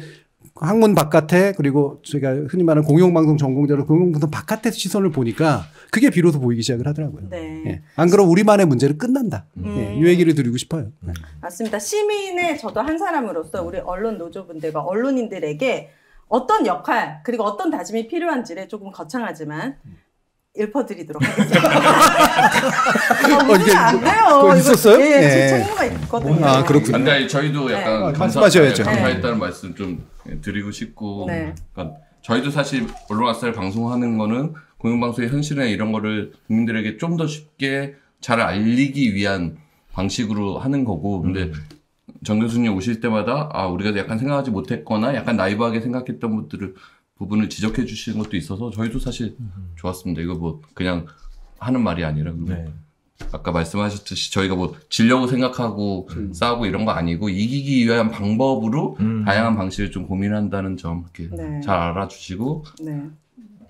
학문 바깥에 그리고 제가 흔히 말하는 공영방송 전공자로 공영방송 바깥에서 시선을 보니까 그게 비로소 보이기 시작을 하더라고요. 안 그럼 우리만의 문제는 끝난다. 이 얘기를 드리고 싶어요. 맞습니다. 시민의 저도 한 사람으로서 우리 언론 노조분들과 언론인들에게 어떤 역할 그리고 어떤 다짐이 필요한지를 조금 거창하지만 읊어드리도록 하겠습니다. 안 돼요. 있었어요? 예, 책무가 있거든요. 그렇군요. 근데 저희도 약간 말씀하셔야죠. 감사했다는 말씀 좀 드리고 싶고, 그러니까 저희도 사실 언론 아싸를 방송하는 거는 공영방송의 현실이나 이런 거를 국민들에게 좀 더 쉽게 잘 알리기 위한 방식으로 하는 거고, 근데 정 교수님 오실 때마다 우리가 약간 생각하지 못했거나 약간 나이브하게 생각했던 부분을 지적해 주시는 것도 있어서 저희도 사실 좋았습니다. 이거 뭐 그냥 하는 말이 아니라 아까 말씀하셨듯이 저희가 뭐 지려고 생각하고 싸우고 이런 거 아니고 이기기 위한 방법으로 다양한 방식을 좀 고민한다는 점 이렇게 잘 알아주시고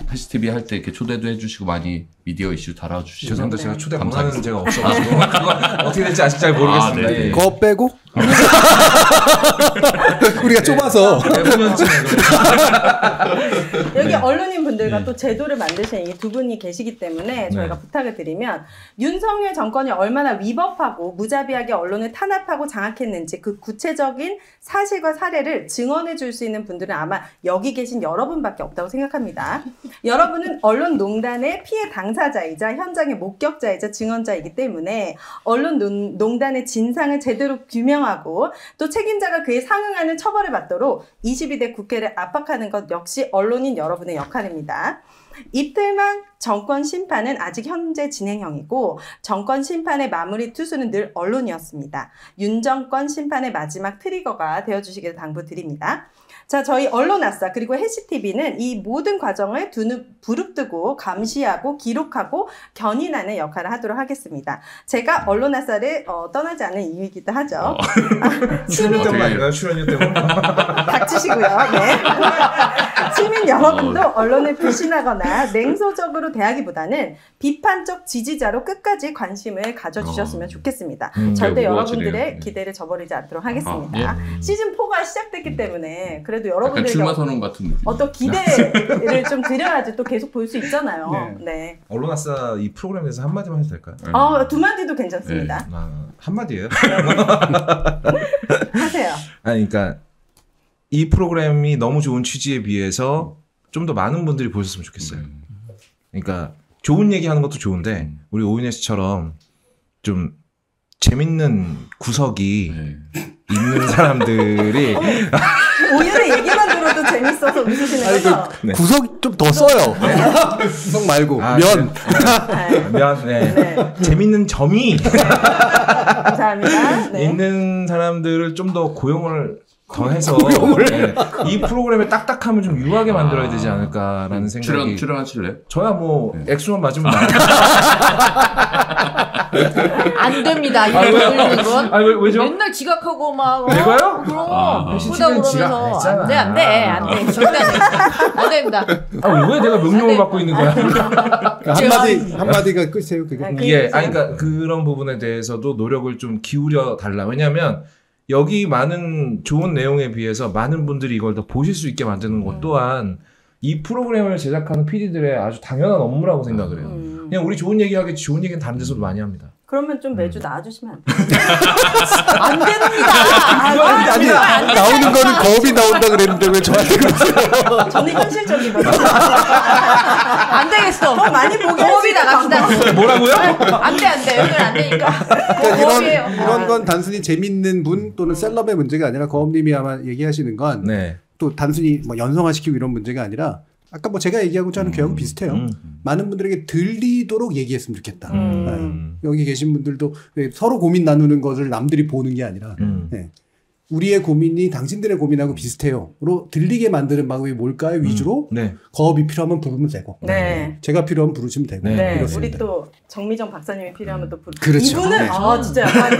패시TV 할 때 이렇게 초대도 해주시고 많이 미디어 이슈 달아주시고 죄송합니다. 제가 초대 못하는 제가 없어가지고 그건 어떻게 될지 아직 잘 모르겠습니다. 그거 빼고? 우리가 좁아서 여기 언론인 분들과 또 제도를 만드신 이 두 분이 계시기 때문에 저희가 부탁을 드리면 윤석열 정권이 얼마나 위법하고 무자비하게 언론을 탄압하고 장악했는지 그 구체적인 사실과 사례를 증언해 줄 수 있는 분들은 아마 여기 계신 여러분밖에 없다고 생각합니다. 여러분은 언론농단의 피해 당사자이자 현장의 목격자이자 증언자이기 때문에 언론농단의 진상을 제대로 규명하고 또 책임자가 그에 상응하는 처벌을 받도록 22대 국회를 압박하는 것 역시 언론인 여러분의 역할입니다. 이틀만 정권 심판은 아직 현재 진행형이고 정권 심판의 마무리 투수는 늘 언론이었습니다. 윤 정권 심판의 마지막 트리거가 되어주시기를 당부드립니다. 자, 저희 언론 아싸 그리고 해시TV는 이 모든 과정을 두 눈 부릅뜨고 감시하고 기록하고 견인하는 역할을 하도록 하겠습니다. 제가 언론 아싸를 떠나지 않는 이유이기도 하죠. 출연료 때문 아닌가요? 출연료 때문? 닥치시고요. 시민 여러분도 언론을 불신하거나 냉소적으로 대하기보다는 비판적 지지자로 끝까지 관심을 가져주셨으면 좋겠습니다. 절대 여러분들의 기대를 저버리지 않도록 하겠습니다. 시즌4가 시작됐기 때문에 그래도 여러분들의 출마 선언 같은 느낌. 어떤 기대를 좀 드려야지 또 계속 볼 수 있잖아요. 언론 아싸 이 프로그램에 대해서 한마디만 해도 될까요? 두 마디도 괜찮습니다. 한마디예요? 하세요. 그러니까 이 프로그램이 너무 좋은 취지에 비해서 좀 더 많은 분들이 보셨으면 좋겠어요. 그러니까 좋은 얘기하는 것도 좋은데 우리 오윤혜 씨처럼 좀 재밌는 구석이 있는 사람들이 오윤혜 얘기만 들어도 재밌어서 웃으시는 거죠? 구석 좀 더 써요. 구석 말고 면. 재밌는 점이 감사합니다. 있는 사람들을 좀 더 고용을 더해서 이 프로그램의 딱딱함을 좀 유하게 만들어야 되지 않을까라는 생각이. 출연하실래요? 저야 뭐 액수만 맞으면 안 됩니다. 이런 건. 왜죠? 맨날 지각하고 막. 내가요? 그럼. 보다 그러면서 안 돼. 절대 안 됩니다. 왜 내가 명령을 받고 있는 거야? 한마디가 끝이에요. 그게. 그러니까 그런 부분에 대해서도 노력을 좀 기울여 달라. 왜냐하면 여기 많은 좋은 내용에 비해서 많은 분들이 이걸 더 보실 수 있게 만드는 것 또한 이 프로그램을 제작하는 PD들의 아주 당연한 업무라고 생각을 해요. 그냥 우리 좋은 얘기 하겠지 좋은 얘기는 다른 데서도 많이 합니다. 그러면 좀 매주 나와주시면 안 돼요? 안 됩니다. 아니, 나오는 거는 거업이 나온다 그랬는데 왜 저한테 그러세요? 저는 현실적이거든요. 안 되겠어. 더 많이 보게 거업이 나간다. 뭐라고요? 안 돼. 여기는 안 되니까. 그러니까 이런 건 단순히 재밌는 분 또는 셀럽의 문제가 아니라 거업님이 아마 얘기하시는 건 또 단순히 뭐 연성화시키고 이런 문제가 아니라 아까 뭐 제가 얘기하고자 하는 교양은 비슷해요. 많은 분들에게 들리도록 얘기했으면 좋겠다. 여기 계신 분들도 서로 고민 나누는 것을 남들이 보는 게 아니라 우리의 고민이 당신들의 고민하고 비슷해요로 들리게 만드는 방법이 뭘까요? 위주로 거업이 필요하면 부르면 되고 제가 필요하면 부르시면 되고 우리 또 정미정 박사님이 필요하면 또 그렇죠. 이분은 진짜 약간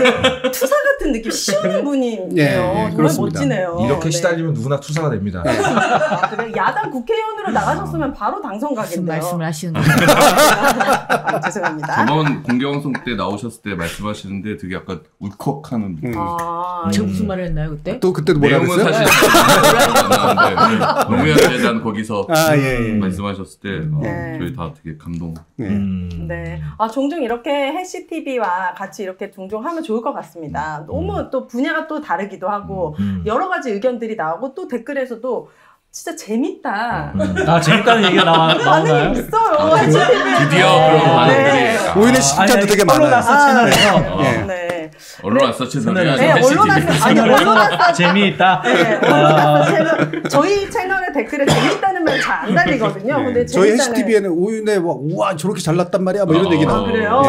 그 투사 같은 느낌 씌우는 분이에요. 정말 그렇습니다. 멋지네요. 이렇게 시달리면 누구나 투사가 됩니다. 그래, 야당 국회의원으로 나가셨으면 바로 당선 가겠네요. 무슨 말씀을 하시는 거예요? 죄송합니다. 저번 공개방송 때 나오셨을 때 말씀하시는데 되게 약간 울컥하는 느낌. 제가 무슨 말을 했나요 그때? 또 그때도 뭐라 내용은 그랬어요? 사실 노무현 재단 거기서 말씀하셨을 때 저희 다 되게 감동. 네. 종종 이렇게 해시 TV와 같이 이렇게 종종 하면 좋을 것 같습니다. 너무 또 분야가 또 다르기도 하고 여러 가지 의견들이 나오고 또 댓글에서도 진짜 재밌다. 재밌다는 얘기가 나오나요? 반응이 있어요. 해시 TV. 드디어 그런 반응들이. 오히려 시청자도 되게 많아요. 언론아서 채널에서. 언론아서 채널이 언론아서 재미있다. 언론아서 채널. 저희 채널의 댓글에 재밌다는 말 잘 안 달리거든요. 근데 저희 해시TV에는 오윤에 우와 저렇게 잘났단 말이야 뭐 이런 얘기 나와요. 그래요?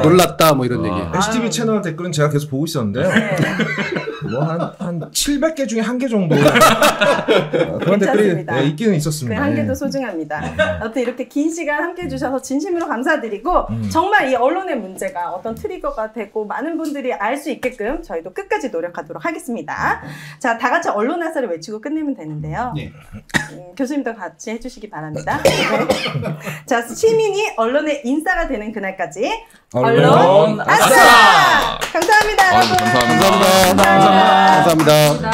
놀랐다 뭐 이런 얘기. 해시TV 채널 댓글은 제가 계속 보고 있었는데요. 뭐 한 700개 중에 1개 정도 그런 댓글이 있기는 있었습니다. 그 한 개도 소중합니다. 아무튼 이렇게 긴 시간 함께해 주셔서 진심으로 감사드리고 정말 이 언론의 문제가 어떤 트리거가 되고 많은 분들이 알 수 있게끔 저희도 끝까지 노력하도록 하겠습니다. 자, 다 같이 언론아사를 외치고 끝내면 되는데요. 교수님도 같이 해주시기 바랍니다. 자, 시민이 언론의 인싸가 되는 그날까지 언론 아사! 감사합니다, 여러분. 감사합니다. 감사합니다.